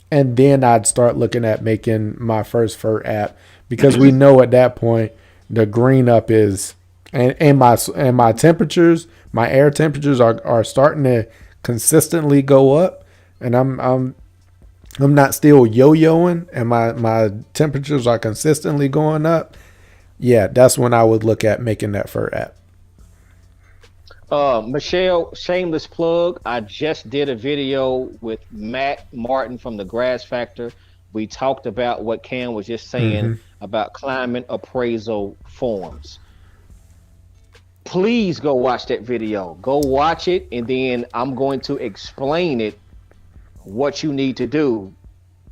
and then I'd start looking at making my first fert app, because we know at that point the green up is, and my temperatures, my air temperatures are starting to consistently go up, and I'm not still yo-yoing, and my temperatures are consistently going up. Yeah, that's when I would look at making that fert app. Michelle, shameless plug. I just did a video with Matt Martin from the Grass Factor. We talked about what Cam was just saying Mm-hmm. about climate appraisal forms. Please go watch that video. Go watch it, and then I'm going to explain it, what you need to do.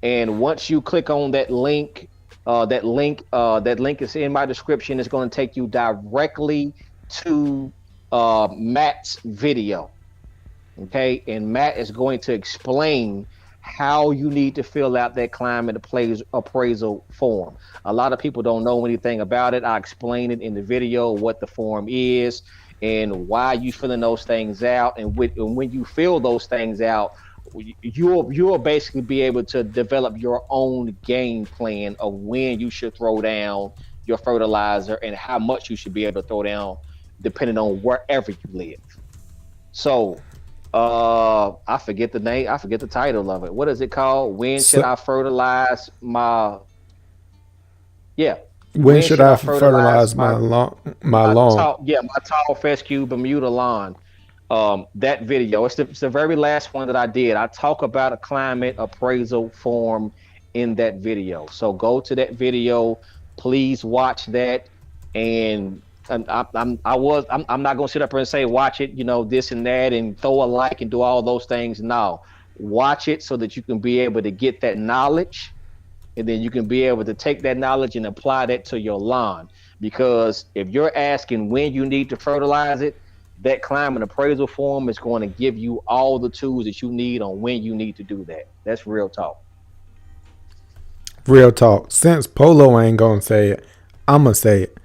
And once you click on that link is in my description. It's going to take you directly to Matt's video. Okay, and Matt is going to explain how you need to fill out that climate appraisal form. A lot of people don't know anything about it. I explain it in the video, what the form is and why you filling those things out. And when you fill those things out, you'll basically be able to develop your own game plan of when you should throw down your fertilizer and how much you should be able to throw down depending on wherever you live. So I forget the name, I forget the title of it. What is it called? When should So I fertilize my, yeah, when when should should I I fertilize fertilize my my lawn? tall, yeah, my tall fescue Bermuda lawn. That video, it's the very last one that I did. I talk about a climate appraisal form in that video. So go to that video, please watch that. And I'm not gonna sit up here and say watch it, this and that, and throw a like and do all those things. No, watch it so that you can be able to get that knowledge, and then you can be able to take that knowledge and apply that to your lawn. Because if you're asking when you need to fertilize it, that climate appraisal form is going to give you all the tools that you need on when you need to do that. That's real talk. Real talk. Since Polo ain't gonna say it, I'm gonna say it.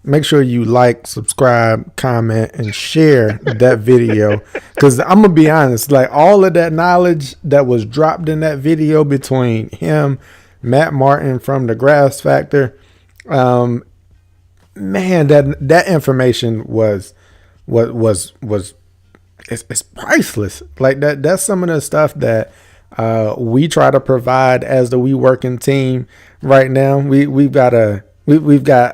Make sure you like, subscribe, comment, and share that video. Because I'm gonna be honest, like all of that knowledge that was dropped in that video between him, Matt Martin from the Grass Factor, um, man, that information was it's priceless. Like that's some of the stuff that we try to provide as the We Working team right now. We've got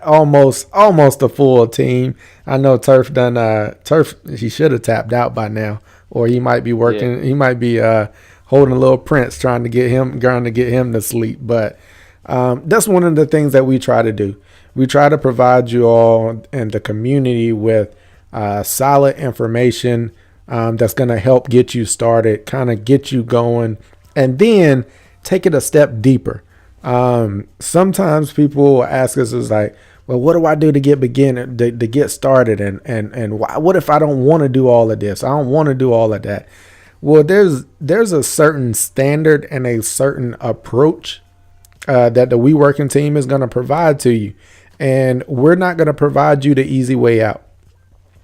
almost a full team. I know Turf he should have tapped out by now, or he might be Yeah. working. He might be holding a little Prince, trying to get him to sleep. But that's one of the things that we try to do. We try to provide you all and the community with solid information that's going to help get you started, kind of get you going, and then take it a step deeper. Sometimes people will ask us is like, well, what do I do to get to get started? And what if I don't want to do all of this? I don't want to do all of that. Well, there's a certain standard and a certain approach that the We Working team is going to provide to you. And we're not going to provide you the easy way out.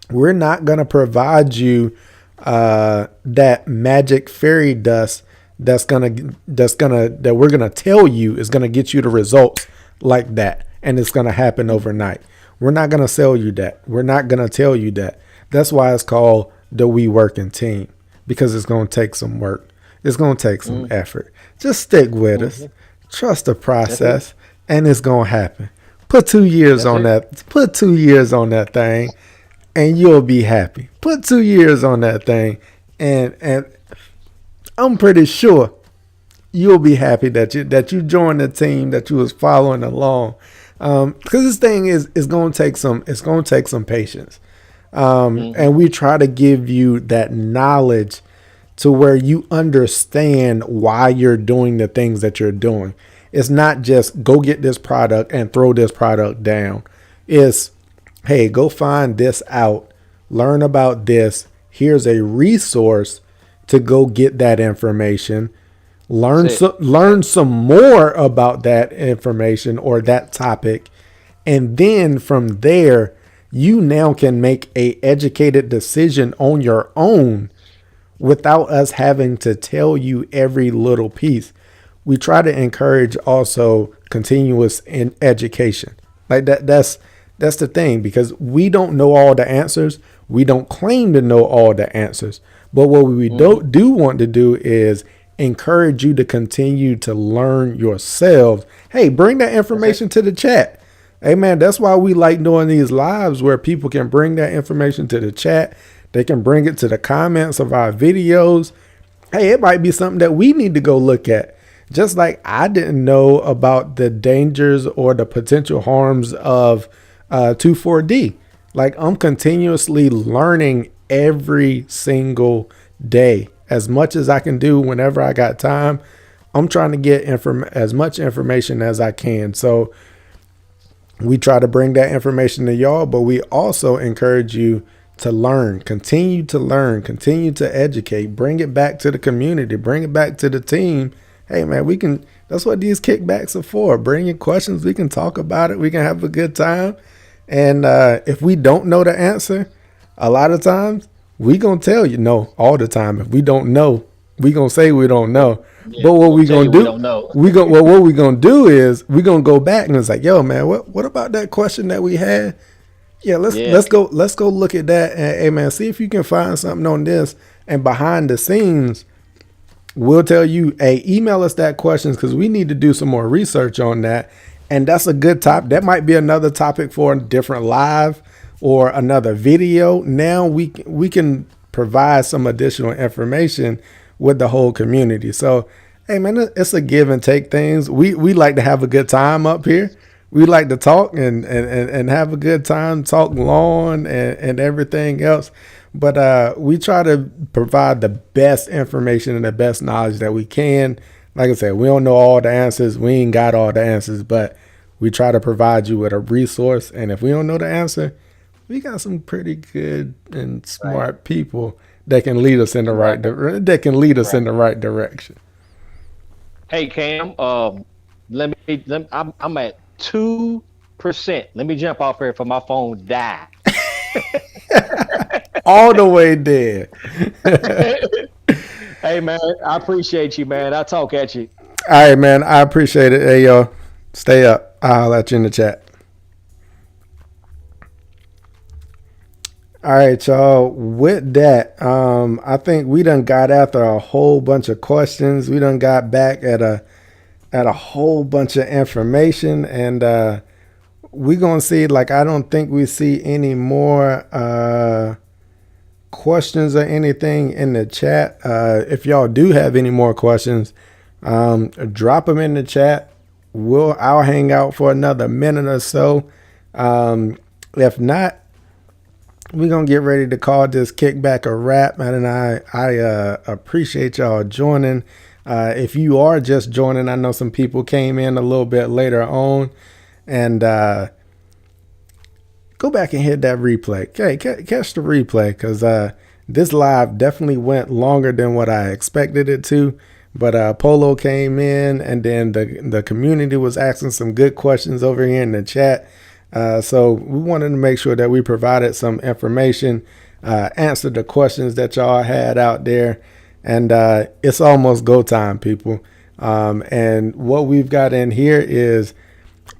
We're not going to provide you that magic fairy dust that we're gonna tell you is gonna get you the results like that, and it's gonna happen overnight. We're not gonna sell you that. We're not gonna tell you that. That's why it's called the We Working team, because it's gonna take some work. It's gonna take some effort. Just stick with us. Trust the That's it. process, and it's gonna happen. Put 2 years That's on it. that. Put 2 years on that thing, and you'll be happy. Put 2 years on that thing, and I'm pretty sure you'll be happy that you joined the team, that you was following along. Because this thing is going to take some patience. And Mm-hmm. we try to give you that knowledge to where you understand why you're doing the things that you're doing. It's not just go get this product and throw this product down. It's, hey, go find this out, learn about this. Here's a resource to go get that information. That's it. Learn some more about that information or that topic, and then from there, you now can make a educated decision on your own without us having to tell you every little piece. We try to encourage also continuous in education. Like that's the thing, because we don't know all the answers. We don't claim to know all the answers. But what we Mm-hmm. do want to do is encourage you to continue to learn yourselves. Hey, bring that That's it. information to the chat. Hey man, that's why we like doing these lives where people can bring that information to the chat. They can bring it to the comments of our videos. Hey, it might be something that we need to go look at. Just like I didn't know about the dangers or the potential harms of 2,4-D. Like I'm continuously learning every single day as much as I can do whenever I got time. I'm trying to get as much information as I can. So we try to bring that information to y'all, but we also encourage you to learn, continue to educate, bring it back to the community, bring it back to the team. Hey man, we can, that's what these kickbacks are for. Bring your questions, we can talk about it, we can have a good time. And if we don't know the answer, a lot of times we gonna tell you no. All the time, if we don't know, we gonna say we don't know. Yeah, But we're what gonna we tell gonna you we do? don't know. What we gonna do is we gonna go back and it's like, yo, man, what about that question that we had? Yeah, Yeah. let's go look at that, and hey man, see if you can find something on this. And behind the scenes, we'll tell you, hey, email us that questions because we need to do some more research on that. And that's a good top. That might be another topic for a different live or another video. Now we can provide some additional information with the whole community. So, hey man, it's a give and take things. We like to have a good time up here. We like to talk and have a good time, talk lawn and everything else. But we try to provide the best information and the best knowledge that we can. Like I said, we don't know all the answers. We ain't got all the answers, but we try to provide you with a resource. And if we don't know the answer, we got some pretty good and Right. smart people that can lead us in the Right. that can lead us in Right. the right direction. Hey Cam, I'm at 2%. Let me jump off here for my phone die. All the way there. Hey man, I appreciate you, man. I talk at you. All right, man. I appreciate it. Hey, yo, stay up. I'll let you in the chat. All right, y'all. With that, I think we done got after a whole bunch of questions. We done got back at a whole bunch of information, and we gonna see. Like, I don't think we see any more questions or anything in the chat. If y'all do have any more questions, drop them in the chat. I'll hang out for another minute or so. If not, we're gonna get ready to call this kickback a wrap, man. And I appreciate y'all joining. If you are just joining, I know some people came in a little bit later on, and go back and hit that replay. Okay, catch the replay, because this live definitely went longer than what I expected it to. But Polo came in, and then the community was asking some good questions over here in the chat. So we wanted to make sure that we provided some information, answered the questions that y'all had out there. And it's almost go time, people. And what we've got in here is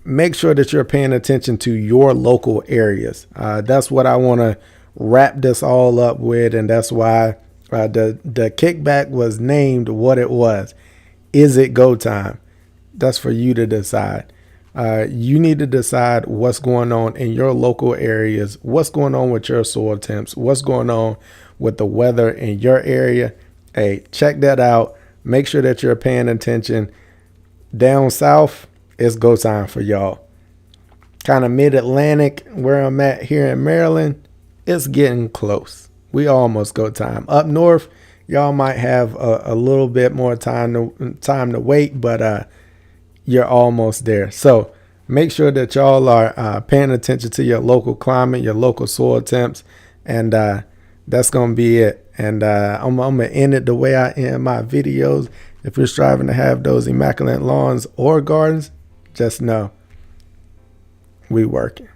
make sure that you're paying attention to your local areas. That's what I want to wrap this all up with, and that's why the kickback was named what it was. Is it go time? That's for you to decide. You need to decide what's going on in your local areas, what's going on with your soil temps, what's going on with the weather in your area. Hey, check that out. Make sure that you're paying attention. Down south, it's go time for y'all. Kind of mid-Atlantic, where I'm at here in Maryland, it's getting close. We almost go time. Up north, y'all might have a little bit more time to wait, but you're almost there. So make sure that y'all are paying attention to your local climate, your local soil temps, and that's gonna be it. And I'm gonna end it the way I end my videos. If you're striving to have those immaculate lawns or gardens, just know we working.